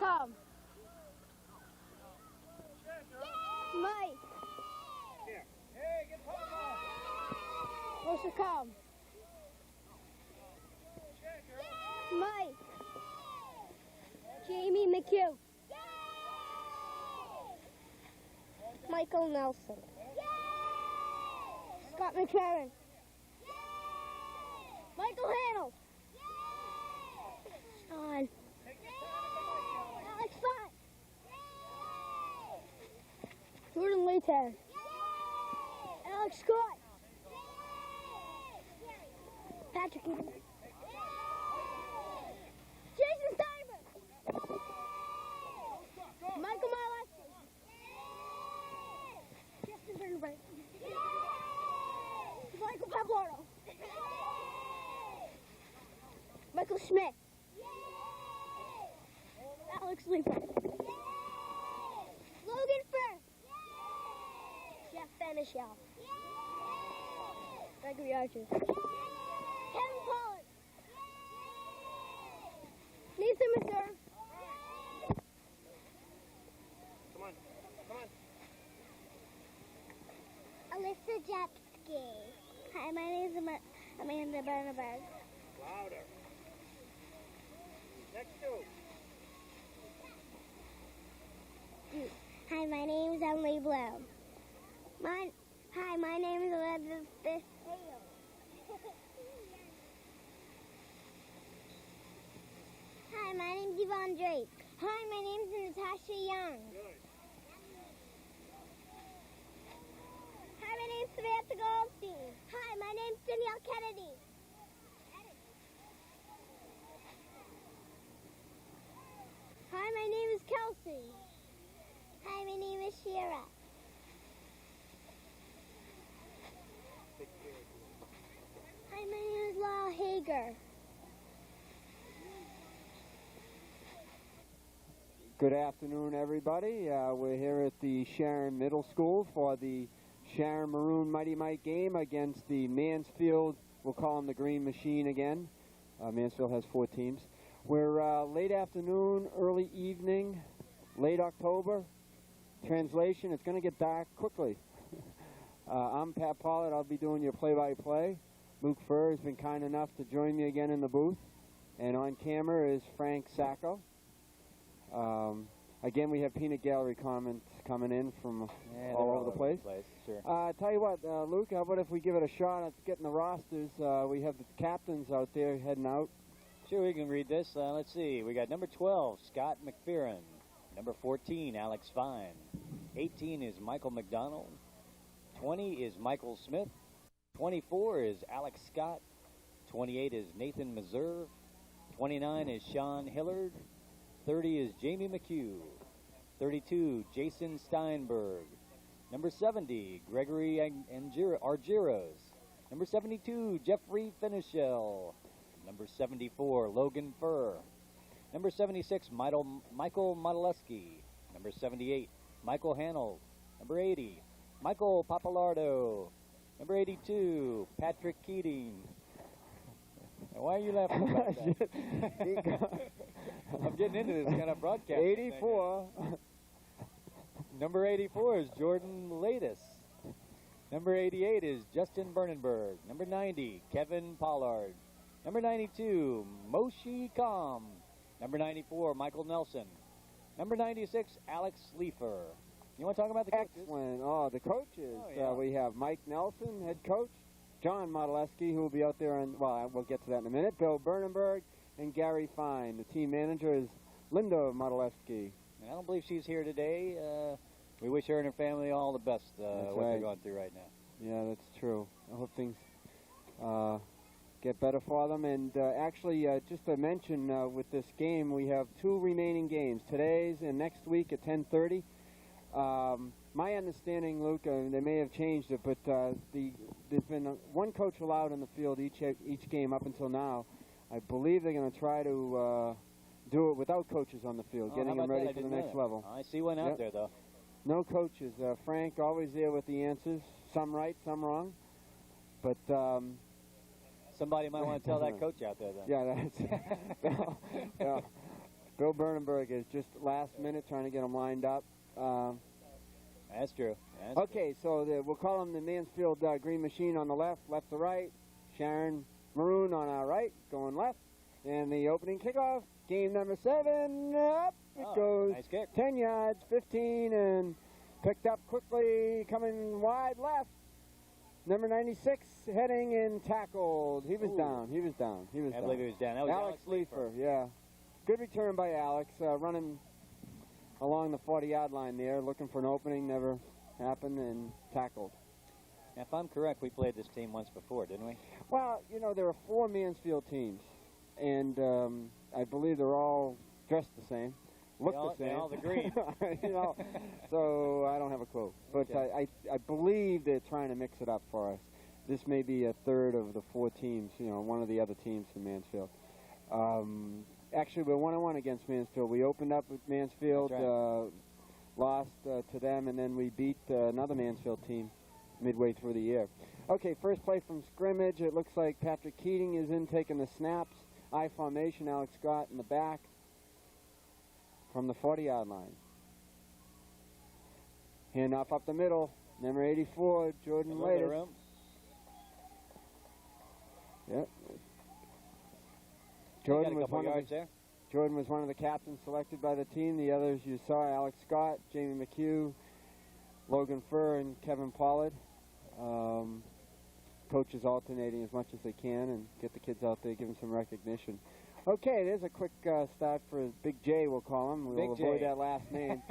come. Mike. Hey, get Papa. Closer, come. Mike. Jamie McHugh. Michael Nelson. Scott McLaren. Michael Hannell. Sean. Alex Fine. Jordan Layton. Alex Scott. Patrick Eden. Jason Steinberg. Michael Marleski. Justin Bernberg. Michael Pavlordo. Michael Schmidt. Alex Leeper. Logan Firth. Jeff Benishell. Gregory Archer. Kevin Pollard. Nathan Reserve. Come on, come on. Alyssa Japsky. Hi, my name is Amanda Bernberg. Louder. Next two. Hi, my name is Emily Bloom. Hi, my name is Elizabeth Hale. Hi, my name is Yvonne Drake. Hi, my name is Natasha Young. Good. Hi, my name is Samantha Goldstein. Hi, my name is Danielle Kennedy. Hi, my name is Kelsey. Hi, my name is Shira. Hi, my name is Lyle Hager. Good afternoon, everybody. We're here at the Sharon Middle School for the Sharon Maroon Mighty Mite game against the Mansfield, we'll call them the Green Machine again. Mansfield has 4 teams. We're late afternoon, early evening, late October. Translation, it's going to get dark quickly. I'm Pat Pollard. I'll be doing your play-by-play. Luke Furr has been kind enough to join me again in the booth. And on camera is Frank Sacco. Again, we have peanut gallery comments coming in from all over the place. Sure. Tell you what, Luke, how about if we give it a shot at getting the rosters? We have the captains out there heading out. Sure, we can read this. Let's see. We got number 12, Scott McPheron. Number 14, Alex Fine. 18 is Michael McDonald. 20 is Michael Smith. 24 is Alex Scott. 28 is Nathan Meserve. 29 is Sean Hillard. 30 is Jamie McHugh. 32, Jason Steinberg. Number 70, Gregory Argyros. Number 72, Jeffrey Finichel. Number 74, Logan Furr. Number 76, Michael Modeleski. Number 78, Michael Hannell. Number 80, Michael Papalardo. Number 82, Patrick Keating. Now, why are you laughing about that? I'm getting into this kind of broadcast. 84. Number 84 is Jordan Ladis. Number 88 is Justin Bernenberg. Number 90, Kevin Pollard. Number 92, Moshi Kam. Number 94, Michael Nelson. Number 96, Alex Leefer. You want to talk about the coaches? Excellent. Oh, the coaches. Oh, yeah. We have Mike Nelson, head coach. John Modeleski, who will be out there, well, we'll get to that in a minute. Bill Bernenberg and Gary Fine. The team manager is Linda Modeleski. And I don't believe she's here today. We wish her and her family all the best, what they're going through right now. Yeah, that's true. I hope things get better for them. And actually, just to mention, with this game, we have 2 remaining games. Today's and next week at 10:30. My understanding, Luke, they may have changed it, but there's been 1 coach allowed in the field each game up until now. I believe they're going to try to do it without coaches on the field, getting them ready for the next level. I see one out there, though. No coaches. Frank always there with the answers. Some right, some wrong. But somebody might want to tell that coach out there, then. Yeah, that's Bill Bernenberg is just last minute trying to get them lined up. That's true. Okay, so we'll call them the Mansfield Green Machine on the left to right. Sharon Maroon on our right, going left. And the opening kickoff, game number 7, up it goes. Nice kick. 10 yards, 15, and picked up quickly, coming wide left. Number 96, heading and tackled. He was down. I believe he was down. That was Alex Leifer, yeah. Good return by Alex, running along the 40-yard line there, looking for an opening, never happened, and tackled. Now, if I'm correct, we played this team once before, didn't we? Well, you know, there are 4 Mansfield teams, and I believe they're all dressed the same, look the same. They're all the green. You know, so I don't have a clue. But Okay. I believe they're trying to mix it up for us. This may be a third of the 4 teams, you know, one of the other teams from Mansfield. Actually, we're 1-1 against Mansfield. We opened up with Mansfield, That's right. lost to them, and then we beat another Mansfield team midway through the year. Okay, first play from scrimmage. It looks like Patrick Keating is in taking the snaps. I formation, Alex Scott in the back from the 40-yard line. Handoff up the middle. Number 84, Jordan Laters. Yep. Jordan was one of the captains selected by the team. The others you saw, Alex Scott, Jamie McHugh, Logan Furr, and Kevin Pollard. Coaches alternating as much as they can and get the kids out there, give them some recognition. Okay, there's a quick start for Big J, we'll call him. We'll avoid that last name.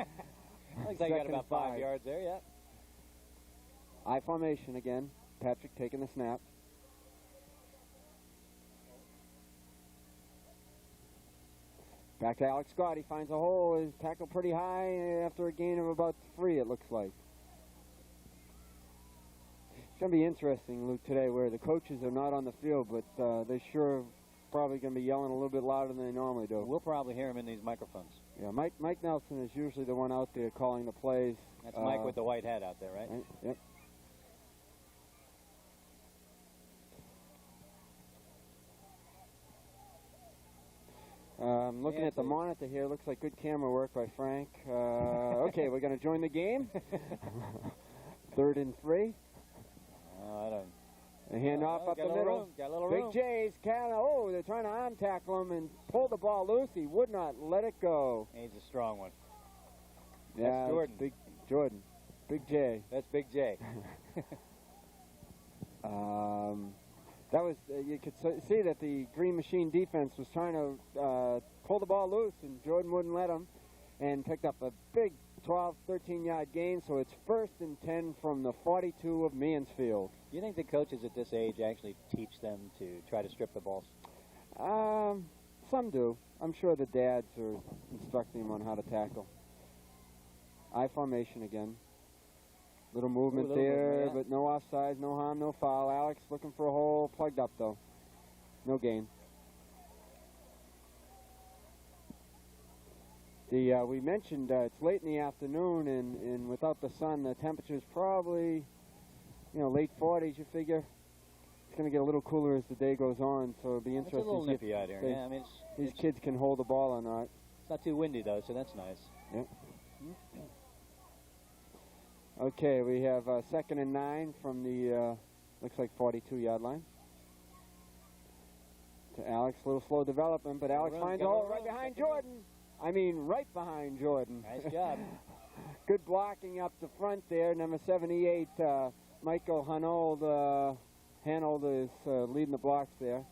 Looks like you got about 5 yards there, yeah. I formation again. Patrick taking the snap. Back to Alex Scott. He finds a hole. He's tackled pretty high after a gain of about 3, it looks like. It's going to be interesting, Luke, today where the coaches are not on the field, but they sure probably going to be yelling a little bit louder than they normally do. We'll probably hear him in these microphones. Yeah, Mike Nelson is usually the one out there calling the plays. That's Mike with the white hat out there, right? Yep. Looking at the monitor here, looks like good camera work by Frank. Okay, we're going to join the game. 3rd and 3. I don't. A handoff up the middle. Got a little room. Big J's they're trying to arm tackle him and pull the ball loose. He would not let it go. He's a strong one. Yeah, That's Jordan. Big Jordan. Big J. That's Big J. That was, you could see that the Green Machine defense was trying to pull the ball loose, and Jordan wouldn't let him, and picked up a big 12, 13-yard gain, so it's 1st and 10 from the 42 of Mansfield. Do you think the coaches at this age actually teach them to try to strip the balls? Some do. I'm sure the dads are instructing them on how to tackle. I formation again. Little movement there, but no offsides, no harm, no foul. Alex looking for a hole, plugged up though. No gain. We mentioned it's late in the afternoon, and without the sun, the temperature's probably, late 40s. You figure it's going to get a little cooler as the day goes on, so it'll be interesting. It's a little nippy out here. Yeah, I mean, these kids can hold the ball or not. It's not too windy though, so that's nice. Yep. Okay, we have 2nd and 9 from the, looks like 42-yard line. To Alex, a little slow development, but Alex finds a hole right behind Jordan. I mean, right behind Jordan. Nice job. Good blocking up the front there. Number 78, Michael Hanold is leading the blocks there.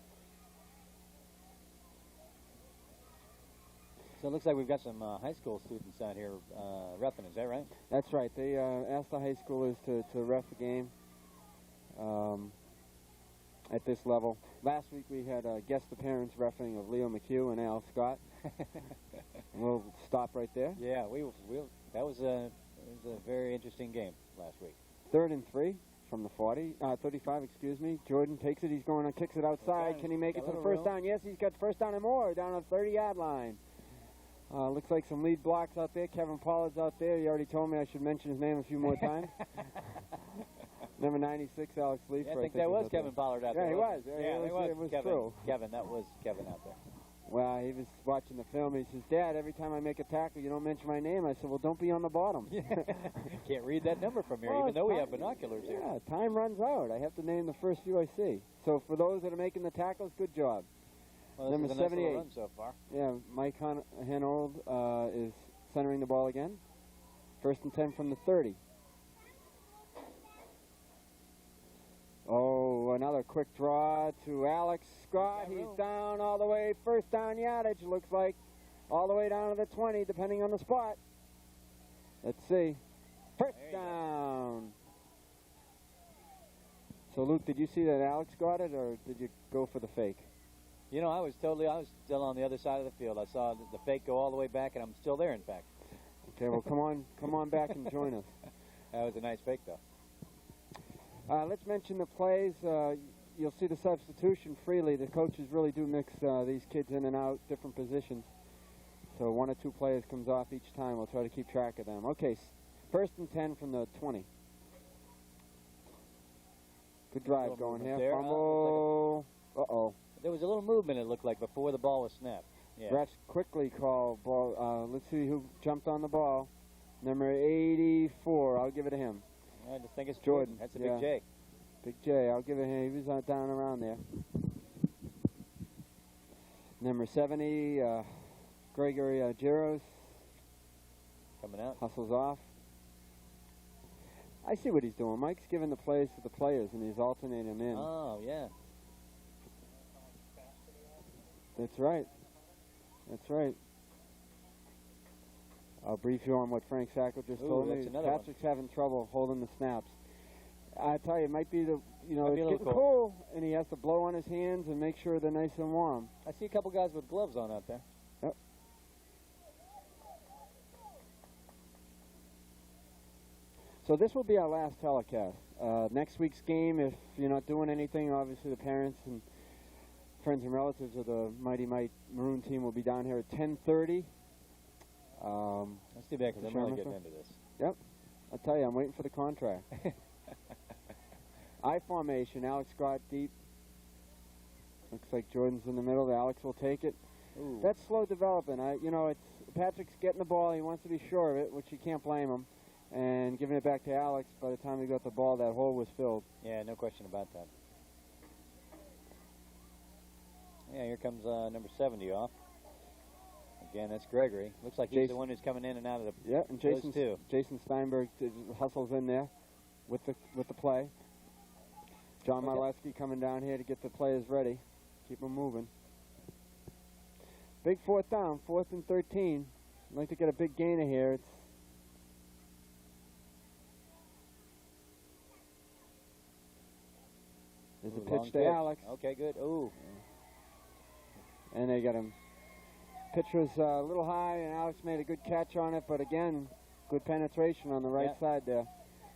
So it looks like we've got some high school students out here reffing, is that right? That's right. They asked the high schoolers to ref the game at this level. Last week we had a guest appearance reffing of Leo McHugh and Al Scott. We'll stop right there. Yeah, that was a very interesting game last week. 3rd and 3 from the 35, excuse me. Jordan takes it. He's going to kicks it outside. Okay. Can he make it to the first down? Yes, he's got first down and more down on the 30-yard line. Looks like some lead blocks out there. Kevin Pollard's out there. He already told me I should mention his name a few more times. Number 96, Alex Leifer. Yeah, I think that was Kevin Pollard out there. Yeah, he was. Yeah, it was Kevin. true. Kevin, that was Kevin out there. Well, he was watching the film. He says, Dad, every time I make a tackle, you don't mention my name. I said, well, don't be on the bottom. Can't read that number from here, Well, even though we time- have binoculars here. Yeah, time runs out. I have to name the first few I see. So for those that are making the tackles, good job. Well, this Number is a nice little 78. run so far. Yeah, Mike Hanold is centering the ball again. First and 10 from the 30. Oh, another quick draw to Alex Scott. He's down all the way. First down yardage, looks like. All the way down to the 20, depending on the spot. Let's see. First down. So, Luke, did you see that Alex got it, or did you go for the fake? You know, I was still on the other side of the field. I saw the fake go all the way back, and I'm still there, in fact. Okay, well, come on back and join us. That was a nice fake, though. Let's mention the plays. You'll see the substitution freely. The coaches really do mix these kids in and out, different positions. So 1 or 2 players comes off each time. We'll try to keep track of them. Okay, first and 10 from the 20. Good drive going here. There. Fumble. Uh-oh. There was a little movement, it looked like, before the ball was snapped. Yeah. Refs quickly call ball. Let's see who jumped on the ball. Number 84. I'll give it to him. I just think it's Jordan. That's a Yeah. big J. Big J. I'll give it him. He was down around there. Number 70, Gregory Giros. Coming out. Hustles off. I see what he's doing. Mike's giving the plays to the players, and he's alternating them in. Oh, yeah. That's right. That's right. I'll brief you on what Frank Sacco just told me. That's another one. Patrick's having trouble holding the snaps. I tell you, it might be the, Might it's be a little getting cool, and he has to blow on his hands and make sure they're nice and warm. I see a couple guys with gloves on out there. Yep. So this will be our last telecast. Next week's game, if you're not doing anything, obviously the parents and friends and relatives of the Mighty Might Maroon team will be down here at 10:30. That's too bad, because I'm really getting into this. Yep. I'll tell you, I'm waiting for the contract. I formation, Alex Scott deep. Looks like Jordan's in the middle. Alex will take it. Ooh. That's slow development. It's Patrick's getting the ball. He wants to be sure of it, which you can't blame him. And giving it back to Alex, by the time he got the ball, that hole was filled. Yeah, no question about that. Yeah, here comes number 70 off. Again, that's Gregory. Looks like he's the one who's coming in and out of the. Yeah, and Jason Steinberg hustles in there with the play. John Marleski coming down here to get the players ready. Keep them moving. Big fourth down, 4th and 13. I'd like to get a big gainer here. There's a pitch to Alex. Okay, good. Ooh. And they got him. Pitch was a little high, and Alex made a good catch on it, but again, good penetration on the right side there.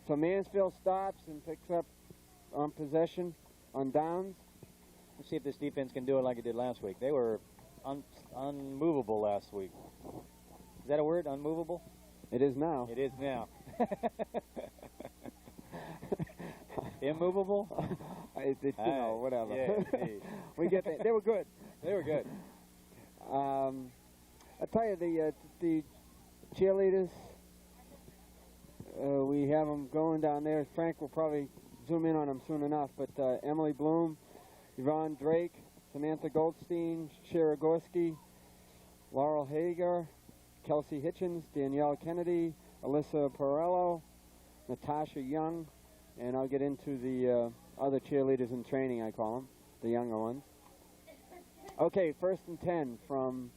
So Mansfield stops and picks up on possession on downs. Let's see if this defense can do it like it did last week. They were unmovable last week. Is that a word, unmovable? It is now. It is now. Immovable? Whatever. Yeah, we get that. They were good. They were good. I tell you, the cheerleaders, we have them going down there. Frank will probably zoom in on them soon enough. But Emily Bloom, Yvonne Drake, Samantha Goldstein, Shara Gorski, Laurel Hager, Kelsey Hitchens, Danielle Kennedy, Alyssa Perello, Natasha Young, and I'll get into the other cheerleaders in training, I call them, the younger ones. Okay, 1st and 10 from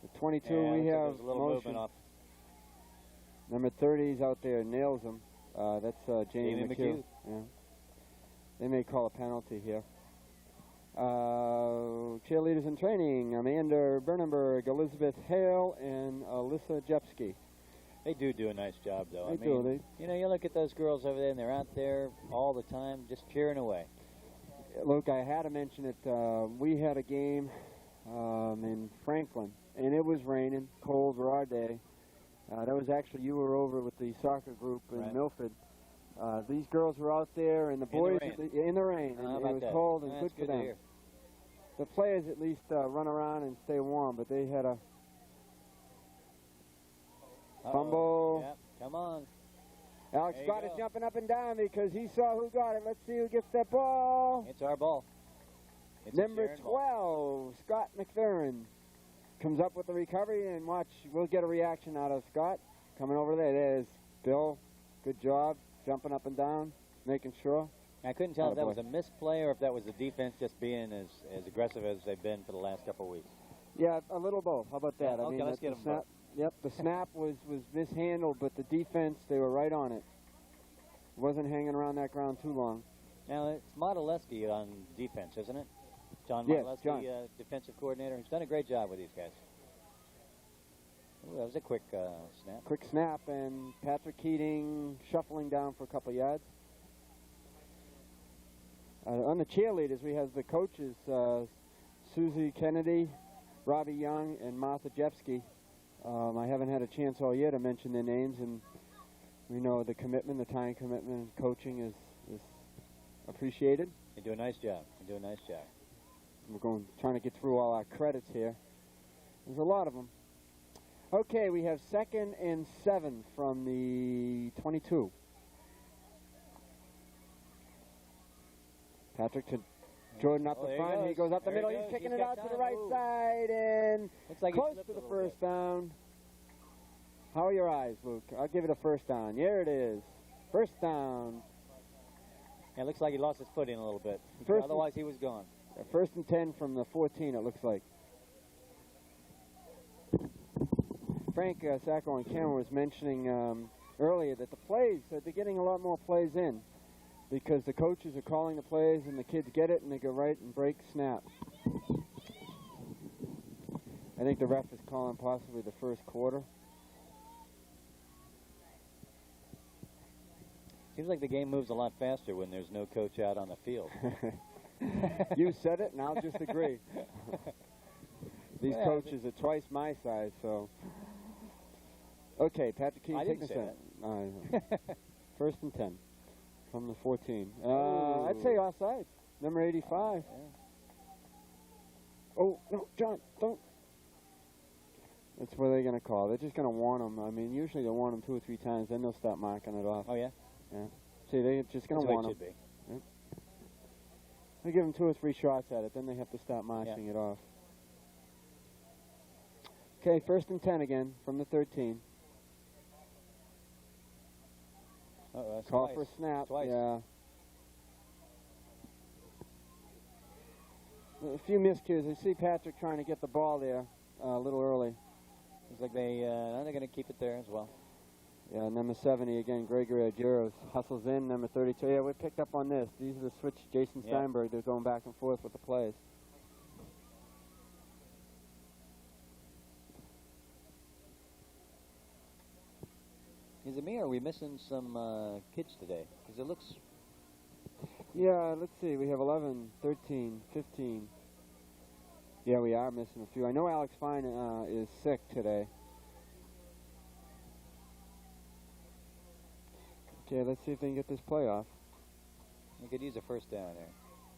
the 22. Yeah, we have a little movement off. Number 30 is out there, nails him. That's Jamie McHugh. Yeah. They may call a penalty here. Cheerleaders in training, Amanda Bernenberg, Elizabeth Hale, and Alyssa Jepsky. They do a nice job, though. They do. You know, you look at those girls over there, and they're out there all the time just cheering away. Look, I had to mention it. We had a game in Franklin, and it was raining, cold, raw day. That was actually, you were over with the soccer group in Milford. These girls were out there, and the boys in the rain. and it was cold and good for them. the players at least run around and stay warm, but they had a fumble. Yep, come on. Alex There you Scott is go. jumping up and down because he saw who got it. Let's see who gets that ball. It's our ball. It's a Number Sharon ball. 12, Scott McFerrin, comes up with the recovery, and watch, we'll get a reaction out of Scott. Coming over there, there's Bill. Good job, jumping up and down, making sure. I couldn't tell if that Attaboy. was a misplay or if that was the defense just being as aggressive as they've been for the last couple of weeks. Yeah, a little both. How about that? Yeah, okay, let's the get 'em snap. both. Yep, the snap was mishandled, but the defense, they were right on it. Wasn't hanging around that ground too long. Now, it's Modeleski on defense, isn't it? John Yes, Modeleski, John. defensive coordinator. He's done a great job with these guys. Ooh, that was a quick snap. Quick snap, and Patrick Keating shuffling down for a couple yards. On the cheerleaders, we have the coaches, Susie Kennedy, Robbie Young, and Martha Jepsky. I haven't had a chance all year to mention their names, and we know the commitment, the time commitment, and coaching is appreciated. They do a nice job. They do a nice job. We're trying to get through all our credits here. There's a lot of them. Okay, we have 2nd and 7 from the 22. Patrick to Jordan up Oh, the there front. He goes up the There he middle. He's goes. kicking He's it got out to the time. right Ooh. side and Looks like he close slipped to a the little first bit. down. How are your eyes, Luke? I'll give it a first down. Here it is. First down. Yeah, it looks like he lost his footing a little bit. First Otherwise, he was gone. First and 10 from the 14, it looks like. Frank Sacco and Cameron was mentioning earlier that the plays, they're getting a lot more plays in because the coaches are calling the plays and the kids get it and they go right and break snap. I think the ref is calling possibly the first quarter. Seems like the game moves a lot faster when there's no coach out on the field. You said it, and I'll just agree. These Yeah, coaches are twice my size, so. Okay, Patrick Keating I taking didn't a set. First and 10 from the 14. Ooh. I'd say offside. Number 85. Yeah. Oh, no, John, don't. That's what they're going to call. They're just going to warn them. I mean, usually they'll warn them 2 or 3 times, then they'll start marking it off. Oh, yeah? Yeah. See, they're just going That's to the way warn it them. should be. They give them 2 or 3 shots at it, then they have to start marching it off. Okay, first and 10 again from the 13. That's Call twice. for a snap. Twice. Yeah. A few miscues. I see Patrick trying to get the ball there a little early. Looks like they're going to keep it there as well. Yeah, number 70 again, Gregory Aguirre hustles in. Number 32. Yeah, we picked up on this. These are the switch. Jason Yeah. Steinberg. They're going back and forth with the plays. Is it me or are we missing some kids today? Because it looks... Yeah, let's see. We have 11, 13, 15. Yeah, we are missing a few. I know Alex Fine is sick today. Okay, let's see if they can get this play off. We could use a first down there.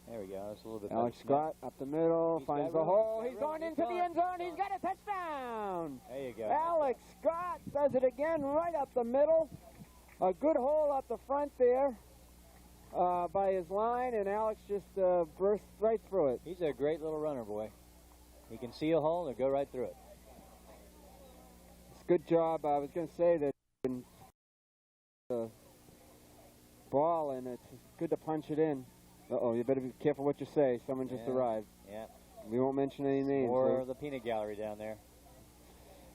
There we go. That's a little bit Alex better. Scott up the middle, He's finds got the room, hole. he's He's got going room, into he's the gone, end zone. he's He's got a touchdown. There you go. Alex Scott does it again right up the middle. A good hole up the front there by his line, and Alex just burst right through it. He's a great little runner, boy. He can see a hole and go right through it. It's a good job. I was going to say that the ball, and it's good to punch it in. Uh-oh, you better be careful what you say. Someone just arrived. Yeah. We won't mention any names. Or Luke. the peanut gallery down there.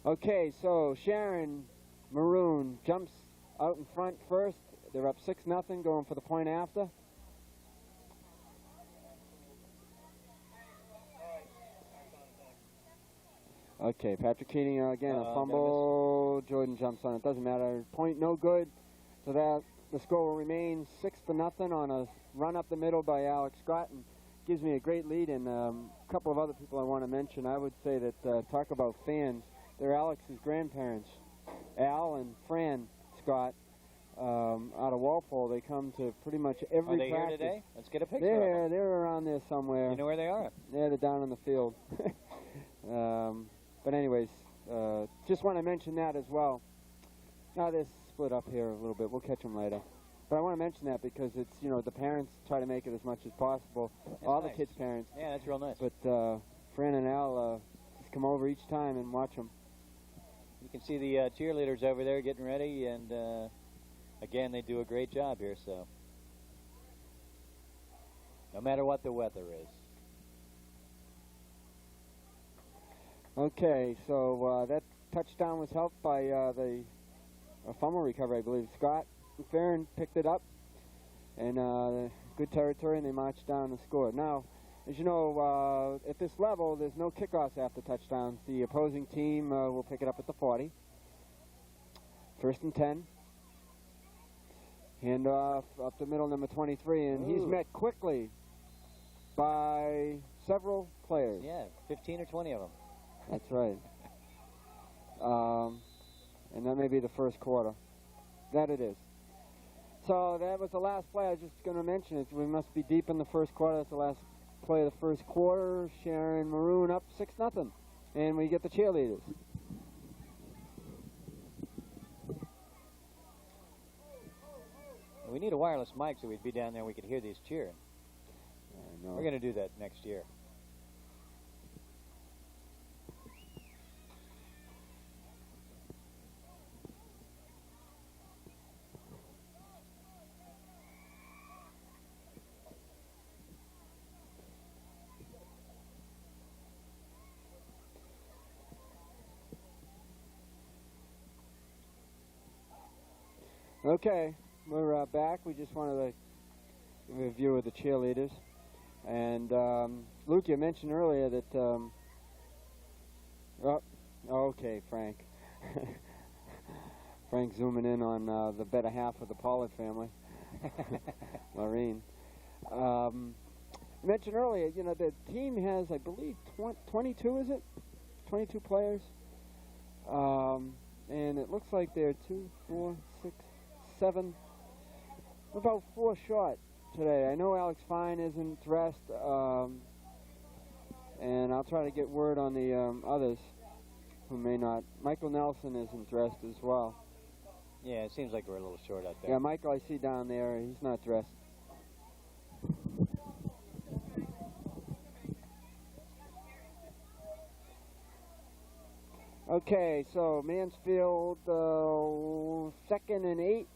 Okay, so Sharon Maroon jumps out in front first. They're up 6-0, going for the point after. Okay, Patrick Keating again, a fumble. Jordan jumps on it. Doesn't matter. Point no good. So that the score will remain 6-0 on a run up the middle by Alex Scott, and gives me a great lead. And a couple of other people I want to mention. I would say that talk about fans. They're Alex's grandparents, Al and Fran Scott. out of Walpole. They come to pretty much every Are they practice. here today? Let's get a picture of them. They're around there somewhere. You know where they are? Yeah, they're down in the field. But anyways, just want to mention that as well. Now they're split up here a little bit. We'll catch them later. But I want to mention that because it's, you know, the parents try to make it as much as possible. That's All nice. the kids' parents. Yeah, that's real nice. But Fran and Al just come over each time and watch them. You can see the cheerleaders over there getting ready, and again, they do a great job here, so no matter what the weather is. Okay, so that touchdown was helped by the fumble recovery, I believe. Scott McFerrin picked it up, and good territory, and they marched down and scored. Now, as you know, at this level, there's no kickoffs after touchdowns. The opposing team will pick it up at the 40. 1st and 10. Hand off up the middle, number 23, and he's met quickly by several players. Yeah, 15 or 20 of them. That's right. And that may be the first quarter. That it is. So that was the last play. I was just going to mention it. We must be deep in the first quarter. That's the last play of the first quarter. Sharon Maroon up 6-0. And we get the cheerleaders. We need a wireless mic so we'd be down there and we could hear these cheering. I know. We're going to do that next year. Okay, we're back. We just wanted to give a view of the cheerleaders. And Luke, you mentioned earlier that... oh, okay, Frank. Frank zooming in on the better half of the Pollard family, Maureen. You mentioned earlier, you know, the team has, I believe, 22, is it? 22 players. And it looks like they're 2, 4, 6, 7, about 4 short today. I know Alex Fine isn't dressed, and I'll try to get word on the others who may not. Michael Nelson isn't dressed as well. Yeah, it seems like we're a little short out there. Yeah, Michael I see down there, he's not dressed. Okay, so Mansfield, 2nd and 8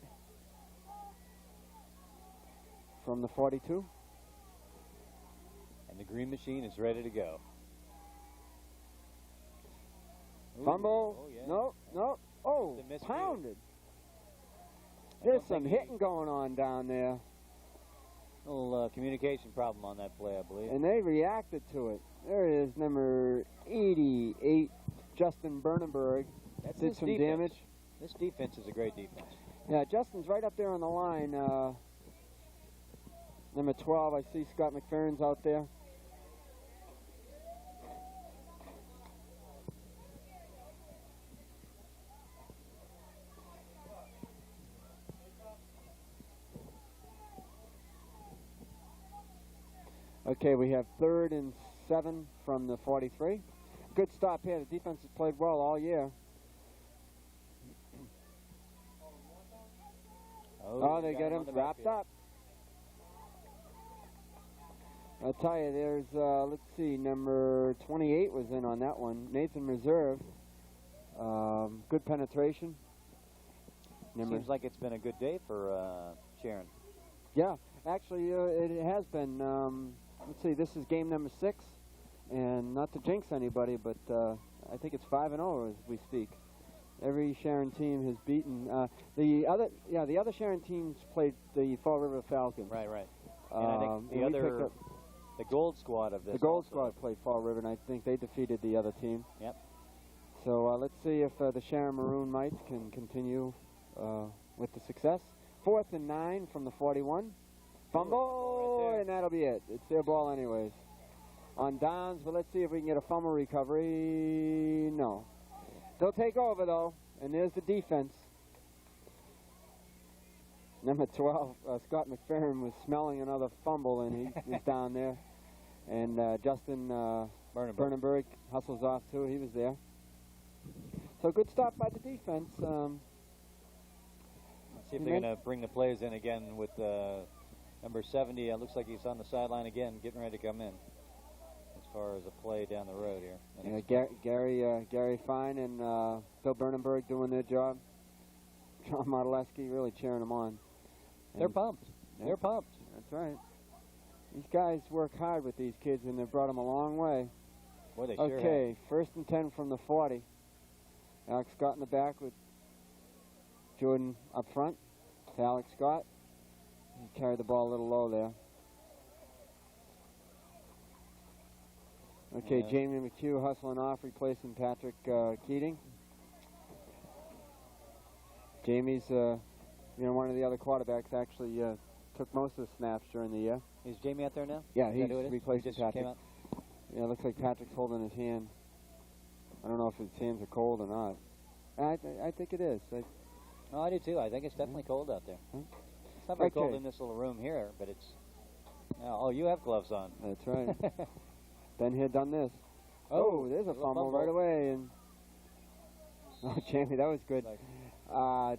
from the 42. And the green machine is ready to go. Ooh, Fumble. oh, yeah. No. Oh, It's a miscue. pounded. I There's don't some think hitting going on down there. Little communication problem on that play, I believe. And they reacted to it. There is number 88, Justin Bernenberg. That's Did this some defense. damage. This defense is a great defense. Yeah, Justin's right up there on the line. Number 12, I see Scott McFerrin's out there. Okay, we have 3rd and 7 from the 43. Good stop here. The defense has played well all year. Oh, they get him wrapped up. I'll tell you, there's, let's see, number 28 was in on that one. Nathan Reserve. Good penetration. Seems like it's been a good day for Sharon. Yeah, actually, it has been. Let's see, this is game number 6. And not to jinx anybody, but I think it's 5-0 as we speak. Every Sharon team has beaten the other Sharon teams played the Fall River Falcons. Right. And I think the gold squad of this. The gold squad played Fall River, and I think they defeated the other team. Yep. So let's see if the Sharon Maroon Mites can continue with the success. 4th and 9 from the 41. Fumble, right there. and that'll be it. It's their ball anyways. On downs, but let's see if we can get a fumble recovery. No. They'll take over, though, and there's the defense. Number 12, Scott McFerrin was smelling another fumble, and he was down there. And Justin Bernenberg hustles off, too. He was there. So good stop by the defense. Let's see if they're going to bring the players in again with number 70. It looks like he's on the sideline again, getting ready to come in as far as a play down the road here. Yeah, Gary Fine and Bill Bernenberg doing their job. John Modeleski really cheering them on. They're pumped. Yeah. They're pumped. That's right. These guys work hard with these kids, and they've brought them a long way. Boy, they sure Okay, first and 10 from the 40. Alex Scott in the back with Jordan up front. To Alex Scott. He carried the ball a little low there. Okay, Yeah. Jamie McHugh hustling off, replacing Patrick Keating. Jamie's, one of the other quarterbacks actually took most of the snaps during the year. Is Jamie out there now? Yeah, Is he's that who it is? replacing He just Patrick. came out? Yeah, it looks like Patrick's holding his hand. I don't know if his hands are cold or not. I think it is. Oh, I do too. I think it's definitely cold out there. It's not very cold in this little room here, but it's... Oh, you have gloves on. That's right. Been here, done this. Oh, there's a fumble right away. And oh, Jamie, that was good.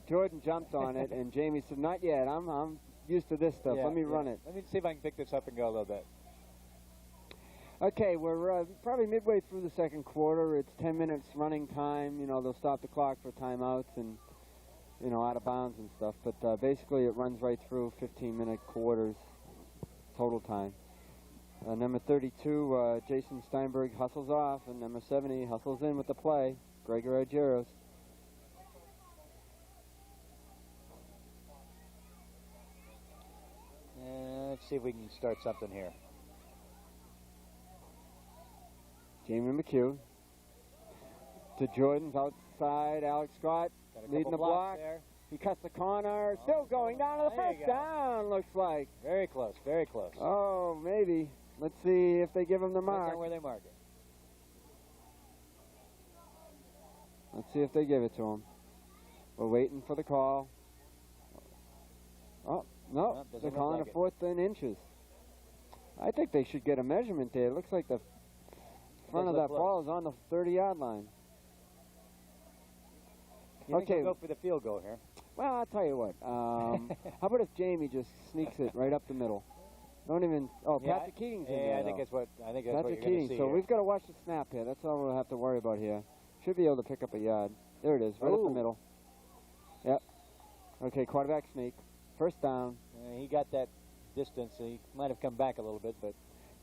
Jordan jumped on it, and Jamie said, "Not yet. I'm used to this stuff. Let me run it." Let me see if I can pick this up and go a little bit. Okay, we're probably midway through the second quarter. It's 10 minutes running time. They'll stop the clock for timeouts and, out of bounds and stuff. But basically, it runs right through 15-minute quarters total time. Number 32, Jason Steinberg hustles off, and number 70 hustles in with the play, Gregory Argyros. Let's see if we can start something here. Jamie McHugh to Jordan's outside. Alex Scott leading the block. There. He cuts the corner. Still going down to the first down, looks like. Very close, very close. Oh, maybe. Let's see if they give him the mark. Depends on where they mark it. Let's see if they give it to him. We're waiting for the call. Oh, no. They're calling a fourth and inches. I think they should get a measurement there. It looks like the front of that ball is on the 30-yard line. You think they'll go for the field goal here? Well, I'll tell you what. How about if Jamie just sneaks it right up the middle? Don't even. Oh, Patrick Keating's in there. I think that's what Patrick you're going to Keating. see. So here. we've got to watch the snap here. That's all we'll have to worry about here. Should be able to pick up a yard. There it is, right up the middle. Yep. Okay, quarterback sneak. First down. He got that distance. He might have come back a little bit, but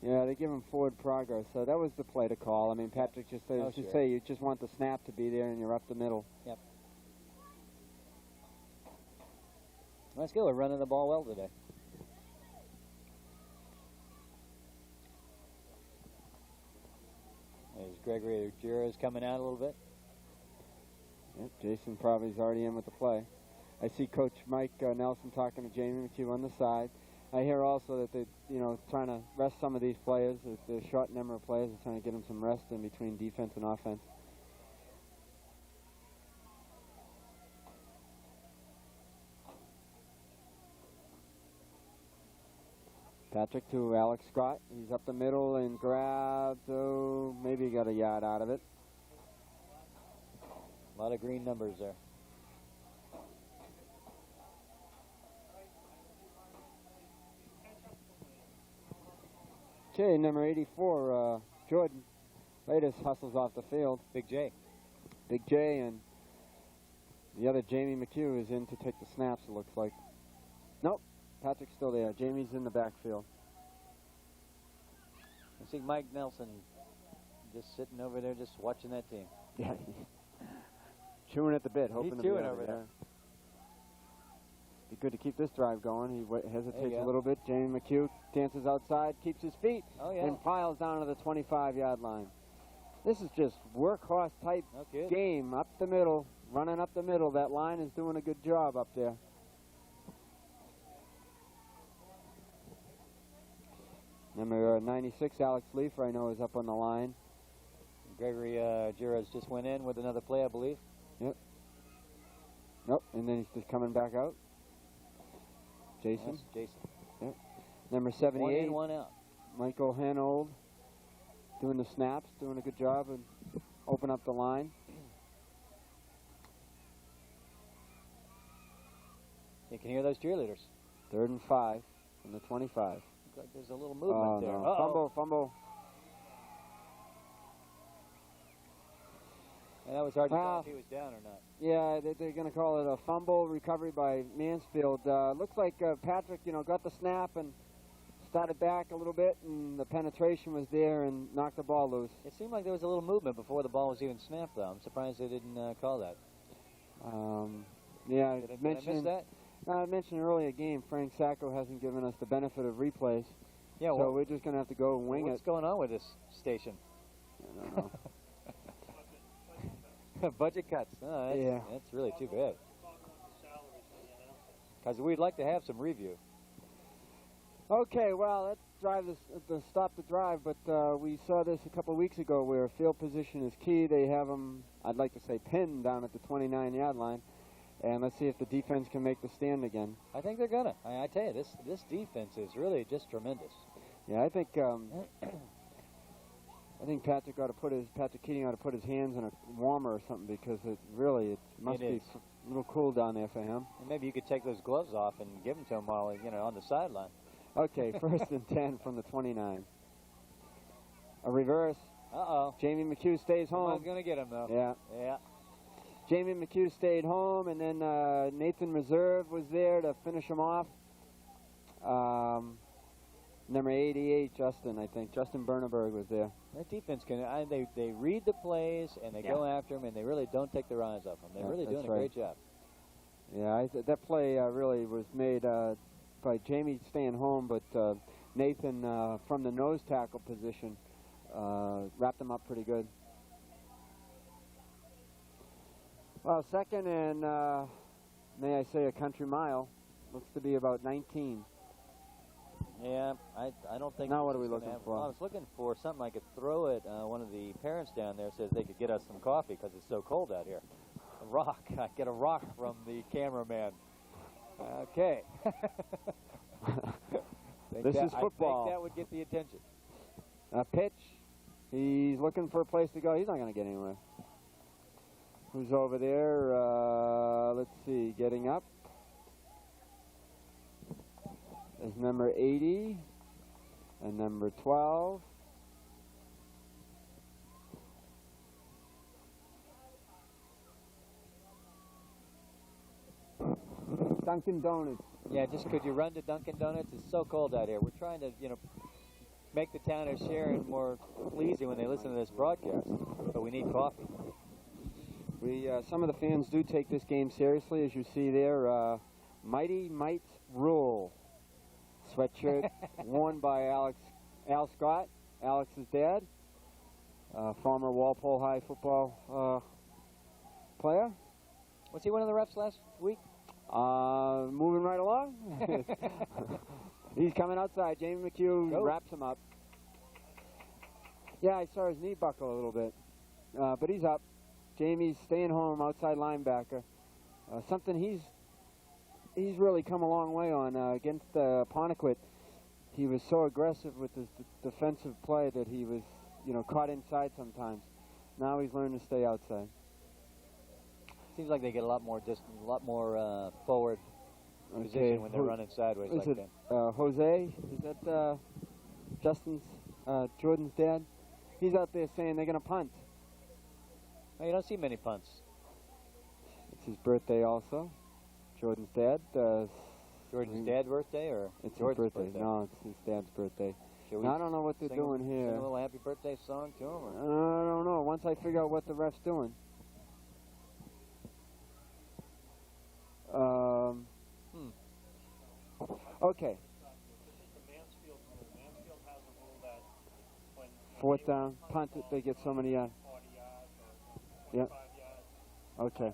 yeah, they give him forward progress. So that was the play to call. I mean, Patrick just says, say you just want the snap to be there and you're up the middle. Yep. Let's go. We're running the ball well today. There's Gregory Argyros coming out a little bit. Yep, Jason probably is already in with the play. I see Coach Mike Nelson talking to Jamie McHugh on the side. I hear also that they're, trying to rest some of these players. They're short number of players. They're trying to get them some rest in between defense and offense. Patrick to Alex Scott. He's up the middle and grabs. Oh, maybe he got a yard out of it. A lot of green numbers there. Okay, number 84, Jordan latest hustles off the field. Big J. Big J, and the other Jamie McHugh is in to take the snaps, it looks like. Nope, Patrick's still there. Jamie's in the backfield. I see Mike Nelson just sitting over there just watching that team. Yeah, chewing at the bit, hoping He's to be chewing over over there. Be good to keep this drive going. He hesitates a little bit. Jamie McHugh dances outside, keeps his feet, and piles down to the 25-yard line. This is just workhorse-type game up the middle, running up the middle. That line is doing a good job up there. Number 96, Alex Leafer, I know, is up on the line. Gregory Argyros just went in with another play, I believe. Yep. Nope, and then he's just coming back out. Jason. Yes, Jason. Yep. Number 1 78, in, 1 out. Michael Hanold, doing the snaps, doing a good job and open up the line. You can hear those cheerleaders. 3rd and 5 from the 25. Looks like there's a little movement there. No. Uh-oh. Fumble. And that was hard to tell if he was down or not. Yeah, they're going to call it a fumble recovery by Mansfield. Looks like Patrick, got the snap and started back a little bit, and the penetration was there and knocked the ball loose. It seemed like there was a little movement before the ball was even snapped, though. I'm surprised they didn't call that. Yeah, Did I miss that? I mentioned earlier game, Frank Sacco hasn't given us the benefit of replays. Yeah, so we're just going to have to go and wing what's it. going on with this station? I don't know. Budget cuts. No, that's really too bad. Because we'd like to have some review. Okay, well, let's stop the drive, but we saw this a couple of weeks ago where field position is key. They have them, I'd like to say, pinned down at the 29-yard line. And let's see if the defense can make the stand again. I think they're gonna. I tell you, this defense is really just tremendous. Yeah, I think Patrick Keating ought to put his hands in a warmer or something, because it must be a little cool down there for him. And maybe you could take those gloves off and give them to him while on the sideline. Okay, 1st and 10 from the 29. A reverse. Uh-oh. Jamie McHugh stays home. Someone's gonna get him though. Yeah. Jamie McHugh stayed home, and then Nathan Reserve was there to finish him off. Number 88, Justin, I think. Justin Berneberg was there. That defense they read the plays and they go after them, and they really don't take their eyes off them. They're really doing a great job. Yeah, that play really was made by Jamie staying home, but Nathan from the nose tackle position wrapped him up pretty good. Well, 2nd and, may I say, a country mile. Looks to be about 19. Yeah, I don't think... Now what are we looking for? Well, I was looking for something I could throw at one of the parents down there, says they could get us some coffee because it's so cold out here. A rock. I get a rock from the cameraman. Okay. This is football. I think that would get the attention. A pitch. He's looking for a place to go. He's not going to get anywhere. Who's over there? Let's see. Getting up is number 80 and number 12. Dunkin' Donuts. Yeah, just could you run to Dunkin' Donuts? It's so cold out here. We're trying to, make the town of Sharon more pleasing when they listen to this broadcast, but we need coffee. Some of the fans do take this game seriously, as you see there. Mighty Mites Rule sweatshirt worn by Al Scott, Alex's dad, former Walpole High football player. Was he one of the refs last week? Moving right along. He's coming outside. Jamie McHugh wraps him up. Yeah, I saw his knee buckle a little bit, but he's up. Jamie's staying home, outside linebacker. Something he's really come a long way on. Against Ponequid, he was so aggressive with his defensive play that he was, caught inside sometimes. Now he's learned to stay outside. Seems like they get a lot more forward position when they're running sideways like that. Jose? Is that Jordan's dad? He's out there saying they're going to punt. Well, you don't see many punts. It's his birthday also. Jordan's dad. Jordan's dad's birthday, or it's Jordan's his birthday? No, it's his dad's birthday. I don't know what they're doing here. Sing a little happy birthday song to him? Or? I don't know. Once I figure out what the ref's doing. Okay. Fourth down, punt it, they get so many yards. Yeah. Okay.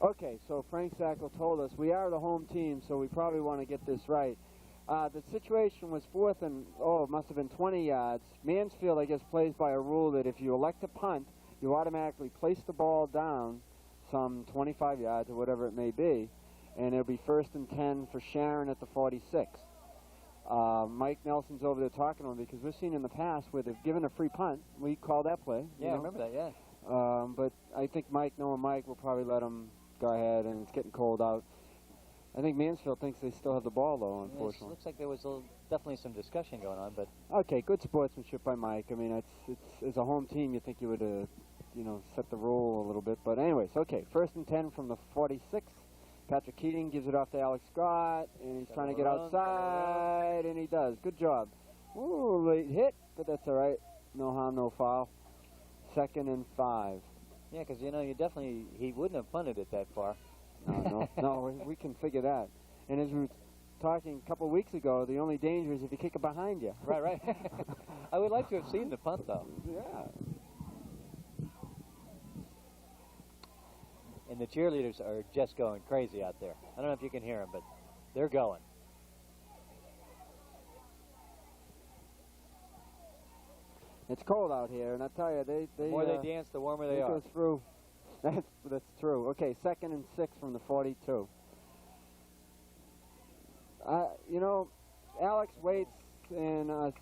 Okay, so Frank Sacco told us we are the home team, so we probably want to get this right. The situation was 4th and, it must have been 20 yards. Mansfield, I guess, plays by a rule that if you elect to punt, you automatically place the ball down some 25 yards or whatever it may be, and it'll be 1st and 10 for Sharon at the 46. Mike Nelson's over there talking to him because we've seen in the past where they've given a free punt. We call that play. Yeah, I remember that, yeah. But I think knowing Mike, will probably let him go ahead, and it's getting cold out. I think Mansfield thinks they still have the ball, though, unfortunately. It looks like there was definitely some discussion going on, but... Okay, good sportsmanship by Mike. I mean, it's as a home team, you think you would, set the rule a little bit. But anyways, okay, 1st and 10 from the 46. Patrick Keating gives it off to Alex Scott, and he's trying to get outside, and he does. Good job. Ooh, late hit, but that's all right. No harm, no foul. 2nd and 5. Yeah, because, he wouldn't have punted it that far. No, we can figure that. And as we were talking a couple of weeks ago, the only danger is if you kick it behind you. Right. I would like to have seen the punt, though. Yeah. And the cheerleaders are just going crazy out there. I don't know if you can hear them, but they're going. It's cold out here, and I tell you, The more they dance, the warmer they are. Goes through. That's true. Okay, 2nd and 6 from the 42. Alex waits, and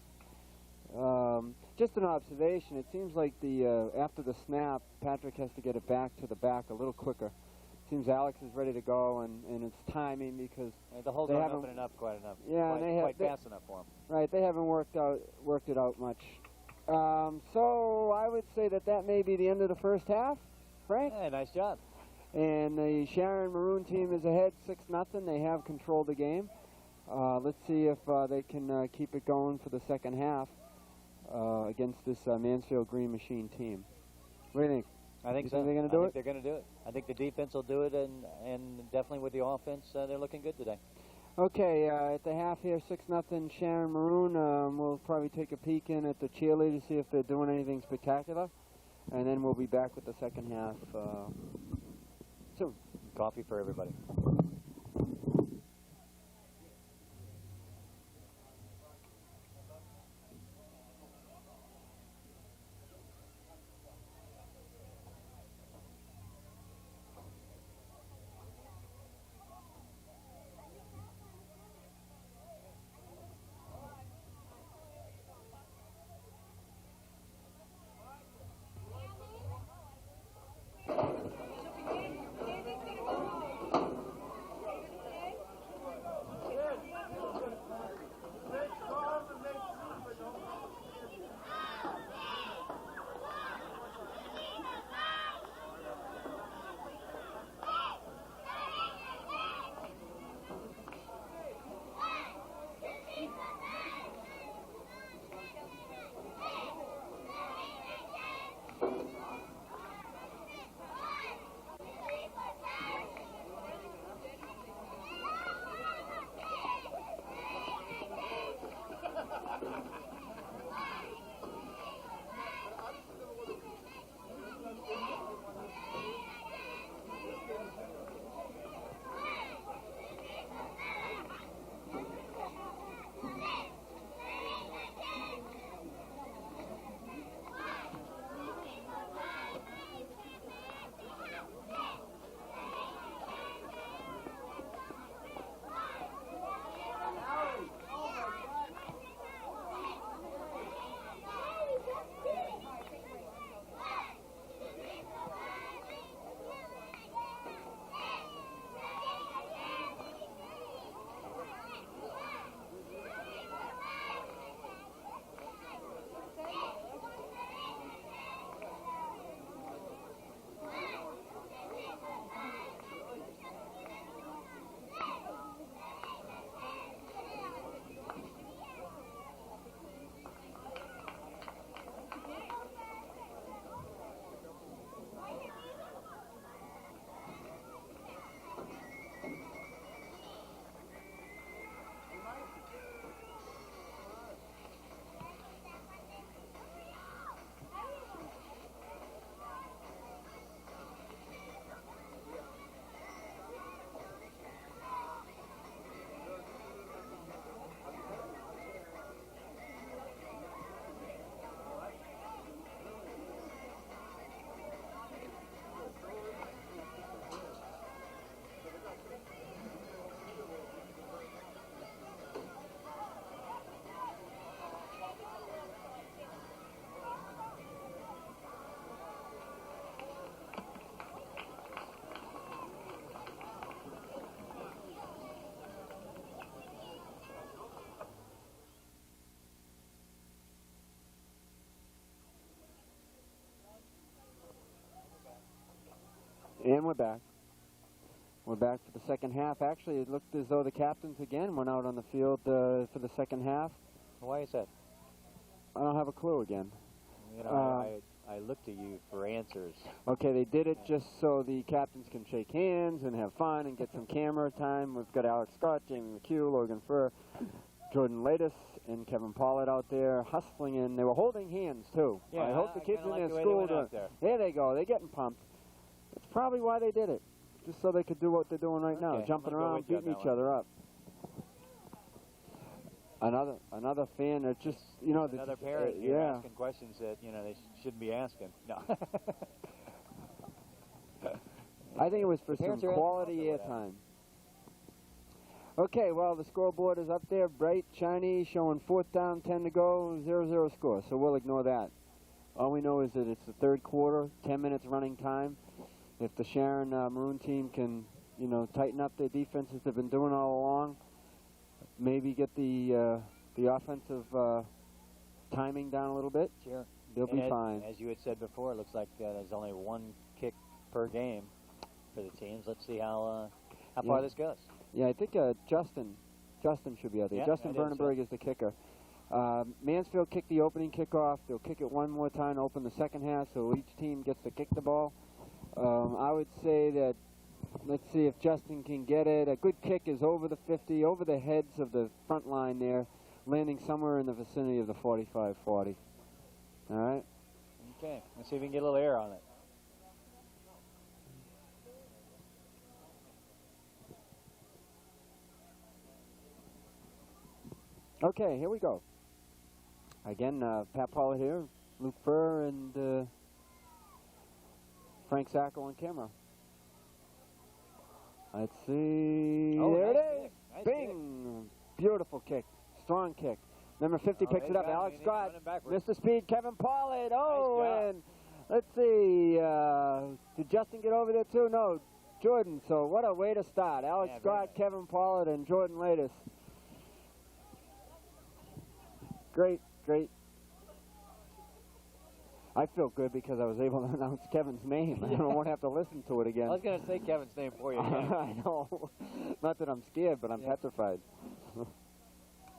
just an observation. It seems like after the snap, Patrick has to get it back to the back a little quicker. Seems Alex is ready to go, and it's timing because the holes aren't opening up quite enough. Yeah, quite fast enough for them. Right, they haven't worked it out much. So I would say that may be the end of the first half. Frank? Yeah, nice job. And the Sharon Maroon team is ahead 6-0. They have controlled the game. Let's see if they can keep it going for the second half against this Mansfield Green Machine team. What do you think? I think you so. Think they're going to do it? They're going to do it. I think the defense will do it, and definitely with the offense, they're looking good today. Okay, at the half here, 6-0 Sharon Maroon. We'll probably take a peek in at the cheerleaders, see if they're doing anything spectacular. And then we'll be back with the second half soon. Coffee for everybody. And we're back. We're back for the second half. Actually, it looked as though the captains again went out on the field for the second half. Why is that? I don't have a clue again. You know, I look to you for answers. Okay, they did it just so the captains can shake hands and have fun and get some camera time. We've got Alex Scott, Jamie McHugh, Logan Furr, Jordan Latus, and Kevin Pollard out there hustling in. They were holding hands, too. Yeah, I hope the kids in like their the way school they went out there. There they go. They're getting pumped. That's probably why they did it, just so they could do what they're doing right now, jumping around, beating each other up. Another fan that just, you know, another parent here asking questions that, you know, they shouldn't be asking. No. I think it was for some quality airtime. Okay, well, the scoreboard is up there, bright, shiny, showing 4th down, 10 to go, 0-0 score, so we'll ignore that. All we know is that it's the third quarter, 10 minutes running time. If the Sharon Maroon team can, you know, tighten up their defenses they've been doing all along, maybe get the offensive timing down a little bit. Sure. They'll be fine. As you had said before, it looks like there's only 1 kick per game for the teams. Let's see how far this goes. Yeah, I think Justin should be out there. Yeah, Justin Bernenberg is the kicker. Mansfield kicked the opening kickoff. They'll kick it one more time to open the second half, so each team gets to kick the ball. I would say that, let's see if Justin can get it. A good kick is over the 50, over the heads of the front line there, landing somewhere in the vicinity of the 45-40. All right? Okay, let's see if we can get a little air on it. Okay, here we go. Again, Pat Pollard here, Luke Furr, and Frank Sacco on camera. Let's see. Oh, there nice it is. kick. Nice Bing. Beautiful kick. Strong kick. Number 50 picks it up. Alex Scott. Mr. Speed, Kevin Pollard. Oh, nice and let's see. Did Justin get over there too? No, Jordan. So what a way to start. Alex Scott, nice. Kevin Pollard, and Jordan Latus. Great, great. I feel good because I was able to announce Kevin's name. I won't have to listen to it again. I was going to say Kevin's name for you. I know. Not that I'm scared, but I'm petrified.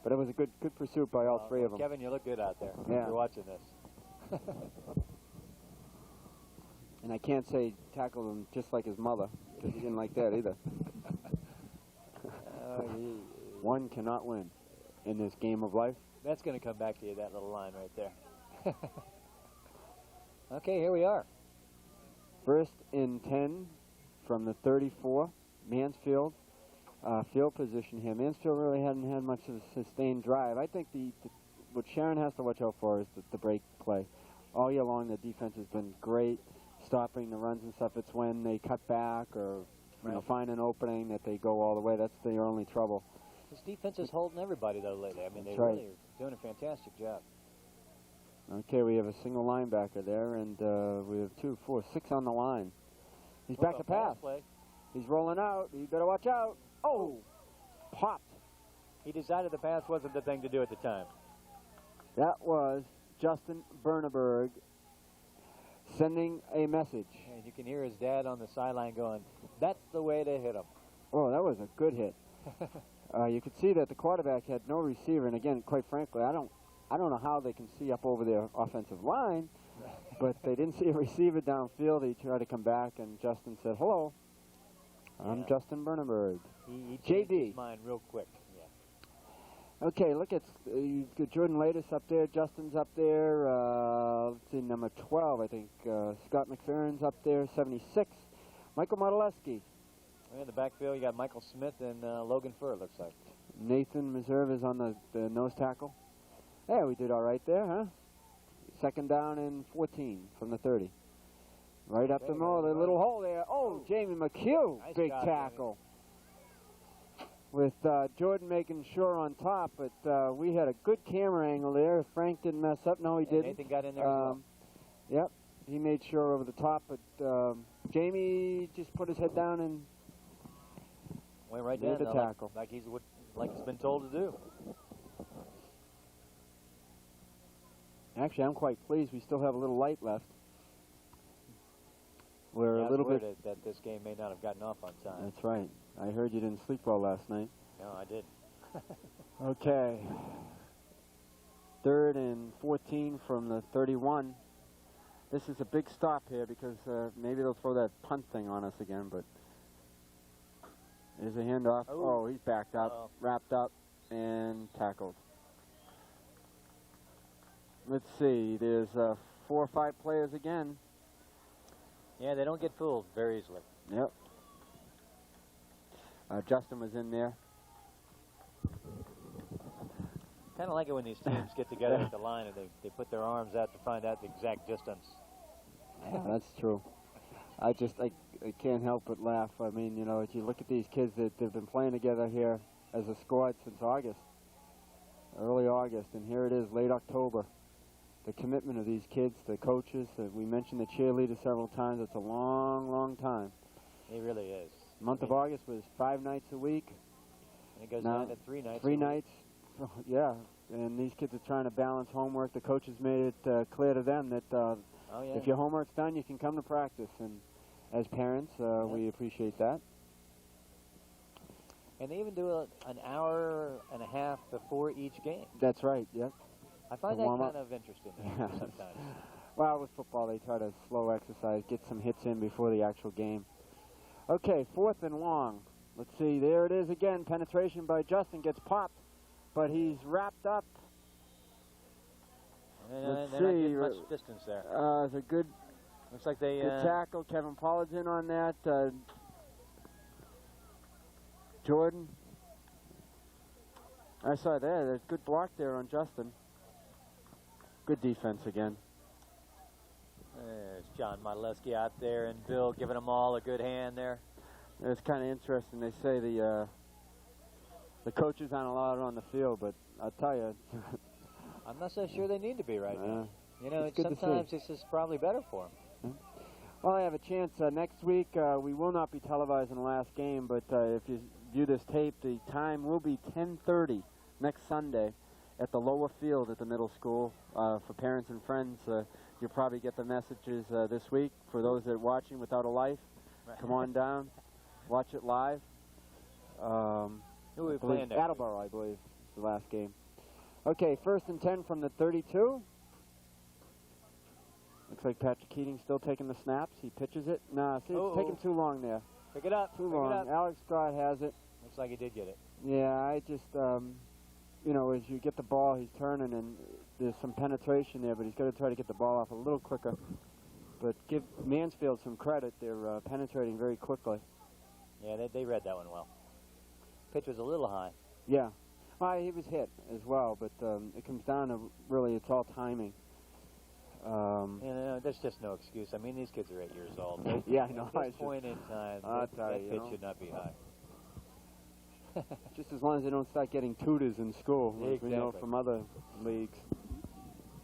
But it was a good pursuit by all three of them. Kevin, you look good out there. Yeah. You're watching this. And I can't say tackle him just like his mother, because he didn't like that either. One cannot win in this game of life. That's going to come back to you, that little line right there. Okay, here we are. 1st and 10 from the 34. Mansfield, field position here. Mansfield really hadn't had much of a sustained drive. I think what Sharon has to watch out for is the break play. All year long, the defense has been great, stopping the runs and stuff. It's when they cut back or you know, find an opening that they go all the way. That's their only trouble. This defense is holding everybody, though, lately. I mean, they right. really are doing a fantastic job. Okay, we have a single linebacker there, and we have 2, 4, 6 on the line. He's back to pass. He's rolling out. You better watch out. Oh, popped. He decided the pass wasn't the thing to do at the time. That was Justin Bernenberg sending a message. And you can hear his dad on the sideline going, "That's the way to hit him." Oh, that was a good hit. You could see that the quarterback had no receiver, and again, quite frankly, I don't know how they can see up over their offensive line, but they didn't see a receiver downfield. He tried to come back, and Justin said, "Hello, I'm Justin Bernenberg." He changed his mind real quick. Yeah. Okay, look at you've got Jordan Latus up there, Justin's up there. Let's see, number 12, I think. Scott McFerrin's up there, 76. Michael Modeleski. In the backfield, you got Michael Smith and Logan Furr, it looks like. Nathan Meserve is on the nose tackle. Yeah, we did all right there, huh? 2nd down and 14 from the 30. Right up the middle, the little hole there. Oh, Jamie McHugh, nice big tackle. With Jordan making sure on top, but we had a good camera angle there. Frank didn't mess up. No, he didn't. Nathan got in there as well. Yep, he made sure over the top, but Jamie just put his head down and went right made down the tackle. Like he's been told to do. Actually, I'm quite pleased. We still have a little light left. We're a little word bit that this game may not have gotten off on time. That's right. I heard you didn't sleep well last night. No, I did. Okay. 3rd and 14 from the 31. This is a big stop here because maybe they'll throw that punt thing on us again, but there's a handoff. Oh, he's backed up, wrapped up, and tackled. Let's see. There's 4 or 5 players again. Yeah, they don't get fooled very easily. Yep. Justin was in there. Kind of like it when these teams get together at the line and they put their arms out to find out the exact distance. Yeah, that's true. I can't help but laugh. I mean, you know, if you look at these kids that they've been playing together here as a squad since August, early August, and here it is, late October. The commitment of these kids, the coaches, we mentioned the cheerleaders several times. It's a long, long time. It really is. The month of August was 5 nights a week. And it goes now, down to 3 nights. 3 nights. Oh, yeah, and these kids are trying to balance homework. The coaches made it clear to them that if your homework's done, you can come to practice. And as parents, we appreciate that. And they even do an hour and a half before each game. That's right, yep. I find that kind of interesting sometimes. Well, with football, they try to slow exercise, get some hits in before the actual game. Okay, 4th and long. Let's see, there it is again. Penetration by Justin, gets popped, but he's wrapped up. Let's see. Not getting much distance there. It's a good, looks like they good tackle. Kevin Pollard's in on that. Jordan. I saw there. There's good block there on Justin. Good defense again. There's John Modleski out there and Bill giving them all a good hand there. It's kind of interesting. They say the coaches aren't allowed on the field, but I'll tell you. I'm not so sure they need to be right now. You know, it's sometimes this is probably better for them. Well, I have a chance next week. We will not be televising the last game, but if you view this tape, the time will be 10:30 next Sunday at the lower field at the middle school. For parents and friends, you'll probably get the messages this week. For those that are watching without a life, come on down, watch it live. Who are we playing next? Attleboro, I believe, is the last game. Okay, 1st and 10 from the 32. Looks like Patrick Keating's still taking the snaps. He pitches it. Nah, see, it's taking too long there. Pick it up. Too long. Alex Scott has it. Looks like he did get it. Yeah, I just, you know, as you get the ball, he's turning, and there's some penetration there, but he's got to try to get the ball off a little quicker. But give Mansfield some credit. They're penetrating very quickly. Yeah, they read that one well. Pitch was a little high. Yeah. Well, he was hit as well, but it comes down to really, it's all timing. There's just no excuse. I mean, these kids are 8 years old. Yeah, I know. At this point in time, that pitch should not be high. Just as long as they don't start getting tutors in school, as we know from other leagues.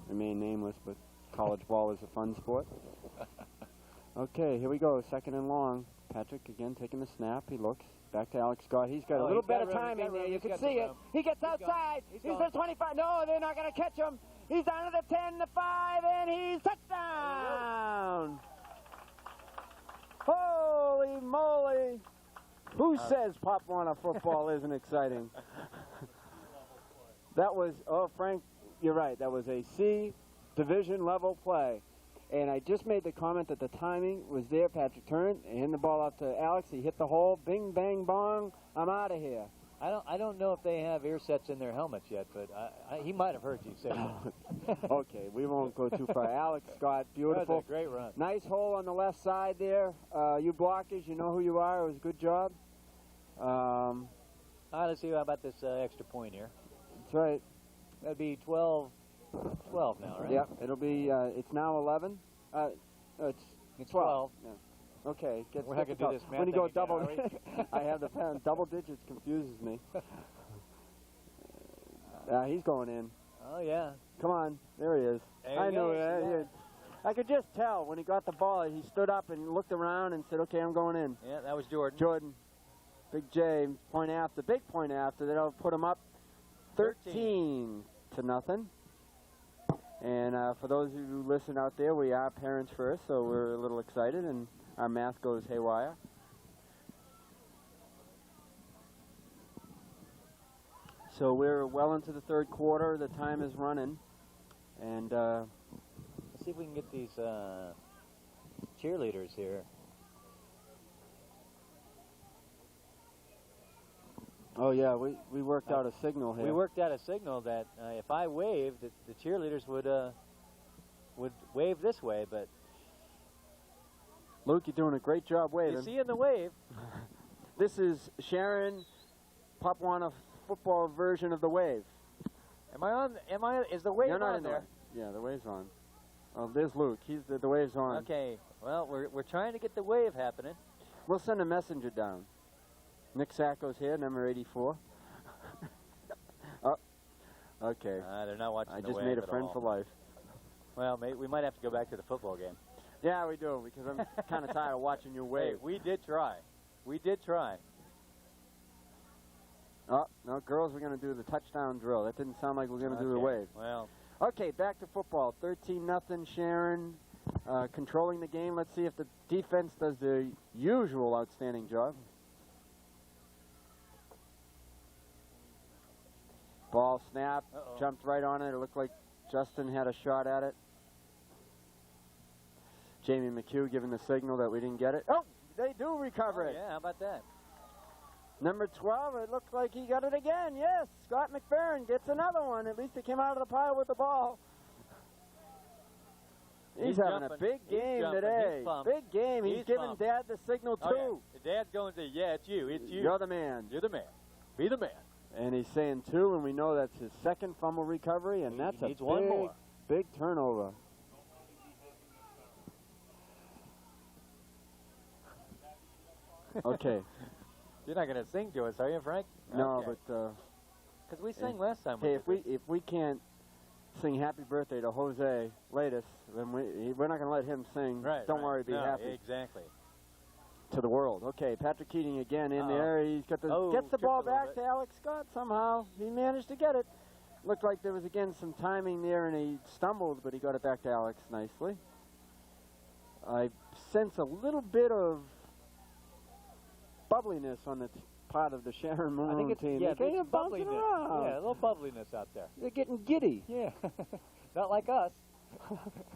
Remain nameless, but college ball is a fun sport. Okay, here we go. 2nd and long. Patrick again taking the snap. He looks back to Alex Scott. He's got a little better timing there. You can see it. He gets outside. He's the 25. No, they're not going to catch him. He's down to the 10, the 5, and he's touchdown. Holy moly. Who says Pop Warner football isn't exciting? That was, Frank, you're right. That was a C division level play. And I just made the comment that the timing was there. Patrick turned and handed the ball up to Alex. He hit the hole. Bing, bang, bong. I'm out of here. I don't know if they have ear sets in their helmets yet, but he might have heard you say that. Okay, we won't go too far. Alex Scott, beautiful. That was a great run. Nice hole on the left side there. You blockers, you know who you are. It was a good job. All right, let's see how about this extra point here. That's right. That'd be 12 now, right? Yep, it'll be, it's now 11. It's 12. Yeah. Okay, we're not going to do this math when you go again, double, are we? I have the pen. Double digits confuses me. He's going in. Oh, yeah. Come on. There he is. I know that. I could just tell when he got the ball. He stood up and looked around and said, okay, I'm going in. Yeah, that was Jordan. Jordan. Big J, point after. Big point after. That'll put him up 13 to nothing. And for those of you who listen out there, we are parents first, so we're a little excited. And our math goes haywire. So we're well into the third quarter. The time is running. And let's see if we can get these cheerleaders here. oh yeah, we worked out a signal here. We worked out a signal that if I waved, the cheerleaders would wave this way, but Luke, you're doing a great job waving. you see in the wave. This is Sharon Papuana football version of the wave. Am I on? Is the wave You're not on in there? Yeah, the wave's on. Oh, there's Luke. The wave's on. Okay. Well, we're trying to get the wave happening. We'll send a messenger down. Nick Sacco's here, number 84. Oh, okay. They're not watching I the just wave made a at friend all. for life. Well, we might have to go back to the football game. Yeah, we do, because I'm kind of tired of watching you wave. Hey, we did try. We did try. Oh, no, girls, we're going to do the touchdown drill. That didn't sound like we're going to do the Okay. wave. Well, Okay, back to football. 13-0, Sharon controlling the game. Let's see if the defense does the usual outstanding job. Ball snap, jumped right on it. It looked like Justin had a shot at it. Jamie McHugh giving the signal that we didn't get it. Oh, they do recover it. yeah, how about that? Number 12, it looks like he got it again. Yes, Scott McFerrin gets another one. At least he came out of the pile with the ball. He's having a big game today. Big game. He's giving Dad the signal, too. Yeah. Dad's going to say, yeah, it's you. It's you. You're the man. You're the man. Be the man. And he's saying 2, and we know that's his second fumble recovery, and that's needs one more. Big turnover. Okay. You're not going to sing to us, are you, Frank? No, Okay. but Because we sang last time. hey, if we can't sing Happy Birthday to Jose Latest, then we're not going to let him sing. Right. Don't worry, be happy. Exactly. To the world. Okay, Patrick Keating again in there. He's got the gets the tripped ball a little back bit. to Alex Scott somehow. He managed to get it. Looked like there was again some timing there, and he stumbled, but he got it back to Alex nicely. I sense a little bit of bubbliness on the part of the Sharon Maroon I think it's, team. yeah, They're there's bouncing bubbliness. around. Yeah, a little bubbliness out there. They're getting giddy. Yeah. Not like us.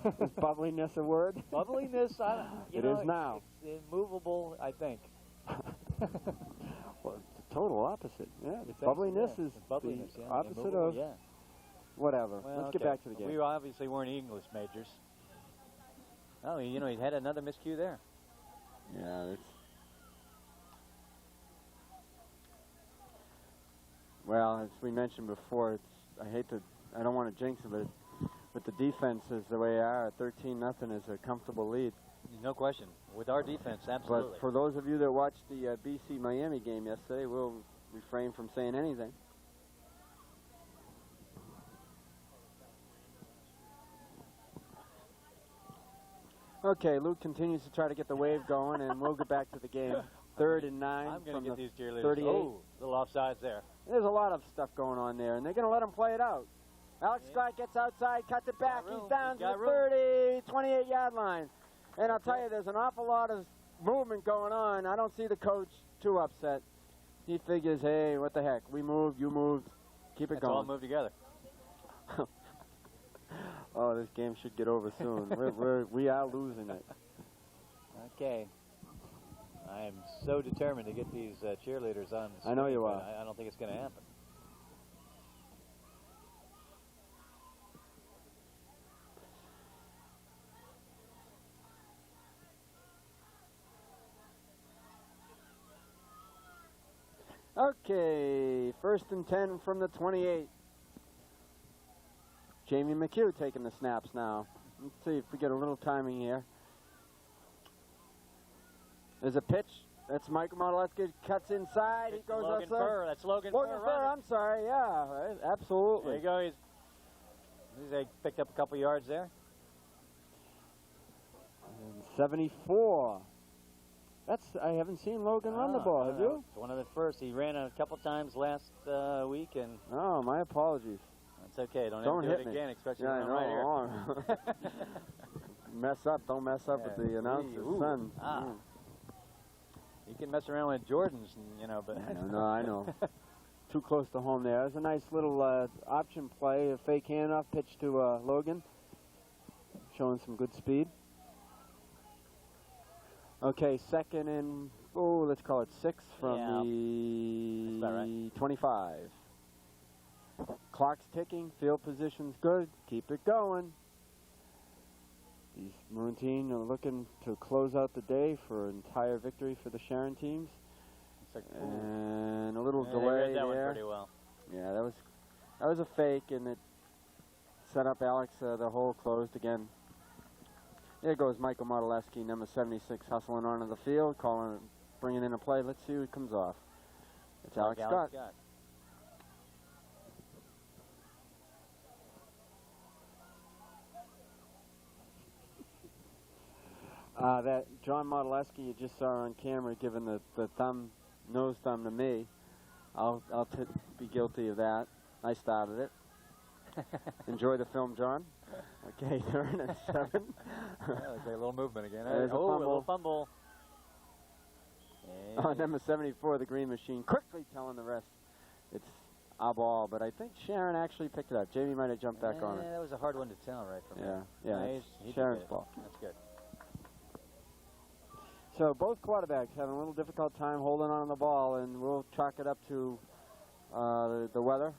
Is bubbliness a word? Bubbliness, It is now. It's immovable, I think. Well, it's the total opposite. Yeah, It's bubbliness yeah, is it's bubbliness, the yeah, opposite immovable, of yeah. whatever. Well, Let's get okay. back to the game. We obviously weren't English majors. Oh, you know, he had another miscue there. Yeah, it's... Well, as we mentioned before, I don't want to jinx it, but with the defenses the way they are, 13-0 is a comfortable lead. No question. With our defense, absolutely. But for those of you that watched the BC-Miami game yesterday, we'll refrain from saying anything. Okay, Luke continues to try to get the wave going, and we'll get back to the game. 3rd and 9 I'm going from to get the these cheerleaders. 38. Oh, little offsides there. There's a lot of stuff going on there, and they're going to let him play it out. Alex Scott gets outside, cuts it back. He's down to the 30, 28-yard line. And I'll tell you, there's an awful lot of movement going on. I don't see the coach too upset. He figures, hey, what the heck? We moved, you moved. Keep it Let's going. all move together. Oh, this game should get over soon. we are losing it. Okay. I am so determined to get these cheerleaders on the screen, I know you but are. I don't think it's going to happen. Okay, 1st and 10 from the 28. Jamie McHugh taking the snaps now. Let's see if we get a little timing here. There's a pitch. That's Michael Modeleski. Cuts inside. It's he goes Logan outside. Furr. That's Logan Furr. Logan Furr, I'm sorry. Yeah, right, absolutely. There you go. He's picked up a couple yards there. And 74. I haven't seen Logan run the ball, have you? It's one of the first. He ran it a couple times last week, and Oh, my apologies. that's okay. Don't Don't ever do hit it me. again, especially Yeah, I when I'm right here. know. mess up. Don't mess up with the announcer's son. You can mess around with Jordans, you know, but... No, I know. Too close to home there. There's a nice little option play, a fake handoff pitch to Logan. Showing some good speed. Okay, second and, let's call it 6 from the That's about right. 25. Clock's ticking, field position's good, keep it going. These Maroon team are looking to close out the day for an entire victory for the Sharon teams. And a little delay that there. one pretty well. Yeah, that was a fake, and it set up Alex. The hole closed again. There goes Michael Modeleski, number 76, hustling onto the field, bringing in a play. Let's see who comes off. It's Alex Scott. That John Modeleski you just saw on camera giving the nose thumb to me. I'll be guilty of that. I started it. Enjoy the film, John. Okay, turn and 7. Looks like a little movement again. There's a a little fumble. Number 74, the green machine, quickly telling the rest it's a ball, but I think Sharon actually picked it up. Jamie might have jumped back on it. That was a hard one to tell right from there. Yeah, it's Sharon's ball. That's good. So both quarterbacks having a little difficult time holding on the ball, and we'll chalk it up to the weather.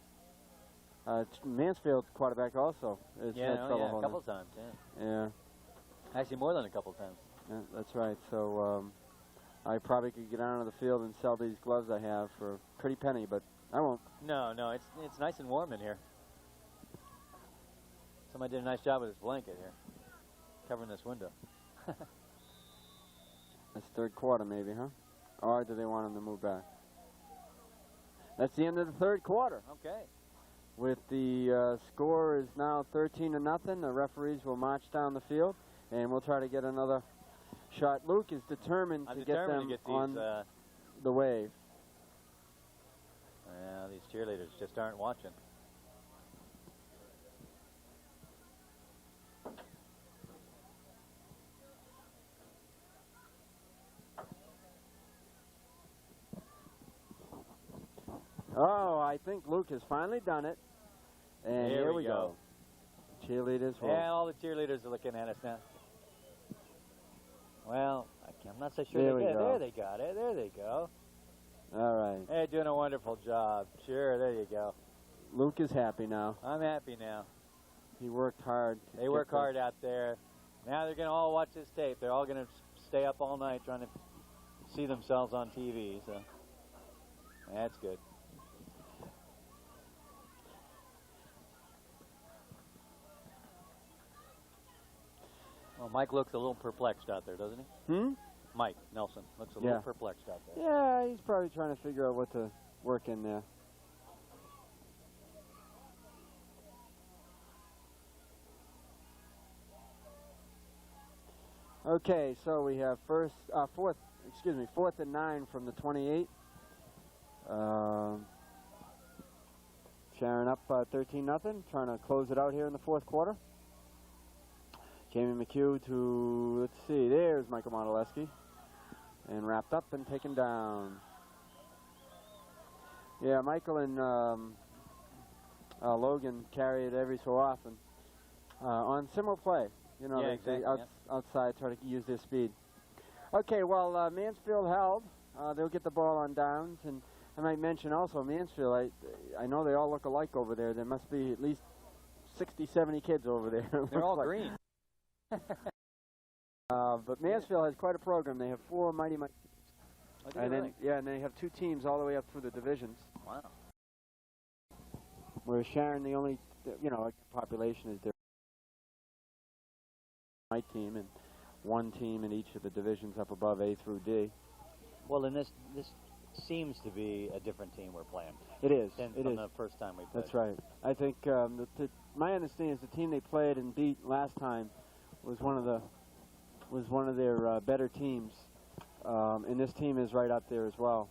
Mansfield quarterback also has had trouble holding. A couple times, Yeah. Actually, more than a couple times. Yeah, that's right. So I probably could get out on the field and sell these gloves I have for a pretty penny, but I won't. No, it's nice and warm in here. Somebody did a nice job with this blanket here, covering this window. That's third quarter maybe, huh? Or do they want him to move back? That's the end of the third quarter. Okay. With the score is now 13-0. The referees will march down the field, and we'll try to get another shot. Luke is determined to get them these, on the wave. Yeah, these cheerleaders just aren't watching. Oh, I think Luke has finally done it. And here we go. Cheerleaders. Yeah, all the cheerleaders are looking at us now. Well, I'm not so sure there they did. Go. There they got it. There they go. All right. They're doing a wonderful job. Sure, there you go. Luke is happy now. I'm happy now. He worked hard. They work hard out there. Now they're going to all watch this tape. They're all going to stay up all night trying to see themselves on TV. So that's good. Well, Mike looks a little perplexed out there, doesn't he? Mike Nelson looks a little perplexed out there. Yeah, he's probably trying to figure out what to work in there. Okay, so we have fourth and 9 from the 28. Sharon up 13-0, trying to close it out here in the fourth quarter. Jamie McHugh to, let's see, there's Michael Modeleski. And wrapped up and taken down. Yeah, Michael and Logan carry it every so often. On similar play. You know, they outside try to use their speed. Okay, well, Mansfield held. They'll get the ball on downs. And I might mention also, Mansfield, I know they all look alike over there. There must be at least 60, 70 kids over there. They're all green. But Mansfield has quite a program. They have 4 Mighty Mighty teams. And then, and they have 2 teams all the way up through the divisions. Wow. Whereas Sharon, the only, population is their Mighty team and 1 team in each of the divisions up above A through D. Well, and this seems to be a different team we're playing. It is. From the first time we played. That's right. I think my understanding is the team they played and beat last time was one of their better teams, and this team is right up there as well.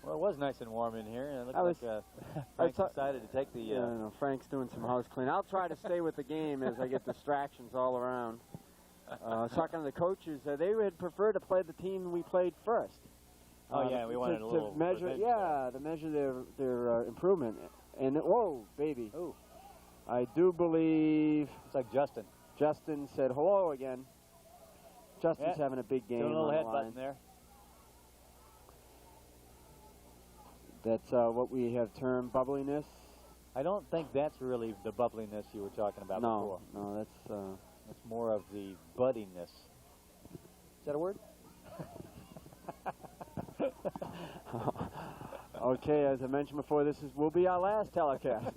Well, it was nice and warm in here, and it I looked like Frank decided to take the... Yeah, no, Frank's doing some house cleaning. I'll try to stay with the game as I get distractions all around. Talking to the coaches, they would prefer to play the team we played first. Oh, yeah, we wanted a little measure, revenge to measure their improvement. And, whoa, baby. Ooh. I do believe... It's like Justin. Justin said hello again. Justin's having a big game. Doing a little on the head line. button there. That's what we have termed bubbliness. I don't think that's really the bubbliness you were talking about before. No, that's... That's more of the buddiness. Is that a word? Okay, as I mentioned before, this will be our last telecast.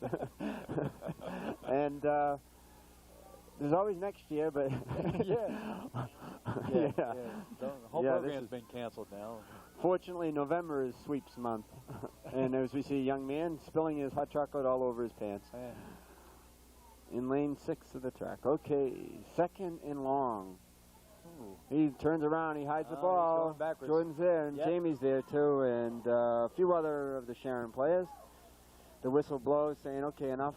And there's always next year, but... The whole program's been canceled now. Fortunately, November is sweeps month. And as we see a young man spilling his hot chocolate all over his pants. In lane 6 of the track. Okay, second and long. Ooh. He turns around, he hides the ball. Jordan's there, and Jamie's there too, and a few other of the Sharon players. The whistle blows, saying, okay, enough.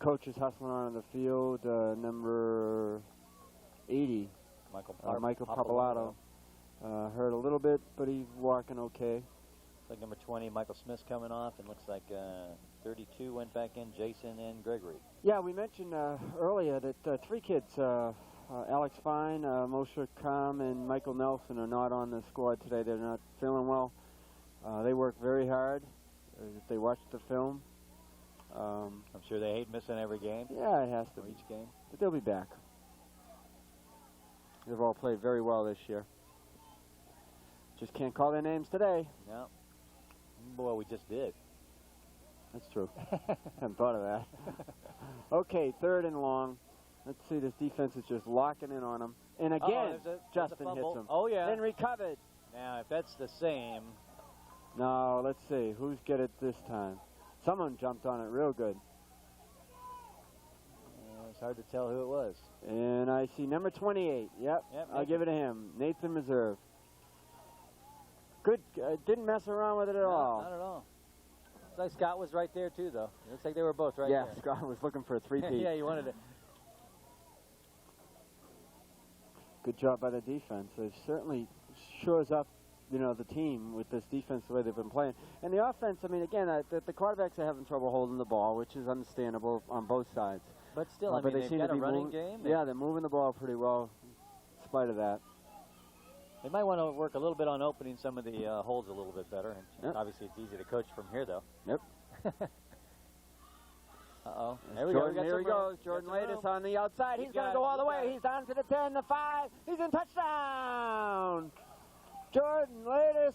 Coach is hustling on the field. Number 80, Michael Papalato. Hurt a little bit, but he's walking okay. Like number 20, Michael Smith's coming off, and looks like 32 went back in, Jason and Gregory. Yeah, we mentioned earlier that 3 kids, Alex Fine, Moshe Kam, and Michael Nelson are not on the squad today. They're not feeling well. They work very hard. If they watch the film. I'm sure they hate missing every game. Yeah, it has to be. Each game. But they'll be back. They've all played very well this year. Just can't call their names today. No. Boy, we just did. That's true. Hadn't thought of that. Okay, third and long. Let's see, this defense is just locking in on them. And again, Justin hits him. Oh, yeah. Then recovered. Now, if that's the same. No, let's see. Who's get it this time? Someone jumped on it real good. It's hard to tell who it was. And I see number 28. Yep, I'll give it to him. Nathan Meserve. Good. Didn't mess around with it at all. Not at all. Looks like Scott was right there, too, though. It looks like they were both right there. Yeah, Scott was looking for a three-peat. Yeah, you wanted it. Good job by the defense. It certainly shores up, you know, the team with this defense the way they've been playing. And the offense, I mean, again, the quarterbacks are having trouble holding the ball, which is understandable on both sides. But still, I mean, they've got a running game. Yeah, they're moving the ball pretty well in spite of that. They might want to work a little bit on opening some of the holes a little bit better. And obviously, it's easy to coach from here, though. Yep. Uh-oh. There we go. There he goes. Jordan Lattis on the outside. He's going to go all the way. He's down to the 10, the 5. He's in touchdown. Jordan Lattis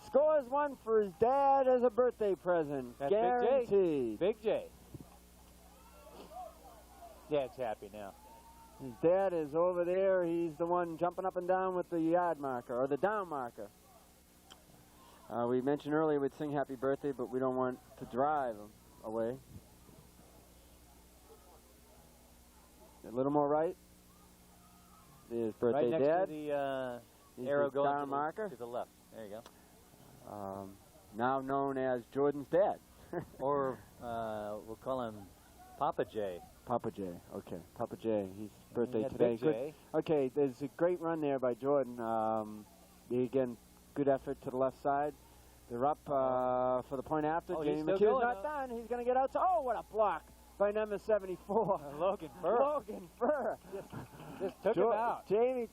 scores one for his dad as a birthday present. That's guaranteed. Big J. Dad's happy now. His dad is over there. He's the one jumping up and down with the yard marker, or the down marker. We mentioned earlier we'd sing happy birthday, but we don't want to drive him away. A little more right. There's birthday dad. Right next to the arrow going to the left. There you go. Now known as Jordan's dad. Or we'll call him Papa J. Papa J. Okay, Papa J. His birthday today. Good. Okay, there's a great run there by Jordan. Again, good effort to the left side. They're up for the point after. Jamie McHugh's not done. He's going to get out. Oh, what a block by number 74. Logan Furr. Logan Furr. Just took him out. Jamie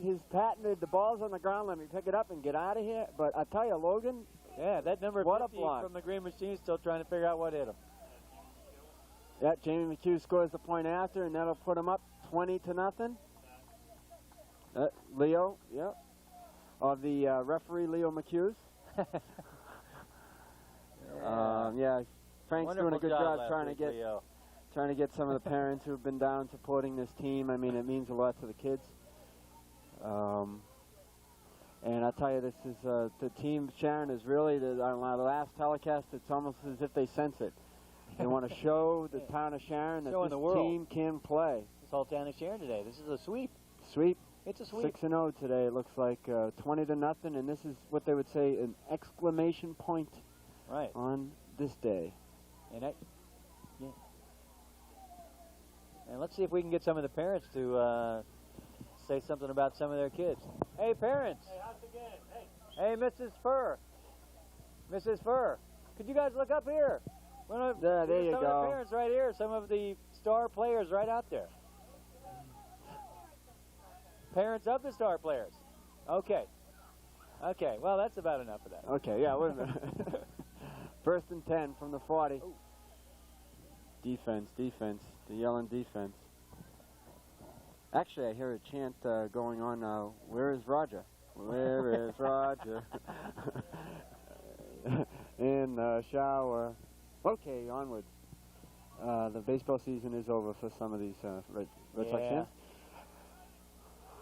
has patented the ball's on the ground. Let me pick it up and get out of here. But I tell you, Logan. Yeah, that number 50 from the Green Machine still trying to figure out what hit him. Yeah, Jamie McHugh scores the point after, and that'll put him up 20-0. Leo, yep. Of the referee, Leo McHughes. Yeah, Frank's doing a good job trying to get some of the parents who have been down supporting this team. I mean, it means a lot to the kids. And I tell you, this is the team. Sharon is really the last telecast. It's almost as if they sense it. They want to show the town of Sharon that this team can play. This whole town of Sharon today. This is a sweep. Sweep. It's a sweep. 6-0 today. It looks like 20-0, and this is what they would say an exclamation point Right. on this day. And and let's see if we can get some of the parents to say something about some of their kids. Hey, parents. Hey, how's the game? Hey, Hey. Mrs. Furr. Mrs. Furr, could you guys look up here? There you some go. of the parents right here, some of the star players right out there. Parents of the star players. Okay. Okay, well, that's about enough of that. Okay, yeah, wait a minute. 1st and 10 from the 40. Ooh. Defense, defense, the yelling defense. Actually, I hear a chant going on now. Where is Roger? Where is Roger? In the shower. Okay, onward. The baseball season is over for some of these Red Sox fans.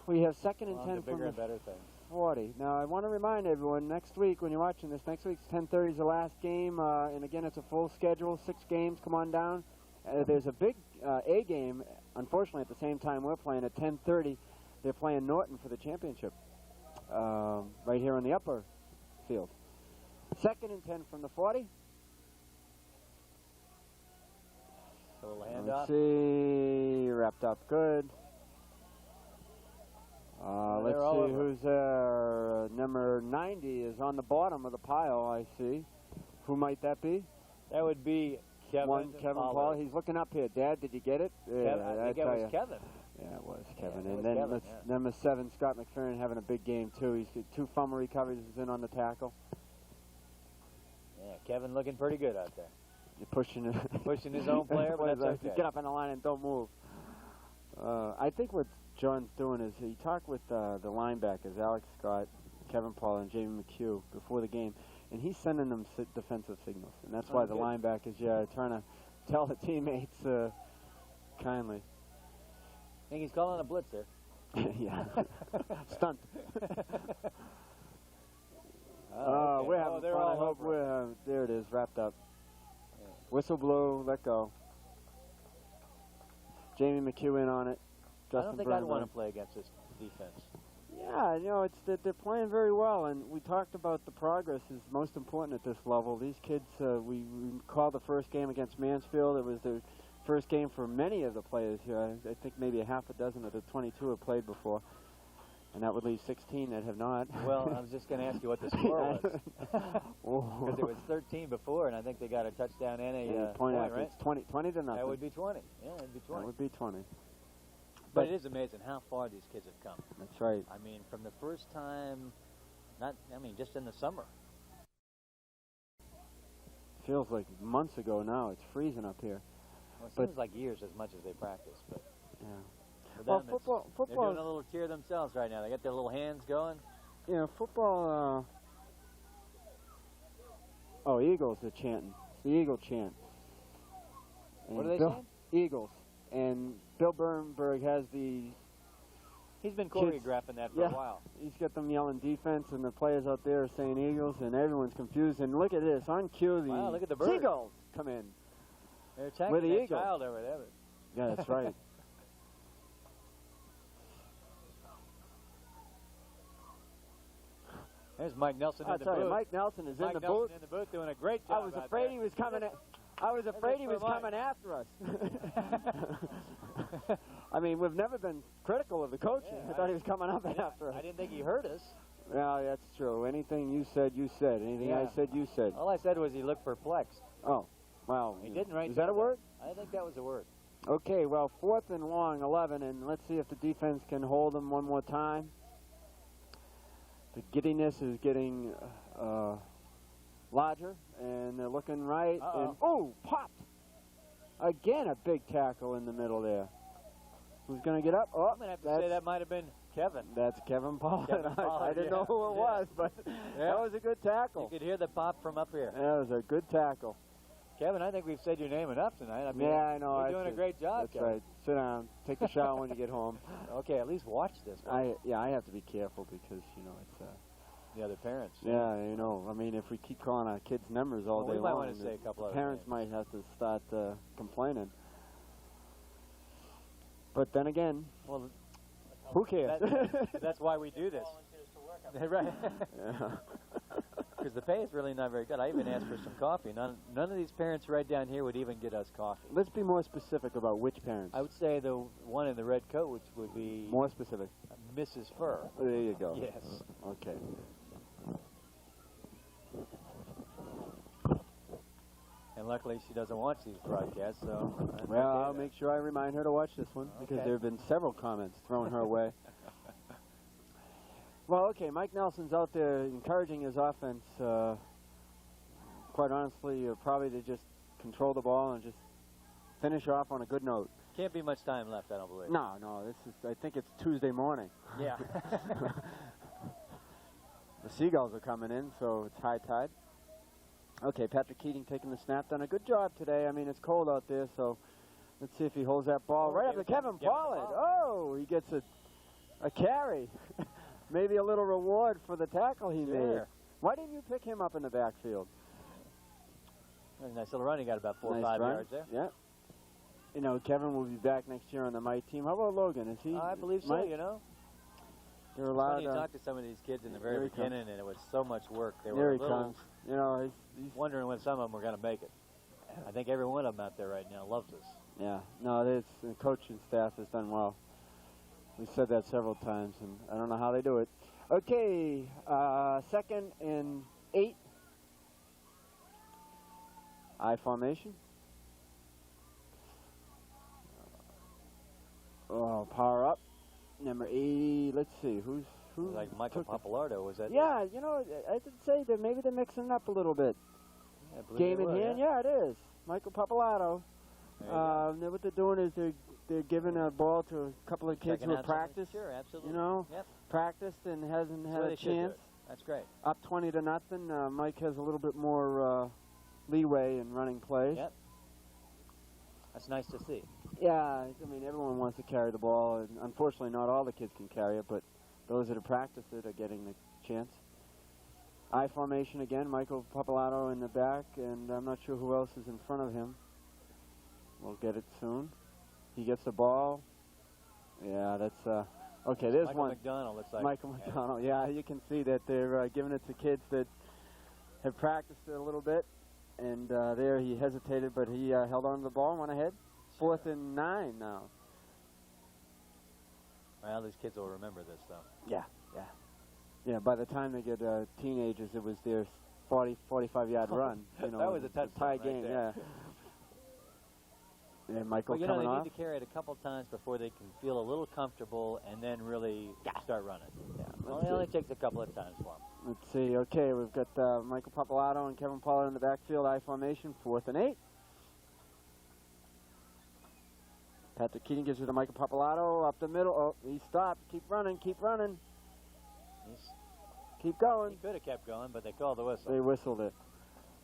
We have 2nd and 10 from the better things. 40. Now, I want to remind everyone, next week, when you're watching this, next week's 10:30 is the last game, and again, it's a full schedule, 6 games, come on down. There's a big A game, unfortunately, at the same time we're playing at 10:30. They're playing Norton for the championship, right here on the upper field. 2nd and 10 from the 40. So we'll hand Let's off. see, wrapped up good. Let's see who's there. Number 90 is on the bottom of the pile, I see. Who might that be? That would be Kevin. Kevin Paul. He's looking up here. Dad, did you get it? Kevin, I think it was Kevin. Yeah, it was Kevin. Yeah, and was then Kevin, number 7, Scott McFerrin, having a big game, too. He's got 2 fumble recoveries. He's in on the tackle. Yeah, Kevin looking pretty good out there. You're pushing his own player, but that's okay. Get up on the line and don't move. I think what John's doing is he talked with the linebackers, Alex Scott, Kevin Paul, and Jamie McHugh before the game, and he's sending them defensive signals, and that's why the linebackers, trying to tell the teammates kindly. I think he's calling a blitzer. Yeah. Stunt. Okay. We're having they're fun. I all hope over. there it is, wrapped up. Yeah. Whistle blew, let go. Jamie McHugh in on it. I don't think I'd want to play against this defense. Yeah, they're playing very well, and we talked about the progress is most important at this level. These kids, we called the first game against Mansfield. It was the first game for many of the players here. I think maybe a half a dozen of the 22 have played before, and that would leave 16 that have not. Well, I was just going to ask you what the score was. Because it was 13 before, and I think they got a touchdown and a point, right? It's 20-0. That would be 20. Yeah, it'd be 20. That would be 20. But it is amazing how far these kids have come. That's right. I mean, from the first time, just in the summer. Feels like months ago now. It's freezing up here. Well, it seems like years as much as they practice, but yeah. for Well, them, football. they're doing a little cheer themselves right now. They got their little hands going. Yeah, football. Eagles are chanting. It's the Eagle chant. And What are they saying? Eagles. And Bill Bernberg has the... He's been choreographing that for a while. He's got them yelling defense, and the players out there are saying Eagles, and everyone's confused. And look at this. On cue, the look at the bird. Seagulls come in. They're attacking With the that Eagles. child over there. Yeah, that's right. There's Mike Nelson in the tell you, booth. Mike Nelson is Mike in the Nelson booth. in the booth doing a great job. I was afraid he was coming. I was afraid he was Mike. coming after us. I mean, we've never been critical of the coaching. Yeah, I thought he was coming up after us. I didn't think he heard us. Well, that's true. Anything you said, you said. Anything I said, you said. All I said was he looked perplexed. Oh, well. He didn't right Is that a word? I think that was a word. Okay, well, 4th and long, 11, and let's see if the defense can hold them one more time. The giddiness is getting larger, and they're looking right. And popped! Again, a big tackle in the middle there. Who's going to get up? Oh, I'm going to have to say that might have been Kevin. That's Kevin Paul. I didn't know who it was, but that was a good tackle. You could hear the pop from up here. That was a good tackle. Kevin, I think we've said your name enough tonight. I mean, yeah, I know. You're doing a great job, That's Kevin. right. Sit down. Take a shower when you get home. Okay, at least watch this. I have to be careful because, it's... the other parents. Yeah, I mean, if we keep calling our kids numbers all day long, we might want to say a couple of parents names. might have to start complaining. But then again... Well, Who cares? That's why we do this. Right. Because the pay is really not very good. I even asked for some coffee. None of these parents right down here would even get us coffee. Let's be more specific about which parents. I would say the one in the red coat, which would be more specific. Mrs. Furr. Oh, there you go. Yes. Okay. And luckily she doesn't watch these broadcasts, so... Well, I'll make sure I remind her to watch this one, because there have been several comments thrown her way. Well, okay, Mike Nelson's out there encouraging his offense, quite honestly, probably to just control the ball and just finish off on a good note. Can't be much time left, I don't believe. No, I think it's Tuesday morning. Yeah. The Seagulls are coming in, so it's high tide. Okay, Patrick Keating taking the snap. Done a good job today. I mean, it's cold out there, so let's see if he holds that ball right up to Kevin Pollard. Oh, he gets a carry. Maybe a little reward for the tackle he made. Why didn't you pick him up in the backfield? Nice little run. He got about 4 or 5 yards there. Yeah. You know, Kevin will be back next year on the Mike team. How about Logan? Is he? I believe so, Mike? you know. They're allowed to talk to some of these kids in the very beginning, and it was so much work. They there were he comes. You know, he's wondering when some of them were going to make it. I think every one of them out there right now loves us. Yeah. No, the coaching staff has done well. We said that several times, and I don't know how they do it. Okay, 2nd and 8. I formation. Oh, power up. Number 80. Let's see, who's like Michael Papalardo, was that? Yeah, you know, I did say that maybe they're mixing it up a little bit. Yeah, Game in hand, yeah, it is. Michael Papalardo. What they're doing is they're giving a ball to a couple of kids who have practiced. Sure, absolutely. You know, practiced and hasn't had a chance. That's great. Up 20-0. Mike has a little bit more leeway in running plays. Yep. That's nice to see. Yeah, I mean, everyone wants to carry the ball, and unfortunately not all the kids can carry it, but those that have practiced it are getting the chance. I formation again, Michael Papalardo in the back, and I'm not sure who else is in front of him. We'll get it soon. He gets the ball. Yeah, that's, okay, there's Michael one. McDonald looks like. Michael McDonald, yeah, you can see that they're giving it to kids that have practiced it a little bit, and there he hesitated, but he held on to the ball and went ahead. 4th and 9 now. Well, these kids will remember this, though. Yeah. Yeah, by the time they get teenagers, it was their 45-yard run. You know, that was a touchdown tie game, there. Yeah. And Michael well, coming they off. need to carry it a couple times before they can feel a little comfortable and then really start running. Yeah. Well, it only takes a couple of times for them. Let's see. Okay, we've got Michael Papalardo and Kevin Pollard in the backfield. I formation, 4th and 8. Patrick Keating gives it to Michael Papalardo up the middle. Oh, he stopped. Keep running. Keep running. Keep going. He could have kept going, but they called the whistle. They whistled it.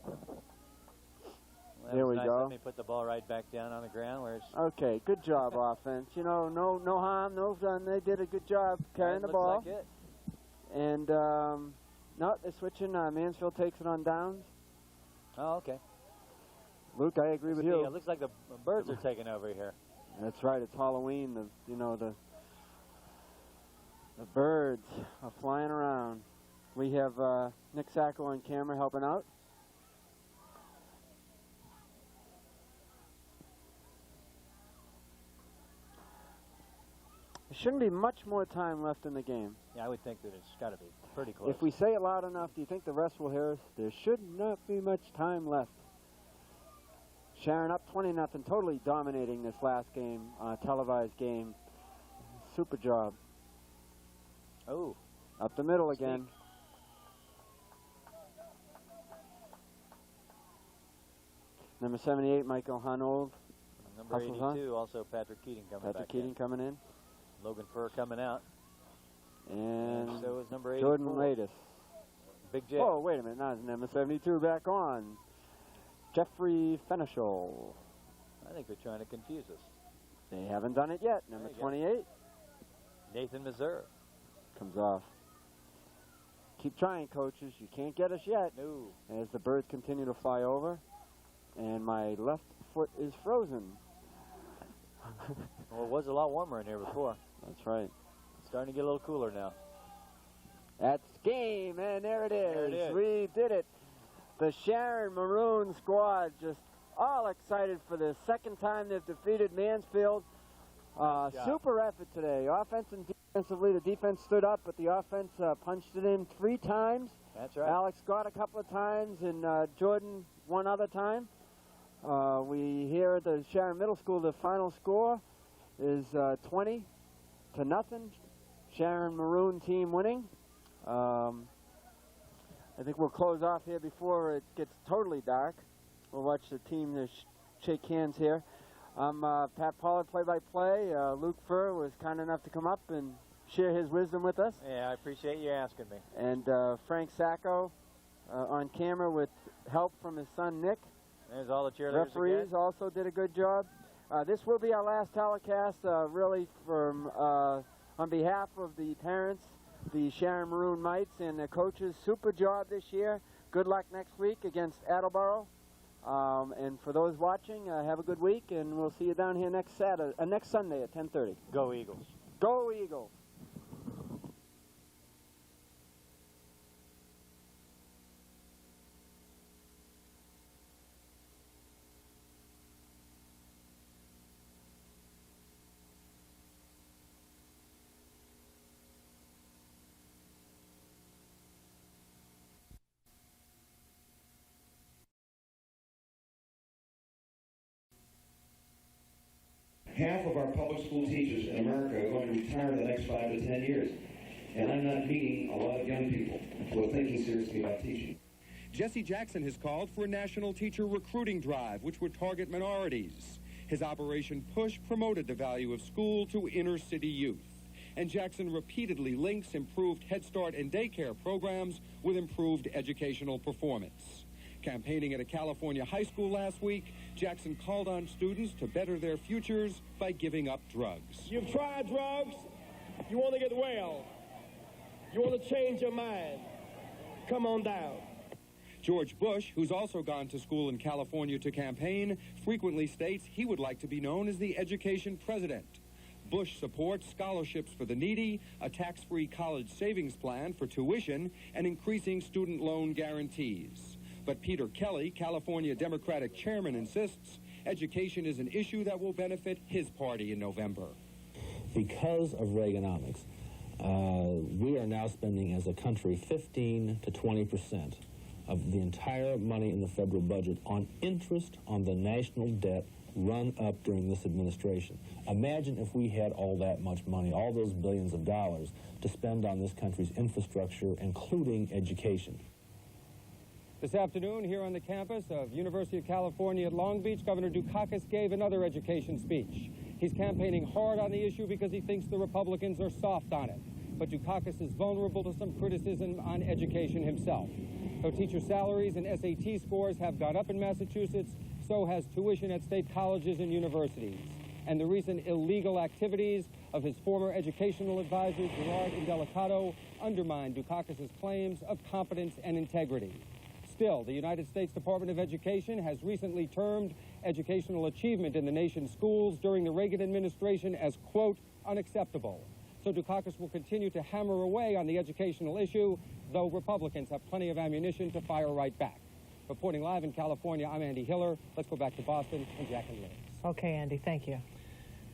Well, there we nice. go. Let me put the ball right back down on the ground where it's... Okay, good job, offense. You know, no harm, no fun. They did a good job carrying the ball. Looks like it. And, no, they're switching. Mansfield takes it on downs. Oh, okay. Luke, I agree with you. It looks like the birds are taking over here. That's right. It's Halloween. The birds are flying around. We have Nick Sacco on camera helping out. There shouldn't be much more time left in the game. Yeah, I would think that it's got to be pretty close. If we say it loud enough, do you think the rest will hear us? There should not be much time left. Sharon up 20-0, totally dominating this last game, televised game. Super job. Oh. Up the middle again. Number 78, Michael Hunold. Number 82, also Patrick Keating coming back. Patrick Keating coming in. Logan Furr coming out. And so is number 84. Jordan Ladis. Big J. Oh, wait a minute. Now number 72 back on. Jeffrey Fenichel. I think they're trying to confuse us. They haven't done it yet. Number 28. Nathan Missouri. Comes off. Keep trying, coaches. You can't get us yet. No. As the birds continue to fly over. And my left foot is frozen. Well, it was a lot warmer in here before. That's right. Starting to get a little cooler now. That's game, and there it is. There it is. We did it. The Sharon Maroon squad just all excited for the second time they've defeated Mansfield. Super effort today. Offense and defensively, the defense stood up, but the offense punched it in 3 times. That's right. Alex got a couple of times, and Jordan one other time. We hear at the Sharon Middle School the final score is 20-0. Sharon Maroon team winning. I think we'll close off here before it gets totally dark. We'll watch the team shake hands here. I'm Pat Pollard, play-by-play. Luke Furr was kind enough to come up and share his wisdom with us. Yeah, I appreciate you asking me. And Frank Sacco on camera with help from his son Nick. There's all the cheerleaders Referees again. also did a good job. This will be our last telecast, really, from on behalf of the parents, the Sharon Maroon Mites, and the coaches. Super job this year. Good luck next week against Attleboro. And for those watching, have a good week, and we'll see you down here next Sunday at 10:30. Go Eagles. Go Eagles. Half of our public school teachers in America are going to retire in the next 5 to 10 years. And I'm not meeting a lot of young people who are thinking seriously about teaching. Jesse Jackson has called for a national teacher recruiting drive, which would target minorities. His Operation Push promoted the value of school to inner-city youth. And Jackson repeatedly links improved Head Start and daycare programs with improved educational performance. Campaigning at a California high school last week, Jackson called on students to better their futures by giving up drugs. You've tried drugs. You want to get well. You want to change your mind. Come on down. George Bush, who's also gone to school in California to campaign, frequently states he would like to be known as the education president. Bush supports scholarships for the needy, a tax-free college savings plan for tuition, and increasing student loan guarantees. But Peter Kelly, California Democratic chairman, insists education is an issue that will benefit his party in November. Because of Reaganomics, we are now spending as a country 15 to 20% of the entire money in the federal budget on interest on the national debt run up during this administration. Imagine if we had all that much money, all those billions of dollars, to spend on this country's infrastructure, including education. This afternoon, here on the campus of University of California at Long Beach, Governor Dukakis gave another education speech. He's campaigning hard on the issue because he thinks the Republicans are soft on it. But Dukakis is vulnerable to some criticism on education himself. Though teacher salaries and SAT scores have gone up in Massachusetts, so has tuition at state colleges and universities. And the recent illegal activities of his former educational advisor, Gerard Indelicato, undermined Dukakis' claims of competence and integrity. Still, the United States Department of Education has recently termed educational achievement in the nation's schools during the Reagan administration as, quote, unacceptable. So Dukakis will continue to hammer away on the educational issue, though Republicans have plenty of ammunition to fire right back. Reporting live in California, I'm Andy Hiller. Let's go back to Boston and Jack and Liz. Okay, Andy, thank you.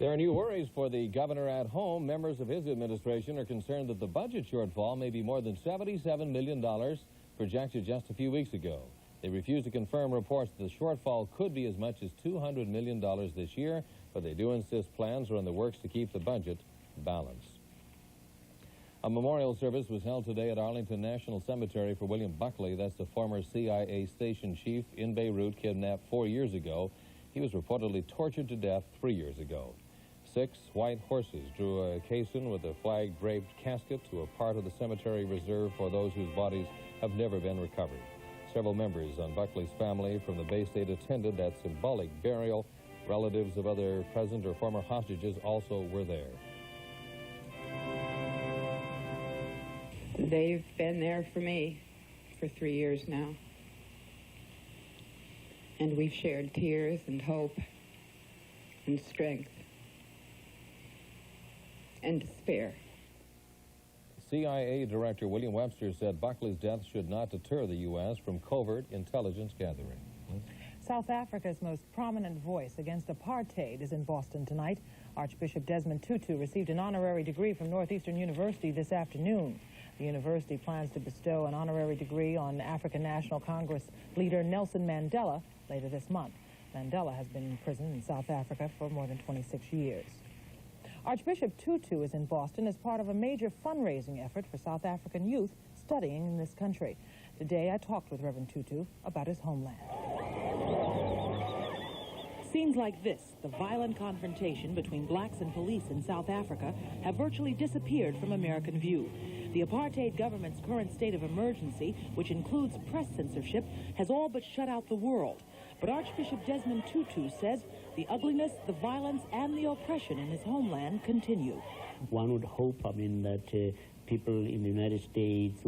There are new worries for the governor at home. Members of his administration are concerned that the budget shortfall may be more than $77 million, projected just a few weeks ago. They refuse to confirm reports that the shortfall could be as much as $200 million this year, but they do insist plans are in the works to keep the budget balanced. A memorial service was held today at Arlington National Cemetery for William Buckley. That's the former CIA station chief in Beirut, kidnapped 4 years ago. He was reportedly tortured to death 3 years ago. 6 white horses drew a caisson with a flag-draped casket to a part of the cemetery reserved for those whose bodies have never been recovered. Several members on Buckley's family from the Bay State attended that symbolic burial. Relatives of other present or former hostages also were there. They've been there for me for 3 years now. And we've shared tears and hope and strength and despair. CIA Director William Webster said Buckley's death should not deter the U.S. from covert intelligence gathering. South Africa's most prominent voice against apartheid is in Boston tonight. Archbishop Desmond Tutu received an honorary degree from Northeastern University this afternoon. The university plans to bestow an honorary degree on African National Congress leader Nelson Mandela later this month. Mandela has been in prison in South Africa for more than 26 years. Archbishop Tutu is in Boston as part of a major fundraising effort for South African youth studying in this country. Today, I talked with Reverend Tutu about his homeland. Scenes like this, the violent confrontation between blacks and police in South Africa, have virtually disappeared from American view. The apartheid government's current state of emergency, which includes press censorship, has all but shut out the world. But Archbishop Desmond Tutu says the ugliness, the violence, and the oppression in his homeland continue. One would hope, that people in the United States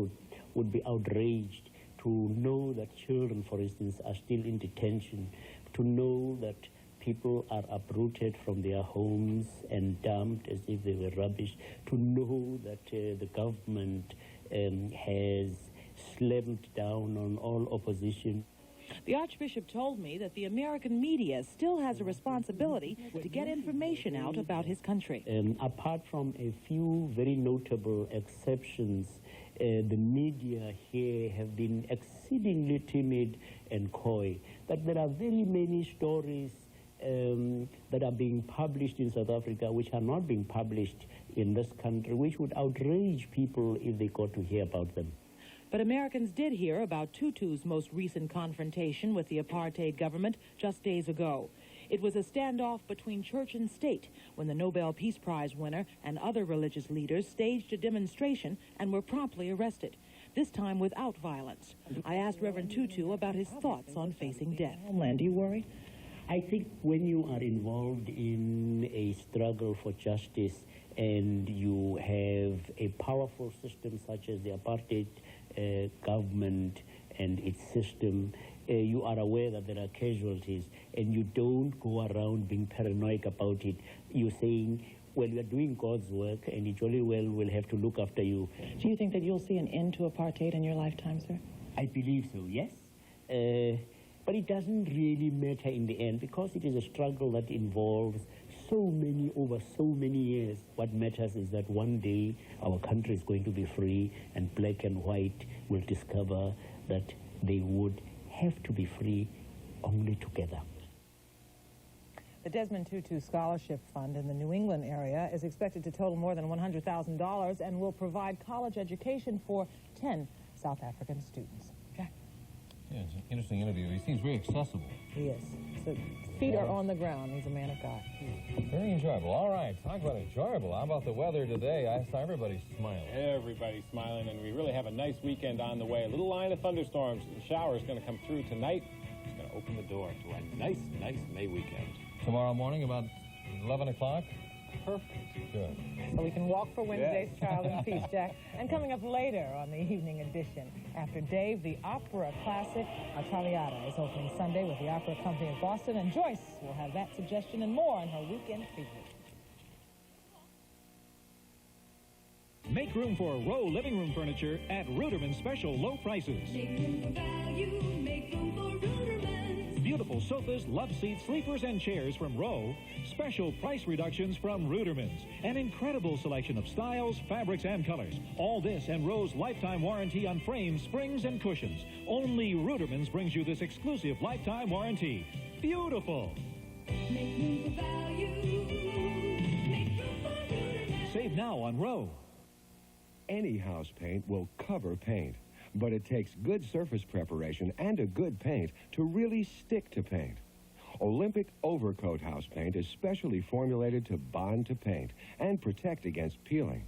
would be outraged to know that children, for instance, are still in detention, to know that people are uprooted from their homes and dumped as if they were rubbish, to know that the government has slammed down on all opposition. The Archbishop told me that the American media still has a responsibility to get information out about his country. Apart from a few very notable exceptions, the media here have been exceedingly timid and coy. But there are very many stories that are being published in South Africa which are not being published in this country, which would outrage people if they got to hear about them. But Americans did hear about Tutu's most recent confrontation with the apartheid government just days ago. It was a standoff between church and state when the Nobel Peace Prize winner and other religious leaders staged a demonstration and were promptly arrested, this time without violence. I asked Reverend Tutu about his thoughts on facing death. Homeland, do you worry? I think when you are involved in a struggle for justice and you have a powerful system such as the apartheid government and its system, you are aware that there are casualties, and you don't go around being paranoid about it. You're saying, well, you are doing God's work, and it jolly well will have to look after you. Do you think that you'll see an end to apartheid in your lifetime, sir? I believe so, yes. But it doesn't really matter in the end, because it is a struggle that involves over so many years. What matters is that one day our country is going to be free, and black and white will discover that they would have to be free only together. The Desmond Tutu Scholarship Fund in the New England area is expected to total more than $100,000 and will provide college education for 10 South African students. Jack? Yeah, it's an interesting interview. He seems very accessible. He is. So feet are on the ground. He's a man of God. Very enjoyable. All right, talk about enjoyable. How about the weather today? I saw everybody smiling. Everybody's smiling, and we really have a nice weekend on the way. A little line of thunderstorms and showers going to come through tonight. It's going to open the door to a nice May weekend. Tomorrow morning about 11 o'clock? Perfect. Good. So we can walk for Wednesday's Child in Peace, Jack. And coming up later on the evening edition, after Dave, the opera classic La Traviata is opening Sunday with the Opera Company of Boston, and Joyce will have that suggestion and more in her weekend preview. Make room for Row living room furniture at Ruderman's special low prices. Make room for value, make room for Ruderman's. Beautiful sofas, love seats, sleepers, and chairs from Row. Special price reductions from Ruderman's. An incredible selection of styles, fabrics, and colors. All this and Row's lifetime warranty on frames, springs, and cushions. Only Ruderman's brings you this exclusive lifetime warranty. Beautiful. Make room for value. Make room for Ruderman's. Save now on Row. Any house paint will cover paint, but it takes good surface preparation and a good paint to really stick to paint. Olympic Overcoat house paint is specially formulated to bond to paint and protect against peeling.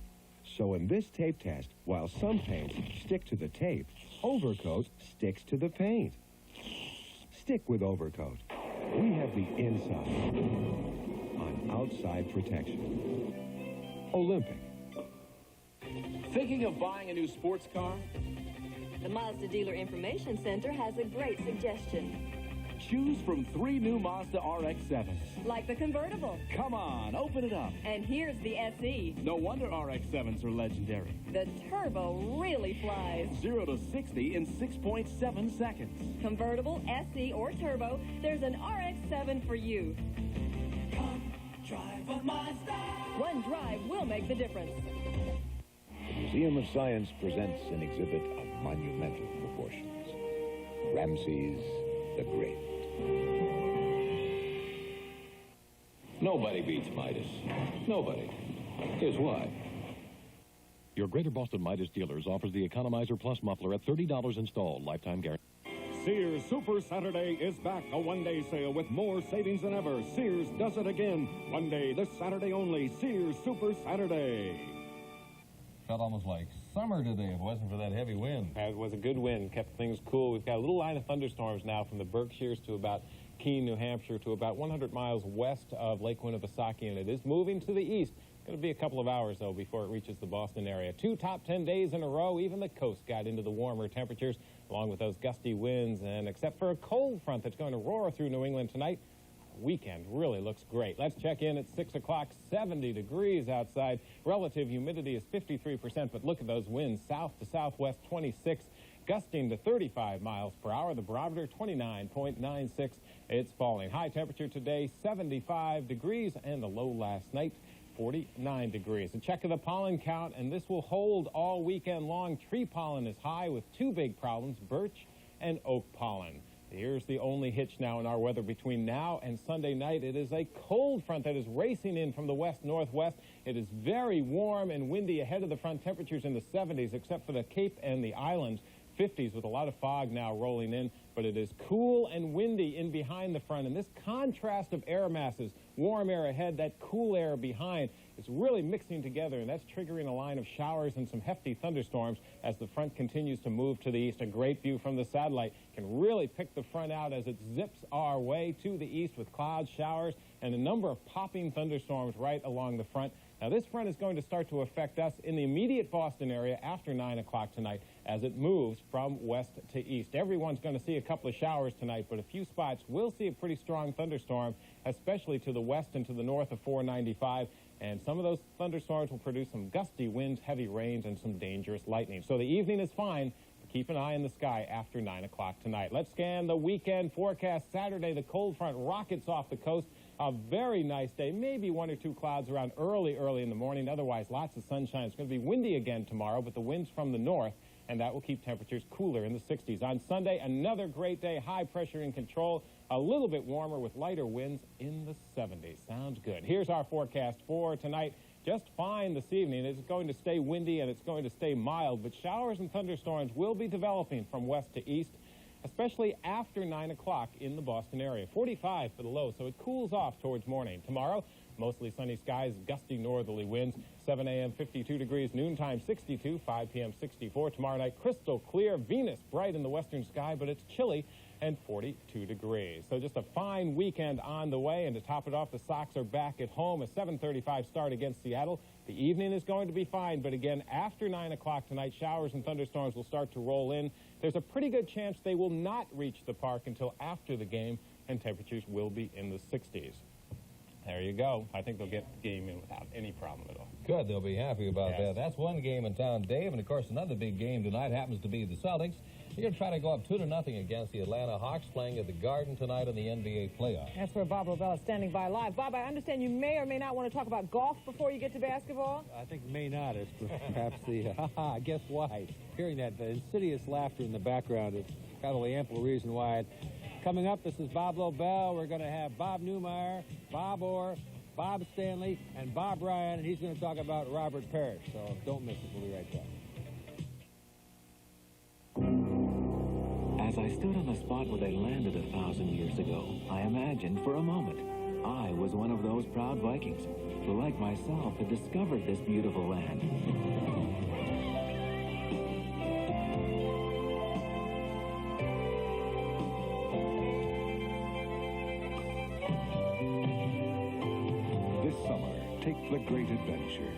So in this tape test, while some paints stick to the tape, Overcoat sticks to the paint. Stick with Overcoat. We have the inside on outside protection. Olympic. Thinking of buying a new sports car? The Mazda Dealer Information Center has a great suggestion. Choose from 3 new Mazda RX-7s. Like the convertible. Come on, open it up. And here's the SE. No wonder RX-7s are legendary. The turbo really flies. 0 to 60 in 6.7 seconds. Convertible, SE, or turbo, there's an RX-7 for you. Come drive a Mazda. One drive will make the difference. The Museum of Science presents an exhibit of monumental proportions. Ramses the Great. Nobody beats Midas. Nobody. Here's why. Your Greater Boston Midas dealers offers the Economizer Plus muffler at $30 installed. Lifetime guarantee. Sears Super Saturday is back. A one-day sale with more savings than ever. Sears does it again. One day, this Saturday only. Sears Super Saturday. Felt almost like summer today if it wasn't for that heavy wind. It was a good wind, kept things cool. We've got a little line of thunderstorms now from the Berkshires to about Keene, New Hampshire, to about 100 miles west of Lake Winnipesaukee, and it is moving to the east. It's going to be a couple of hours, though, before it reaches the Boston area. 2 top 10 days in a row. Even the coast got into the warmer temperatures, along with those gusty winds, and except for a cold front that's going to roar through New England tonight, weekend really looks great. Let's check in at 6 o'clock. 70 degrees outside. Relative humidity is 53%, but look at those winds. South to southwest, 26, gusting to 35 miles per hour. The barometer, 29.96. It's falling. High temperature today, 75 degrees, and the low last night, 49 degrees. A check of the pollen count, and this will hold all weekend long. Tree pollen is high with 2 big problems, birch and oak pollen. Here's the only hitch now in our weather between now and Sunday night. It is a cold front that is racing in from the west-northwest. It is very warm and windy ahead of the front. Temperatures in the 70s, except for the Cape and the islands. 50s with a lot of fog now rolling in, but it is cool and windy in behind the front. And this contrast of air masses, warm air ahead, that cool air behind, it's really mixing together, and that's triggering a line of showers and some hefty thunderstorms as the front continues to move to the east. A great view from the satellite. Can really pick the front out as it zips our way to the east with clouds, showers, and a number of popping thunderstorms right along the front. Now, this front is going to start to affect us in the immediate Boston area after 9 o'clock tonight as it moves from west to east. Everyone's going to see a couple of showers tonight, but a few spots will see a pretty strong thunderstorm, especially to the west and to the north of 495. And some of those thunderstorms will produce some gusty winds, heavy rains, and some dangerous lightning. So the evening is fine, but keep an eye in the sky after 9 o'clock tonight. Let's scan the weekend forecast. Saturday, the cold front rockets off the coast. A very nice day, maybe 1 or 2 clouds around early in the morning. Otherwise, lots of sunshine. It's going to be windy again tomorrow, but the wind's from the north, and that will keep temperatures cooler in the 60s. On Sunday, another great day, high pressure in control, a little bit warmer with lighter winds in the 70s. Sounds good. Here's our forecast for tonight. Just fine this evening. It's going to stay windy and it's going to stay mild, but showers and thunderstorms will be developing from west to east, especially after 9 o'clock in the Boston area. 45 for the low, so it cools off towards morning. Tomorrow, mostly sunny skies, gusty northerly winds. 7 a.m., 52 degrees. Noontime, 62. 5 p.m., 64. Tomorrow night, crystal clear. Venus bright in the western sky, but it's chilly and 42 degrees. So just a fine weekend on the way. And to top it off, the Sox are back at home. A 7:35 start against Seattle. The evening is going to be fine, but again, after 9 o'clock tonight, showers and thunderstorms will start to roll in. There's a pretty good chance they will not reach the park until after the game, and temperatures will be in the 60s. There you go. I think they'll get the game in without any problem at all. Good. They'll be happy about that. That's one game in town, Dave. And, of course, another big game tonight happens to be the Celtics. They're going to try to go up 2-0 against the Atlanta Hawks, playing at the Garden tonight in the NBA playoffs. That's where Bob Lobel is standing by live. Bob, I understand you may or may not want to talk about golf before you get to basketball. I think may not. It's perhaps the, guess why? Hearing that insidious laughter in the background is probably ample reason why. Coming up, this is Bob Lobel. We're going to have Bob Newmeyer, Bob Orr, Bob Stanley, and Bob Ryan, and he's going to talk about Robert Parrish. So don't miss it. We'll be right back. As I stood on the spot where they landed 1,000 years ago, I imagined for a moment I was one of those proud Vikings who, like myself, had discovered this beautiful land. This summer, take the great adventure.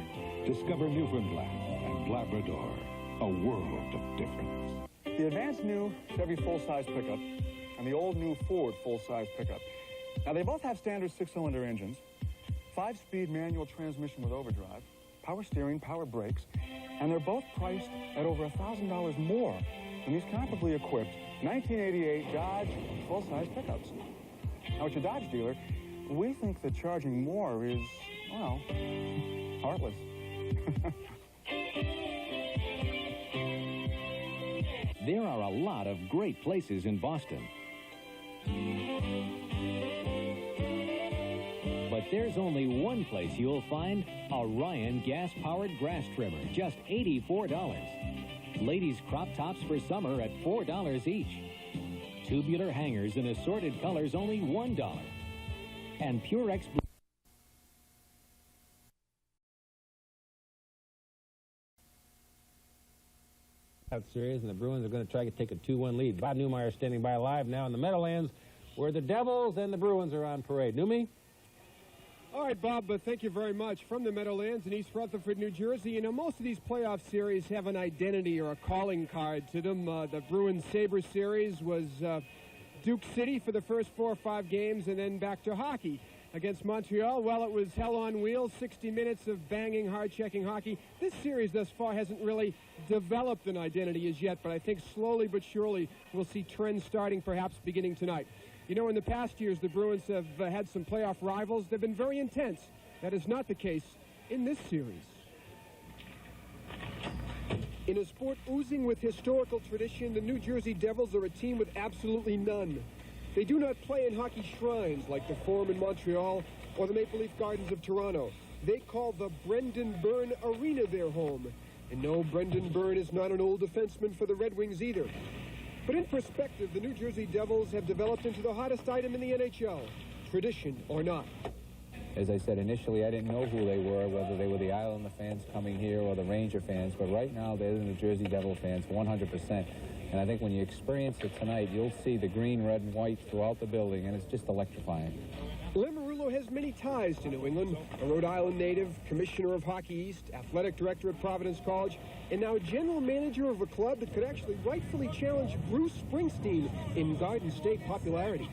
Discover Newfoundland and Labrador, a world of difference. The advanced new Chevy full-size pickup and the all-new Ford full-size pickup. Now, they both have standard 6-cylinder engines, 5-speed manual transmission with overdrive, power steering, power brakes, and they're both priced at over $1,000 more than these comparably equipped 1988 Dodge full-size pickups. Now, at your Dodge dealer, we think that charging more is, well, heartless. There are a lot of great places in Boston. But there's only one place you'll find a Ryan gas-powered grass trimmer, just $84. Ladies' crop tops for summer at $4 each. Tubular hangers in assorted colors, only $1. And Purex... Series, and the Bruins are going to try to take a 2-1 lead. Bob Newmeyer standing by live now in the Meadowlands, where the Devils and the Bruins are on parade. Newmy? All right, Bob, thank you very much. From the Meadowlands in East Rutherford, New Jersey, you know, most of these playoff series have an identity or a calling card to them. The Bruins-Sabre series was Duke City for the first 4 or 5 games, and then back to hockey against Montreal. Well, it was hell on wheels, 60 minutes of banging, hard-checking hockey. This series thus far hasn't really developed an identity as yet, but I think slowly but surely we'll see trends starting perhaps beginning tonight. You know, in the past years, the Bruins have had some playoff rivals. They've been very intense. That is not the case in this series. In a sport oozing with historical tradition, the New Jersey Devils are a team with absolutely none. They do not play in hockey shrines like the Forum in Montreal or the Maple Leaf Gardens of Toronto. They call the Brendan Byrne Arena their home. And no, Brendan Byrne is not an old defenseman for the Red Wings either. But in perspective, the New Jersey Devils have developed into the hottest item in the NHL, tradition or not. As I said initially, I didn't know who they were, whether they were the Islander fans coming here or the Ranger fans, but right now they're the New Jersey Devil fans 100%. And I think when you experience it tonight, you'll see the green, red, and white throughout the building, and it's just electrifying. Lem Marullo has many ties to New England, a Rhode Island native, commissioner of Hockey East, athletic director at Providence College, and now general manager of a club that could actually rightfully challenge Bruce Springsteen in Garden State popularity.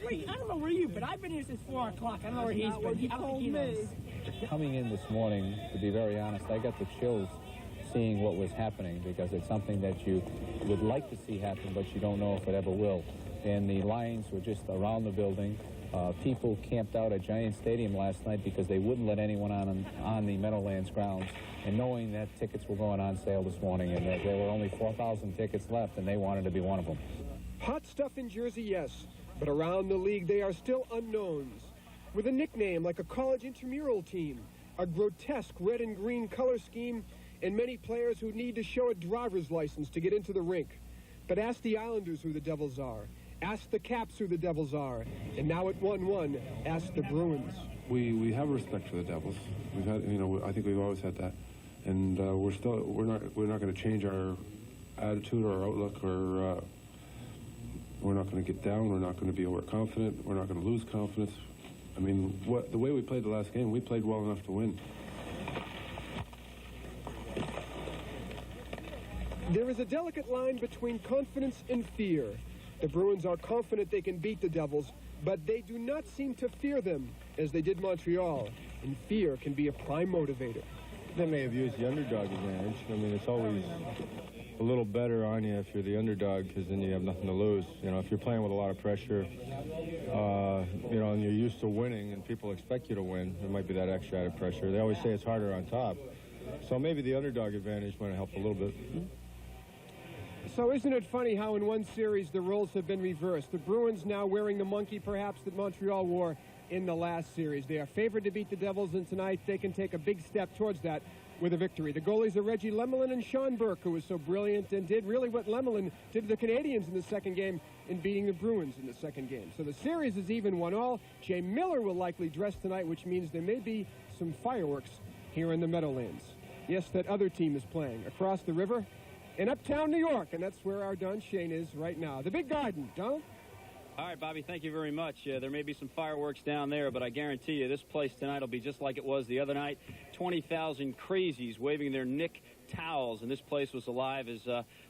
Wait, I don't know where but I've been here since 4 o'clock. I don't know where he's been. He told me. Coming in this morning, to be very honest, I got the chills seeing what was happening, because it's something that you would like to see happen, but you don't know if it ever will. And the lines were just around the building. People camped out at Giant Stadium last night because they wouldn't let anyone on the Meadowlands grounds, and knowing that tickets were going on sale this morning and that there were only 4,000 tickets left, and they wanted to be one of them. Hot stuff in Jersey, yes, but around the league they are still unknowns. With a nickname like a college intramural team, a grotesque red and green color scheme, and many players who need to show a driver's license to get into the rink. But ask the Islanders who the Devils are. Ask the Caps who the Devils are. And now at 1-1, ask the Bruins. We have respect for the Devils. We've had, you know, I think we've always had that, and we're not going to change our attitude or our outlook, or we're not going to get down. We're not going to be overconfident. We're not going to lose confidence. I mean, the way we played the last game, we played well enough to win. There is a delicate line between confidence and fear. The Bruins are confident they can beat the Devils, but they do not seem to fear them, as they did Montreal, and fear can be a prime motivator. They may have used the underdog advantage. I mean, it's always a little better on you if you're the underdog, because then you have nothing to lose. You know, if you're playing with a lot of pressure, you know, and you're used to winning and people expect you to win, there might be that extra added pressure. They always say it's harder on top. So maybe the underdog advantage might help a little bit. So isn't it funny how in one series the roles have been reversed? The Bruins now wearing the monkey perhaps that Montreal wore in the last series. They are favored to beat the Devils, and tonight they can take a big step towards that with a victory. The goalies are Reggie Lemelin and Sean Burke, who was so brilliant and did really what Lemelin did to the Canadians in the second game in beating the Bruins in the second game. So the series is even 1-1. Jay Miller will likely dress tonight, which means there may be some fireworks here in the Meadowlands. Yes, that other team is playing across the river in uptown New York, and that's where our Don Shane is right now. The Big Garden. Donald? All right, Bobby, thank you very much. There may be some fireworks down there, but I guarantee you this place tonight will be just like it was the other night. 20,000 crazies waving their Nick towels, and this place was alive, as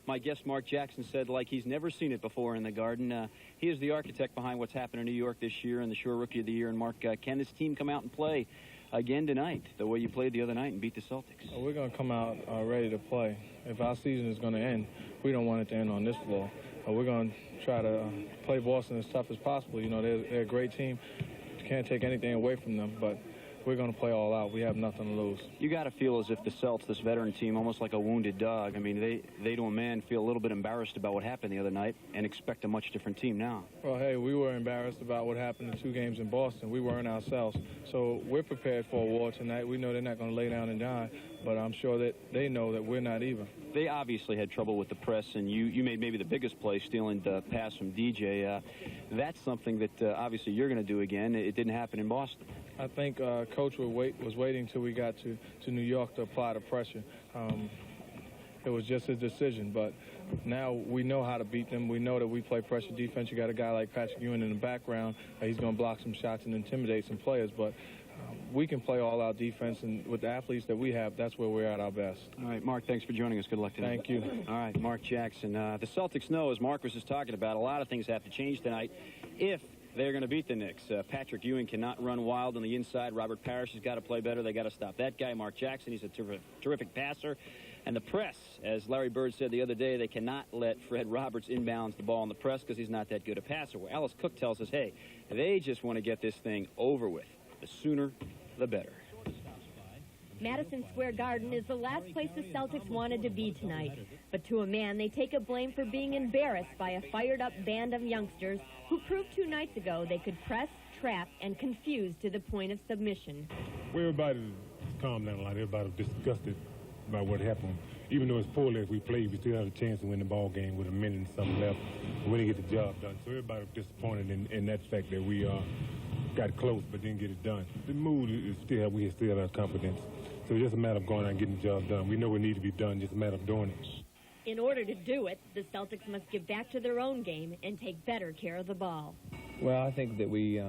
my guest Mark Jackson said, like he's never seen it before in the Garden. He is the architect behind what's happened in New York this year and the Shore Rookie of the Year. And Mark, can this team come out and play again tonight the way you played the other night and beat the Celtics? We're going to come out ready to play. If our season is going to end, we don't want it to end on this floor. We're going to try to play Boston as tough as possible. You know, they're a great team. You can't take anything away from them, but we're going to play all out. We have nothing to lose. You got to feel as if the Celts, this veteran team, almost like a wounded dog. I mean, they to a man feel a little bit embarrassed about what happened the other night and expect a much different team now. Well, hey, we were embarrassed about what happened in 2 games in Boston. We weren't ourselves. So we're prepared for a war tonight. We know they're not going to lay down and die, but I'm sure that they know that we're not either. They obviously had trouble with the press, and you made maybe the biggest play, stealing the pass from DJ. That's something that obviously you're going to do again. It didn't happen in Boston. I think Coach was waiting till we got to New York to apply the pressure. It was just his decision, but now we know how to beat them. We know that we play pressure defense. You got a guy like Patrick Ewing in the background. He's going to block some shots and intimidate some players, but we can play all-out defense, and with the athletes that we have, that's where we're at our best. All right, Mark, thanks for joining us. Good luck today. Thank you. All right, Mark Jackson. The Celtics know, as Mark was just talking about, a lot of things have to change tonight if they're going to beat the Knicks. Patrick Ewing cannot run wild on the inside. Robert Parrish has got to play better. They got to stop that guy. Mark Jackson, he's a terrific passer. And the press, as Larry Bird said the other day, they cannot let Fred Roberts inbounds the ball in the press because he's not that good a passer. Well, Alice Cook tells us, hey, they just want to get this thing over with. The sooner, the better. Madison Square Garden is the last place the Celtics wanted to be tonight. But to a man, they take a blame for being embarrassed by a fired-up band of youngsters who proved 2 nights ago they could press, trap, and confuse to the point of submission. Well, everybody calmed down a lot. Everybody was disgusted about what happened. Even though it's poorly as we played, we still had a chance to win the ball game with a minute and something left. We didn't get the job done. So everybody was disappointed in that fact that we got close but didn't get it done. The mood is still, we still have confidence. So it's just a matter of going out and getting the job done. We know it needs to be done, just a matter of doing it. In order to do it, the Celtics must get back to their own game and take better care of the ball. Well, I think that we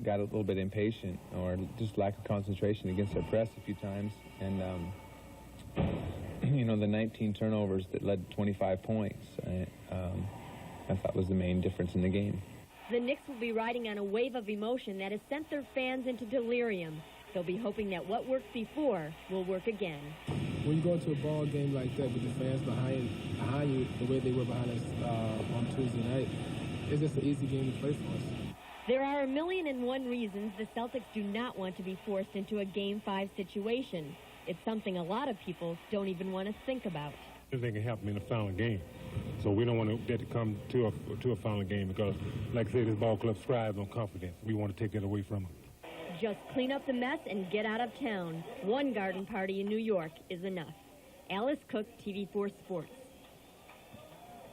got a little bit impatient or just lack of concentration against our press a few times. And, you know, the 19 turnovers that led to 25 points, I thought was the main difference in the game. The Knicks will be riding on a wave of emotion that has sent their fans into delirium. They'll be hoping that what worked before will work again. When you go into a ball game like that with the fans behind you, the way they were behind us on Tuesday night, it's just an easy game to play for us. There are 1,000,001 reasons the Celtics do not want to be forced into a Game 5 situation. It's something a lot of people don't even want to think about. Everything can happen in a final game. So we don't want that to come to a final game because, like I said, this ball club thrives on confidence. We want to take that away from them. Just clean up the mess and get out of town. One garden party in New York is enough. Alice Cook, TV4 Sports.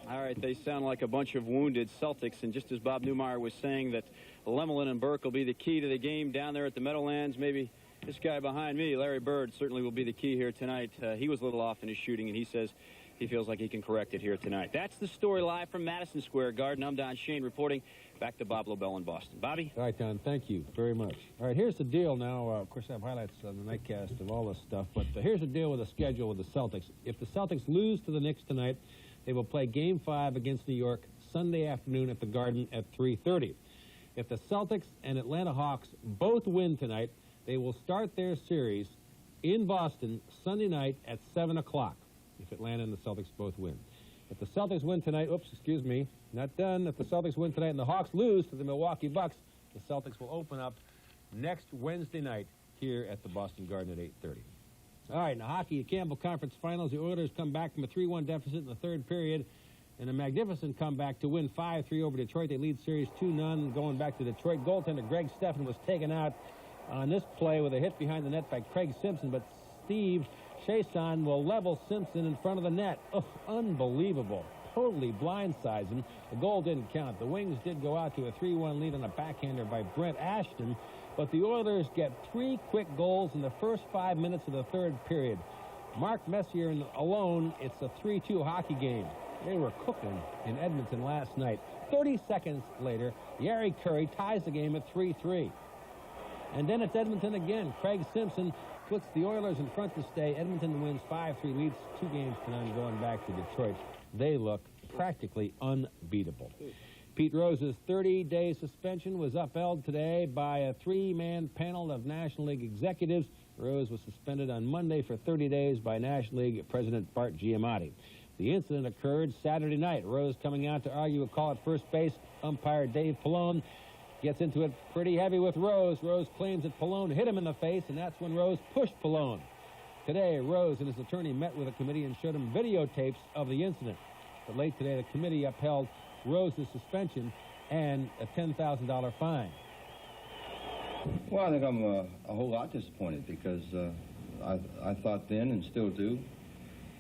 All right, they sound like a bunch of wounded Celtics, and just as Bob Newmeyer was saying that Lemelin and Burke will be the key to the game down there at the Meadowlands, maybe this guy behind me, Larry Bird, certainly will be the key here tonight. He was a little off in his shooting, and he says he feels like he can correct it here tonight. That's the story live from Madison Square Garden. I'm Don Shane reporting. Back to Bob Lobel in Boston. Bobby? All right, Don, thank you very much. All right, here's the deal now. Of course, I have highlights on the nightcast of all this stuff, but here's the deal with the schedule with the Celtics. If the Celtics lose to the Knicks tonight, they will play Game 5 against New York Sunday afternoon at the Garden at 3:30. If the Celtics and Atlanta Hawks both win tonight, they will start their series in Boston Sunday night at 7 o'clock, if Atlanta and the Celtics both win. If the Celtics win tonight, not done. If the Celtics win tonight and the Hawks lose to the Milwaukee Bucks, the Celtics will open up next Wednesday night here at the Boston Garden at 8:30. All right, in the hockey, the Campbell Conference Finals, the Oilers come back from a 3-1 deficit in the third period and a magnificent comeback to win 5-3 over Detroit. They lead series 2-0 going back to Detroit. Goaltender Greg Steffen was taken out on this play with a hit behind the net by Craig Simpson, but Steve Chason will level Simpson in front of the net. Oh, unbelievable. Totally blindsides him. The goal didn't count. The Wings did go out to a 3-1 lead on a backhander by Brent Ashton, but the Oilers get 3 quick goals in the first 5 minutes of the third period. Mark Messier alone, it's a 3-2 hockey game. They were cooking in Edmonton last night. 30 seconds later, Yari Curry ties the game at 3-3. And then it's Edmonton again. Craig Simpson puts the Oilers in front to stay. Edmonton wins 5-3, leads 2 games to none going back to Detroit. They look practically unbeatable. Pete Rose's 30-day suspension was upheld today by a 3-man panel of National League executives. Rose was suspended on Monday for 30 days by National League President Bart Giamatti. The incident occurred Saturday night. Rose coming out to argue a call at first base. Umpire Dave Pallone gets into it pretty heavy with Rose. Rose claims that Pallone hit him in the face, and that's when Rose pushed Pallone. Today, Rose and his attorney met with a committee and showed him videotapes of the incident. But late today, the committee upheld Rose's suspension and a $10,000 fine. Well, I think I'm a whole lot disappointed because I thought then and still do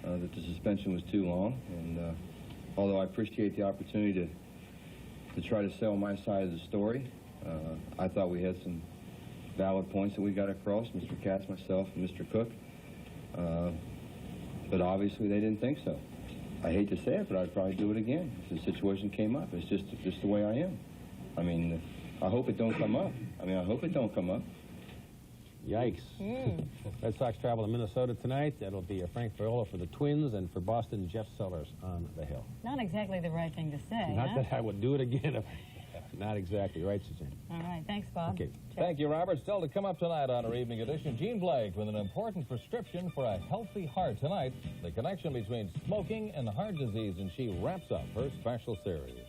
that the suspension was too long. And although I appreciate the opportunity to try to sell my side of the story, I thought we had some valid points that we got across, Mr. Katz, myself, and Mr. Cook. But obviously they didn't think so. I hate to say it, but I'd probably do it again if the situation came up. It's just the way I am. I mean, I hope it don't come up. I hope it don't come up. Yikes. Red Sox travel to Minnesota tonight. That'll be a Frank Viola for the Twins, and for Boston, Jeff Sellers on the hill. Not exactly the right thing to say, Not huh? that I would do it again. Not exactly. Right, Suzanne? All right. Thanks, Bob. Okay. Thank you, Robert. Still to come up tonight on our evening edition, Jean Blake with an important prescription for a healthy heart. Tonight, the connection between smoking and heart disease, and she wraps up her special series.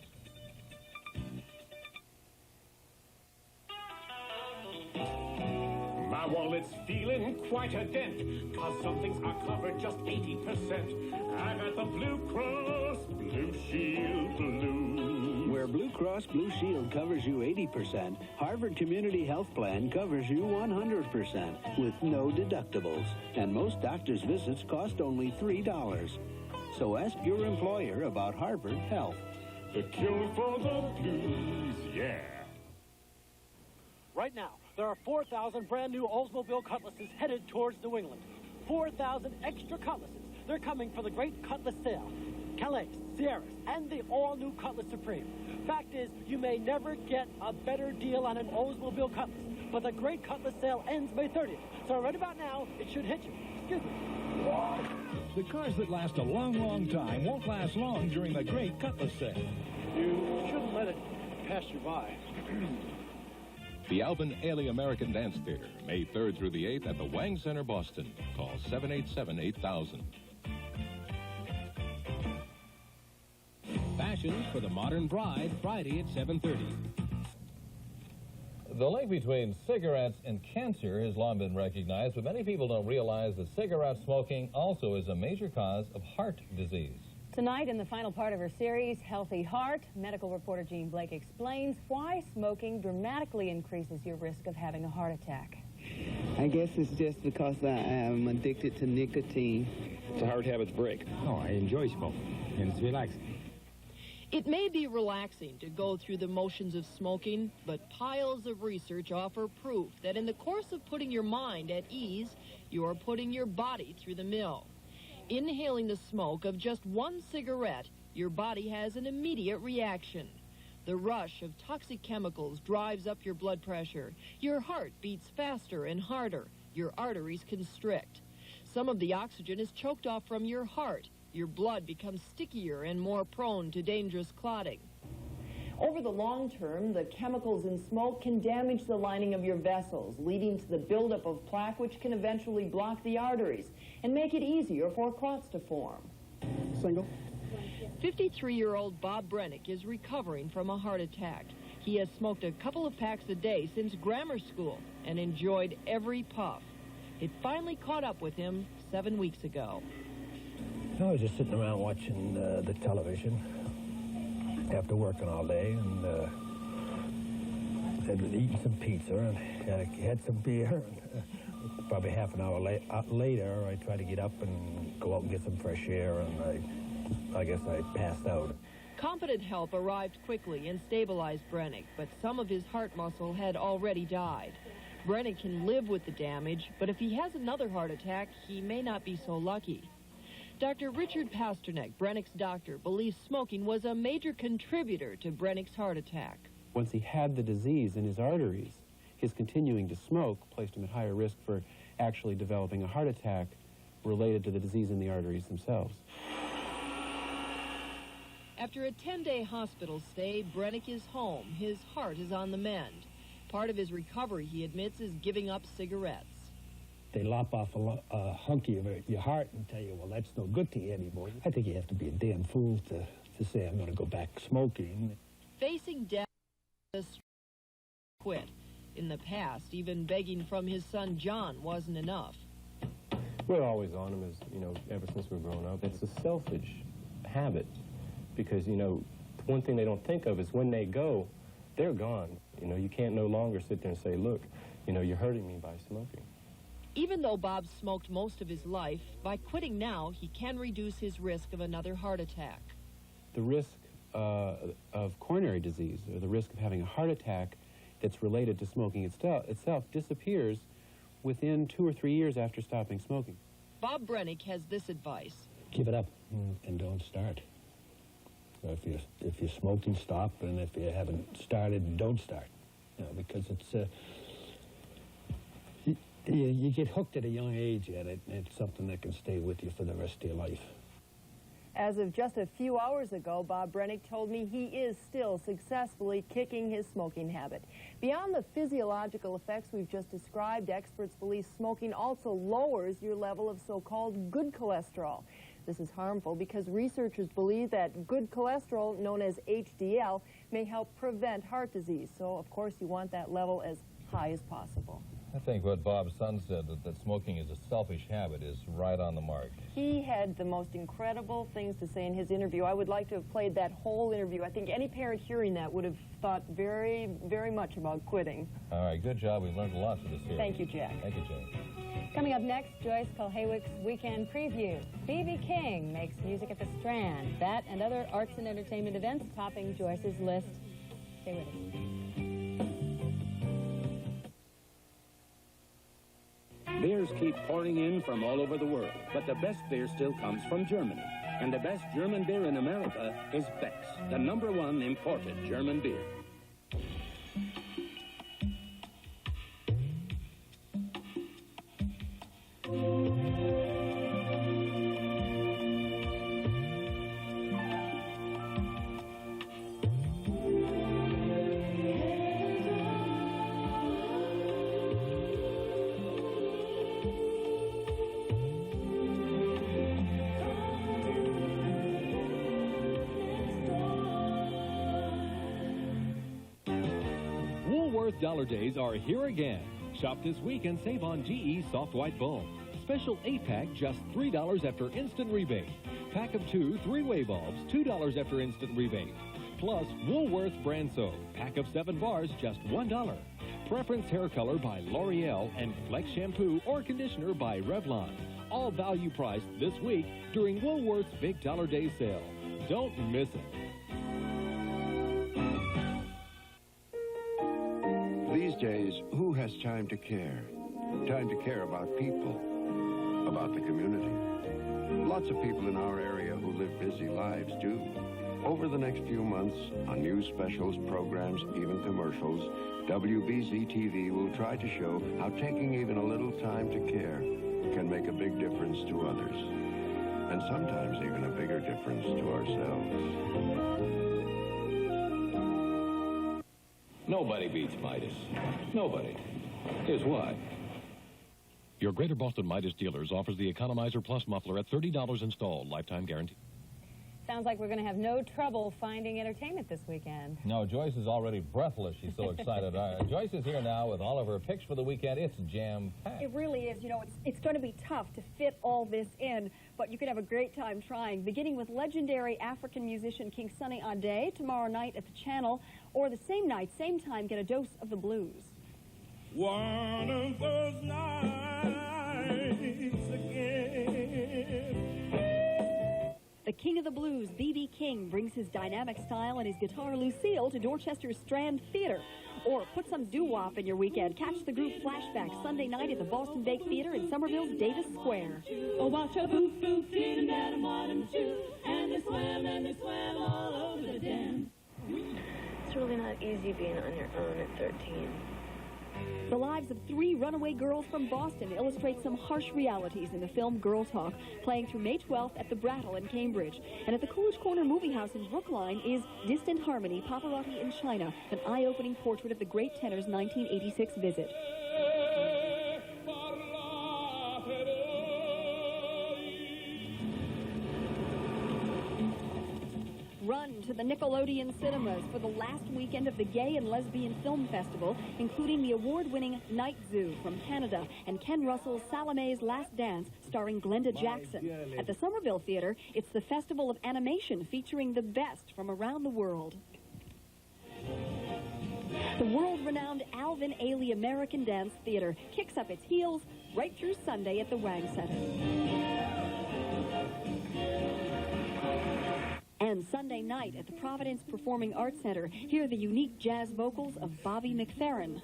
My wallet's feeling quite a dent, 'cause some things are covered just 80%. I got the Blue Cross Blue Shield Blue. Where Blue Cross Blue Shield covers you 80%, Harvard Community Health Plan covers you 100% with no deductibles. And most doctor's visits cost only $3. So ask your employer about Harvard Health. The cure for the blues, yeah. Right now, there are 4,000 brand new Oldsmobile Cutlasses headed towards New England. 4,000 extra Cutlasses. They're coming for the great Cutlass sale. Calais, Sierras, and the all-new Cutlass Supreme. Fact is, you may never get a better deal on an Oldsmobile Cutlass, but the great Cutlass sale ends May 30th. So right about now, it should hit you. Excuse me. The cars that last a long, long time won't last long during the great Cutlass sale. You shouldn't let it pass you by. The Alvin Ailey American Dance Theater, May 3rd through the 8th at the Wang Center, Boston. Call 787-8000. Fashions for the Modern Bride, Friday at 7:30. The link between cigarettes and cancer has long been recognized, but many people don't realize that cigarette smoking also is a major cause of heart disease. Tonight, in the final part of her series, Healthy Heart, medical reporter Jean Blake explains why smoking dramatically increases your risk of having a heart attack. I guess it's just because I am addicted to nicotine. It's a hard habit to break. Oh, I enjoy smoking, and it's relaxing. It may be relaxing to go through the motions of smoking, but piles of research offer proof that in the course of putting your mind at ease, you are putting your body through the mill. Inhaling the smoke of just one cigarette, your body has an immediate reaction. The rush of toxic chemicals drives up your blood pressure. Your heart beats faster and harder. Your arteries constrict. Some of the oxygen is choked off from your heart. Your blood becomes stickier and more prone to dangerous clotting. Over the long term, the chemicals in smoke can damage the lining of your vessels, leading to the buildup of plaque, which can eventually block the arteries and make it easier for clots to form. Single. 53-year-old Bob Brennick is recovering from a heart attack. He has smoked a couple of packs a day since grammar school and enjoyed every puff. It finally caught up with him 7 weeks ago. I was just sitting around watching the television after working all day, and had eaten some pizza and had some beer. And, probably half an hour later, I tried to get up and go out and get some fresh air, and I guess I passed out. Competent help arrived quickly and stabilized Brennick, but some of his heart muscle had already died. Brennick can live with the damage, but if he has another heart attack, he may not be so lucky. Dr. Richard Pasternak, Brennick's doctor, believes smoking was a major contributor to Brennick's heart attack. Once he had the disease in his arteries, his continuing to smoke placed him at higher risk for actually developing a heart attack related to the disease in the arteries themselves. After a 10-day hospital stay, Brennick is home. His heart is on the mend. Part of his recovery, he admits, is giving up cigarettes. They lop off a hunky of your heart and tell you, well, that's no good to you anymore. I think you have to be a damn fool to say, I'm going to go back smoking. Facing death, quit. In the past, even begging from his son John wasn't enough. We're always on him, ever since we've grown up. It's a selfish habit because, one thing they don't think of is when they go, they're gone. You can't no longer sit there and say, look, you're hurting me by smoking. Even though Bob smoked most of his life, by quitting now, he can reduce his risk of another heart attack. The risk of coronary disease, or the risk of having a heart attack that's related to smoking itself disappears within 2 or 3 years after stopping smoking. Bob Brennick has this advice. Give it up and don't start. So if you're smoking, stop, and if you haven't started, don't start. Because it's you get hooked at a young age at it, and it's something that can stay with you for the rest of your life. As of just a few hours ago, Bob Brennick told me he is still successfully kicking his smoking habit. Beyond the physiological effects we've just described, experts believe smoking also lowers your level of so-called good cholesterol. This is harmful because researchers believe that good cholesterol, known as HDL, may help prevent heart disease. So, of course, you want that level as high as possible. I think what Bob's son said, that smoking is a selfish habit, is right on the mark. He had the most incredible things to say in his interview. I would like to have played that whole interview. I think any parent hearing that would have thought very, very much about quitting. All right, good job. We learned a lot from this series. Thank you, Jack. Thank you, Jack. Coming up next, Joyce Kulhawick's Weekend Preview. B.B. King makes music at the Strand. That and other arts and entertainment events topping Joyce's list. Stay with us. Beers keep pouring in from all over the world, but the best beer still comes from Germany. And the best German beer in America is Beck's, the #1 imported German beer. Dollar days are here again. Shop this week and save on GE Soft White Bulb. Special 8-pack, just $3 after instant rebate. Pack of 2 3-way bulbs, $2 after instant rebate. Plus Woolworth brand soap. Pack of 7 bars, just $1. Preference hair color by L'Oreal and Flex shampoo or conditioner by Revlon. All value priced this week during Woolworth's Big Dollar Day sale. Don't miss it. These days, who has time to care? Time to care about people, about the community. Lots of people in our area who live busy lives do. Over the next few months, on news specials, programs, even commercials, WBZ-TV will try to show how taking even a little time to care can make a big difference to others. And sometimes even a bigger difference to ourselves. Nobody beats Midas. Nobody. Here's why. Your Greater Boston Midas dealers offers the Economizer Plus muffler at $30 installed. Lifetime guarantee. Sounds like we're going to have no trouble finding entertainment this weekend. No, Joyce is already breathless. She's so excited. Joyce is here now with all of her picks for the weekend. It's jam-packed. It really is. You know, it's going to be tough to fit all this in, but you can have a great time trying, beginning with legendary African musician King Sunny Ade tomorrow night at the Channel, or the same night, same time, get a dose of the blues. One of those nights again. The King of the Blues, B.B. King, brings his dynamic style and his guitar Lucille to Dorchester's Strand Theater. Or put some doo-wop in your weekend. Catch the group Flashback Sunday night at the Boston Bake Theater in Somerville's Davis Square. Oh, watch a boo-boo, feeding Adam 1 and 2, and they swam all over the dam. It's really not easy being on your own at 13. The lives of 3 runaway girls from Boston illustrate some harsh realities in the film Girl Talk, playing through May 12th at the Brattle in Cambridge. And at the Coolidge Corner Movie House in Brookline is Distant Harmony, Pavarotti in China, an eye-opening portrait of the great tenor's 1986 visit. Run to the Nickelodeon cinemas for the last weekend of the Gay and Lesbian Film Festival, including the award-winning Night Zoo from Canada and Ken Russell's Salome's Last Dance, starring Glenda Jackson. At the Somerville Theater, it's the Festival of Animation featuring the best from around the world. The world-renowned Alvin Ailey American Dance Theater kicks up its heels right through Sunday at the Wang Center. And Sunday night at the Providence Performing Arts Center, hear the unique jazz vocals of Bobby McFerrin.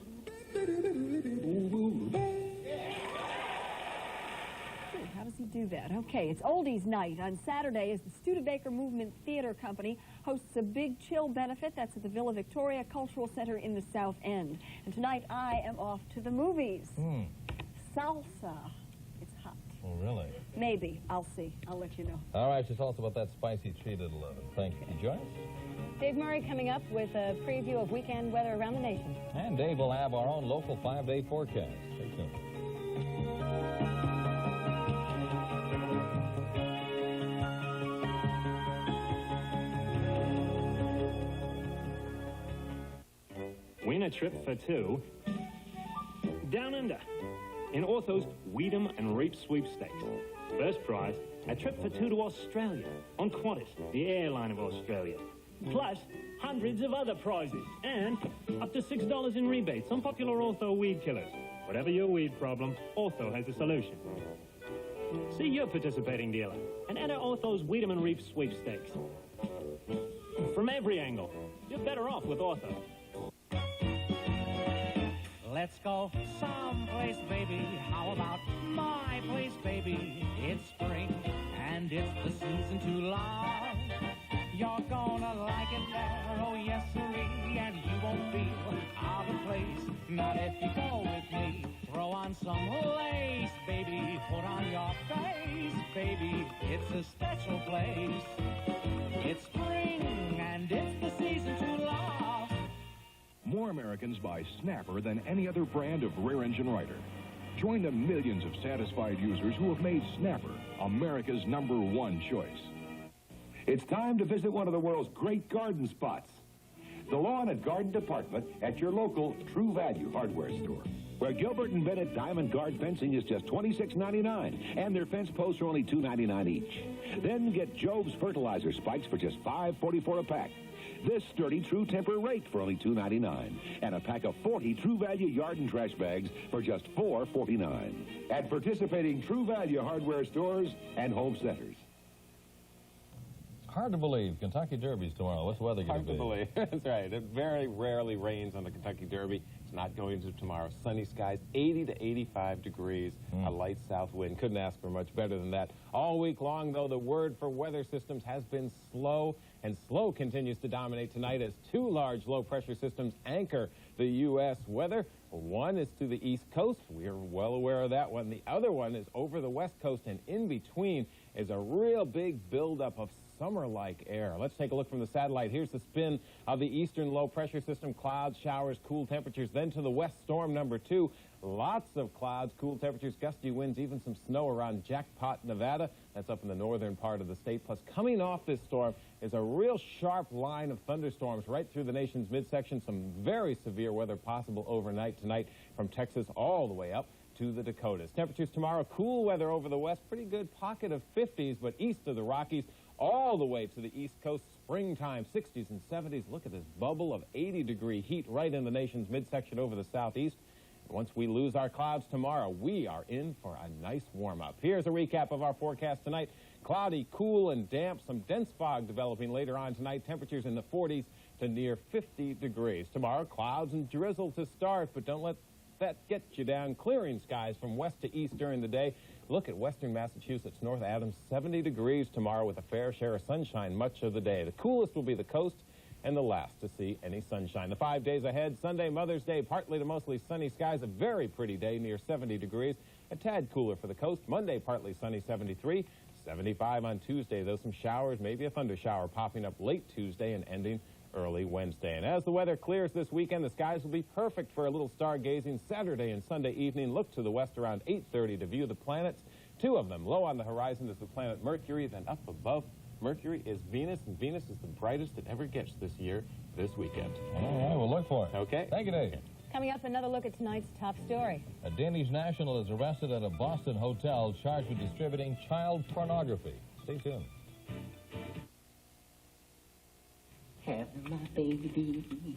How does he do that? Okay, it's Oldies Night on Saturday as the Studebaker Movement Theater Company hosts a big chill benefit. That's at the Villa Victoria Cultural Center in the South End. And tonight I am off to the movies. Salsa. It's hot. Oh, really? Maybe. I'll see. I'll let you know. All right, just tell us about that spicy treat at 11. Thank you, Joyce. Dave Murray coming up with a preview of weekend weather around the nation. And Dave will have our own local 5-day forecast. Stay tuned. Win a trip for 2 down under in Ortho's Weedham and Reap Sweepstakes. First prize, a trip for 2 to Australia on Qantas, the airline of Australia. Plus, hundreds of other prizes and up to $6 in rebates on popular Ortho weed killers. Whatever your weed problem, Ortho has a solution. See your participating dealer and enter Ortho's Weedham and Reap Sweepstakes. From every angle, you're better off with Ortho. Let's go someplace, baby. How about my place, baby? It's spring, and it's the season to love. You're gonna like it there, oh yes, sirree, and you won't feel out of place. Not if you go with me. Throw on some lace, baby. Put on your face, baby. It's a special place. It's spring, and it's the season to love. More Americans buy Snapper than any other brand of rear-engine Ryder. Join the millions of satisfied users who have made Snapper America's #1 choice. It's time to visit one of the world's great garden spots. The Lawn and Garden Department at your local True Value hardware store, where Gilbert and Bennett Diamond Guard fencing is just $26.99, and their fence posts are only $2.99 each. Then get Job's fertilizer spikes for just $5.44 a pack. This sturdy True Temper rake for only $2.99, and a pack of 40 True Value yard and trash bags for just $4.49 at participating True Value hardware stores and home centers. Hard to believe. Kentucky Derby's tomorrow. What's the weather going to be? Hard to believe. That's right. It very rarely rains on the Kentucky Derby. It's not going to tomorrow. Sunny skies, 80 to 85 degrees, a light south wind. Couldn't ask for much better than that. All week long, though, the word for weather systems has been slow, and slow continues to dominate tonight as 2 large low-pressure systems anchor the U.S. weather. One is to the east coast. We're well aware of that one. The other one is over the west coast, and in between is a real big buildup of summer-like air. Let's take a look from the satellite. Here's the spin of the eastern low-pressure system. Clouds, showers, cool temperatures. Then to the west, storm number 2. Lots of clouds, cool temperatures, gusty winds, even some snow around Jackpot, Nevada. That's up in the northern part of the state. Plus, coming off this storm is a real sharp line of thunderstorms right through the nation's midsection. Some very severe weather possible overnight tonight from Texas all the way up to the Dakotas. Temperatures tomorrow, cool weather over the west. Pretty good pocket of 50s, but east of the Rockies, all the way to the east coast, springtime, 60s and 70s. Look at this bubble of 80-degree heat right in the nation's midsection over the southeast. Once we lose our clouds tomorrow, we are in for a nice warm-up. Here's a recap of our forecast tonight. Cloudy, cool, and damp. Some dense fog developing later on tonight. Temperatures in the 40s to near 50 degrees. Tomorrow, clouds and drizzle to start, but don't let that get you down. Clearing skies from west to east during the day. Look at western Massachusetts, North Adams, 70 degrees tomorrow with a fair share of sunshine much of the day. The coolest will be the coast, and the last to see any sunshine. The 5 days ahead: Sunday, Mother's Day, partly to mostly sunny skies, a very pretty day near 70 degrees, a tad cooler for the coast. Monday, partly sunny, 73, 75 on Tuesday, though some showers, maybe a thunder shower popping up late Tuesday and ending early Wednesday. And as the weather clears this weekend, the skies will be perfect for a little stargazing. Saturday and Sunday evening, look to the west around 8:30 to view the planets. Two of them low on the horizon is the planet Mercury, then up above Mercury is Venus, and Venus is the brightest it ever gets this year, this weekend. All right, we'll look for it. Okay. Thank you, Dave. Coming up, another look at tonight's top story. A Danish national is arrested at a Boston hotel charged with distributing child pornography. Stay tuned. Having my baby.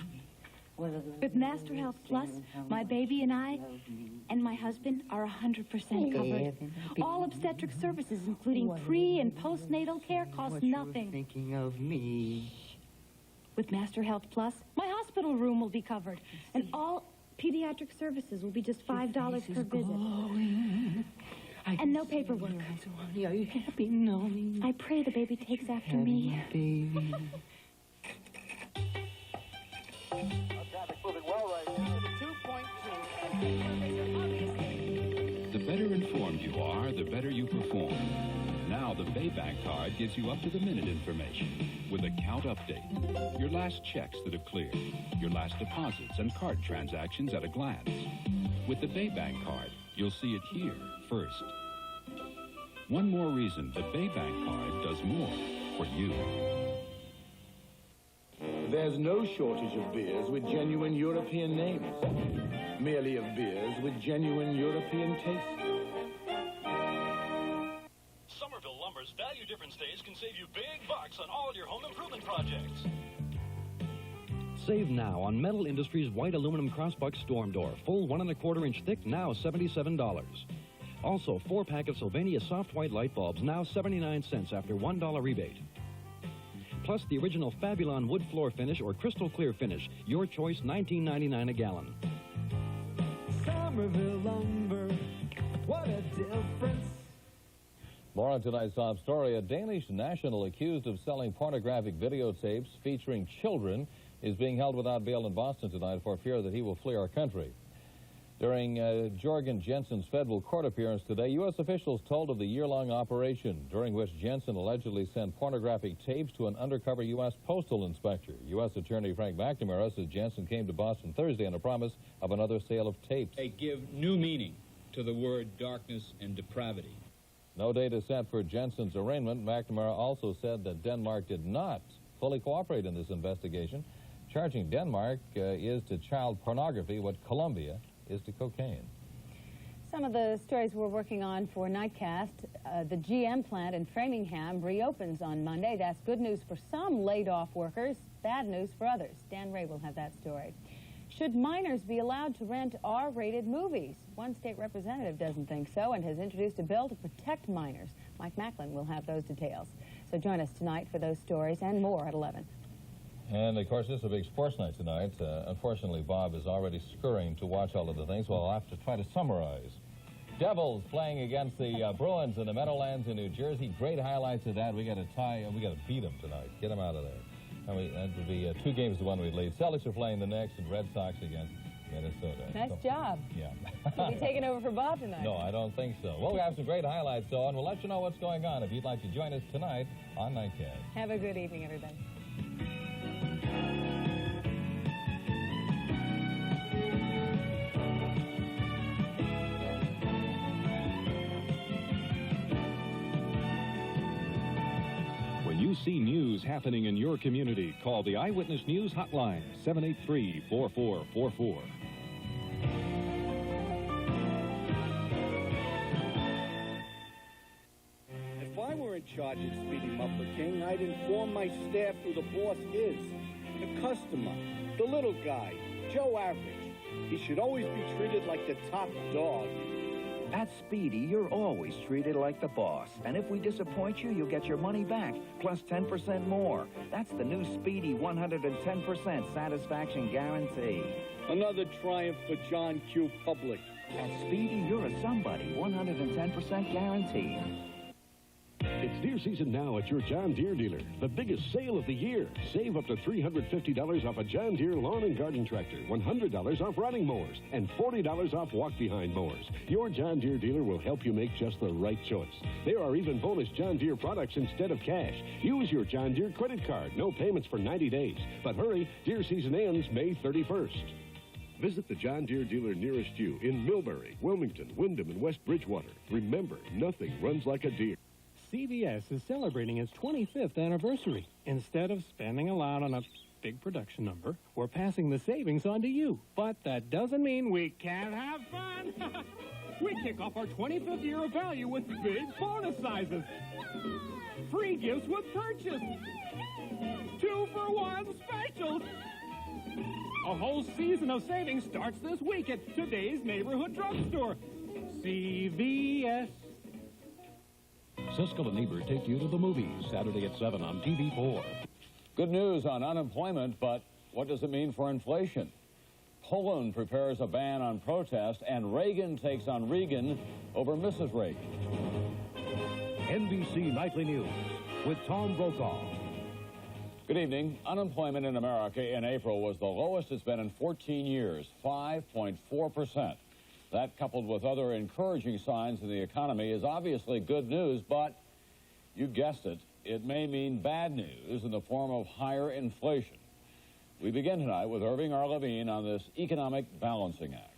With Master Health Plus, my baby and I and my husband are 100% covered. All obstetric services, including pre- and postnatal care, cost nothing. Thinking of me. With Master Health Plus, my hospital room will be covered, and all pediatric services will be just $5 per visit. And no paperwork. Are you happy knowing? I pray the baby takes after me. Baby. Traffic moving well right now. 2.2. The better informed you are, the better you perform. Now the Baybank card gives you up-to-the-minute information with account update, your last checks that have cleared, your last deposits and card transactions at a glance. With the Baybank card, you'll see it here first. One more reason the Baybank card does more for you. There's no shortage of beers with genuine European names, merely of beers with genuine European taste. Somerville Lumber's Value Difference Days can save you big bucks on all your home improvement projects. Save now on Metal Industries white aluminum crossbuck storm door, full 1 1/4 inch thick, now $77. Also, 4-pack of Sylvania soft white light bulbs, now 79 cents after $1 rebate. Plus the original Fabulon wood floor finish or crystal clear finish. Your choice, $19.99 a gallon. Somerville Lumber, what a difference. More on tonight's top story. A Danish national accused of selling pornographic videotapes featuring children is being held without bail in Boston tonight for fear that he will flee our country. During Jorgen Jensen's federal court appearance today, U.S. officials told of the year-long operation during which Jensen allegedly sent pornographic tapes to an undercover U.S. postal inspector. U.S. Attorney Frank McNamara says Jensen came to Boston Thursday on a promise of another sale of tapes. They give new meaning to the word darkness and depravity. No date is set for Jensen's arraignment. McNamara also said that Denmark did not fully cooperate in this investigation, charging Denmark is to child pornography what Colombia is to cocaine. Some of the stories we're working on for Nightcast. The GM plant in Framingham reopens on Monday. That's good news for some laid-off workers, bad news for others. Dan Ray will have that story. Should minors be allowed to rent R-rated movies? One state representative doesn't think so and has introduced a bill to protect minors. Mike Macklin will have those details. So join us tonight for those stories and more at 11. And, of course, this is a big sports night tonight. Unfortunately, Bob is already scurrying to watch all of the things, so I'll have to try to summarize. Devils playing against the Bruins in the Meadowlands in New Jersey. Great highlights of that. We got to we got to beat them tonight. Get them out of there. And that would be 2 games to 1 we'd lead. Celtics are playing the next, and Red Sox against Minnesota. Nice job. Yeah. You'll be taking over for Bob tonight. No, I don't think so. Well, we have some great highlights, though, and we'll let you know what's going on if you'd like to join us tonight on Nightcast. Have a good evening, everybody. When you see news happening in your community, call the Eyewitness News Hotline, 783-4444. If I were in charge of Speedy Muffler King, I'd inform my staff who the boss is. The customer, the little guy, Joe Average. He should always be treated like the top dog. At Speedy, you're always treated like the boss. And if we disappoint you, you'll get your money back, plus 10% more. That's the new Speedy 110% satisfaction guarantee. Another triumph for John Q. Public. At Speedy, you're a somebody, 110% guarantee. If It's deer season now at your John Deere dealer. The biggest sale of the year. Save up to $350 off a John Deere lawn and garden tractor, $100 off riding mowers, and $40 off walk-behind mowers. Your John Deere dealer will help you make just the right choice. There are even bonus John Deere products instead of cash. Use your John Deere credit card. No payments for 90 days. But hurry, deer season ends May 31st. Visit the John Deere dealer nearest you in Millbury, Wilmington, Windham, and West Bridgewater. Remember, nothing runs like a deer. CVS is celebrating its 25th anniversary. Instead of spending a lot on a big production number, we're passing the savings on to you. But that doesn't mean we can't have fun. We kick off our 25th year of value with big bonus sizes. Free gifts with purchase. 2-for-1 specials. A whole season of savings starts this week at today's neighborhood drugstore. CVS. Siskel and Ebert take you to the movies Saturday at 7 on TV4. Good news on unemployment, but what does it mean for inflation? Poland prepares a ban on protest, and Reagan takes on Reagan over Mrs. Reagan. NBC Nightly News with Tom Brokaw. Good evening. Unemployment in America in April was the lowest it's been in 14 years, 5.4%. That, coupled with other encouraging signs in the economy, is obviously good news, but you guessed it, it may mean bad news in the form of higher inflation. We begin tonight with Irving R. Levine on this Economic Balancing Act.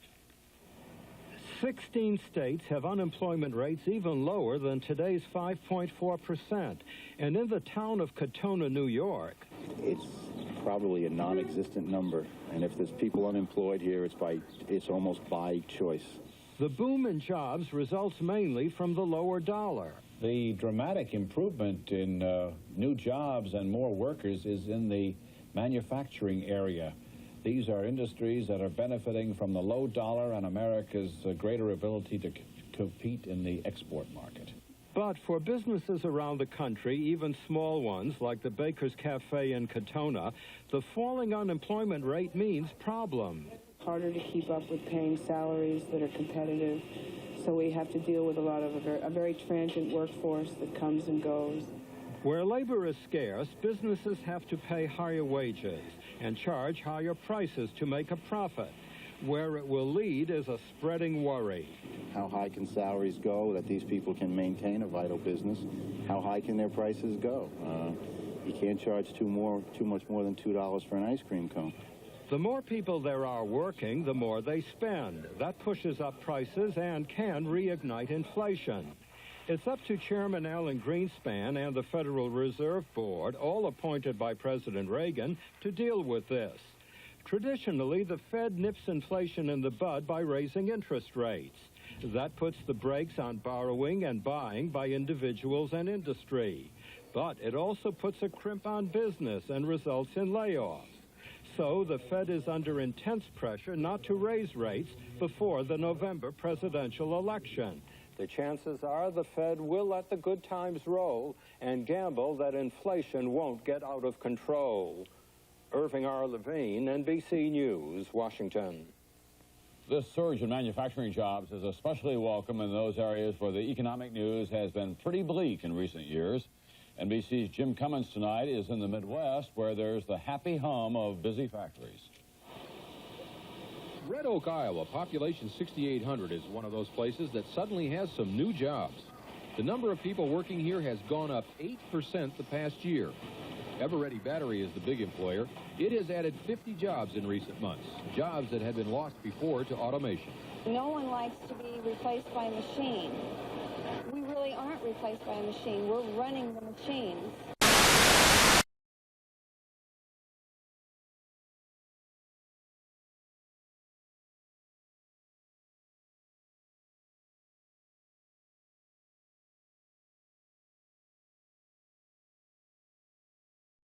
16 states have unemployment rates even lower than today's 5.4%. And in the town of Katona, New York, it's probably a non-existent number. And if there's people unemployed here, it's almost by choice. The boom in jobs results mainly from the lower dollar. The dramatic improvement in new jobs and more workers is in the manufacturing area. These are industries that are benefiting from the low dollar and America's greater ability to compete in the export market. But for businesses around the country, even small ones like the Baker's Cafe in Katona, the falling unemployment rate means problems. Harder to keep up with paying salaries that are competitive, so we have to deal with a very transient workforce that comes and goes. Where labor is scarce, businesses have to pay higher wages and charge higher prices to make a profit. Where it will lead is a spreading worry. How high can salaries go that these people can maintain a vital business? How high can their prices go? You can't charge too much more than $2 for an ice cream cone. The more people there are working, the more they spend. That pushes up prices and can reignite inflation. It's up to Chairman Alan Greenspan and the Federal Reserve Board, all appointed by President Reagan, to deal with this. Traditionally, the Fed nips inflation in the bud by raising interest rates. That puts the brakes on borrowing and buying by individuals and industry. But it also puts a crimp on business and results in layoffs. So the Fed is under intense pressure not to raise rates before the November presidential election. The chances are the Fed will let the good times roll and gamble that inflation won't get out of control. Irving R. Levine, NBC News, Washington. This surge in manufacturing jobs is especially welcome in those areas where the economic news has been pretty bleak in recent years. NBC's Jim Cummins tonight is in the Midwest, where there's the happy hum of busy factories. Red Oak, Iowa, population 6,800, is one of those places that suddenly has some new jobs. The number of people working here has gone up 8% the past year. Eveready Battery is the big employer. It has added 50 jobs in recent months, jobs that had been lost before to automation. No one likes to be replaced by a machine. We really aren't replaced by a machine. We're running the machines.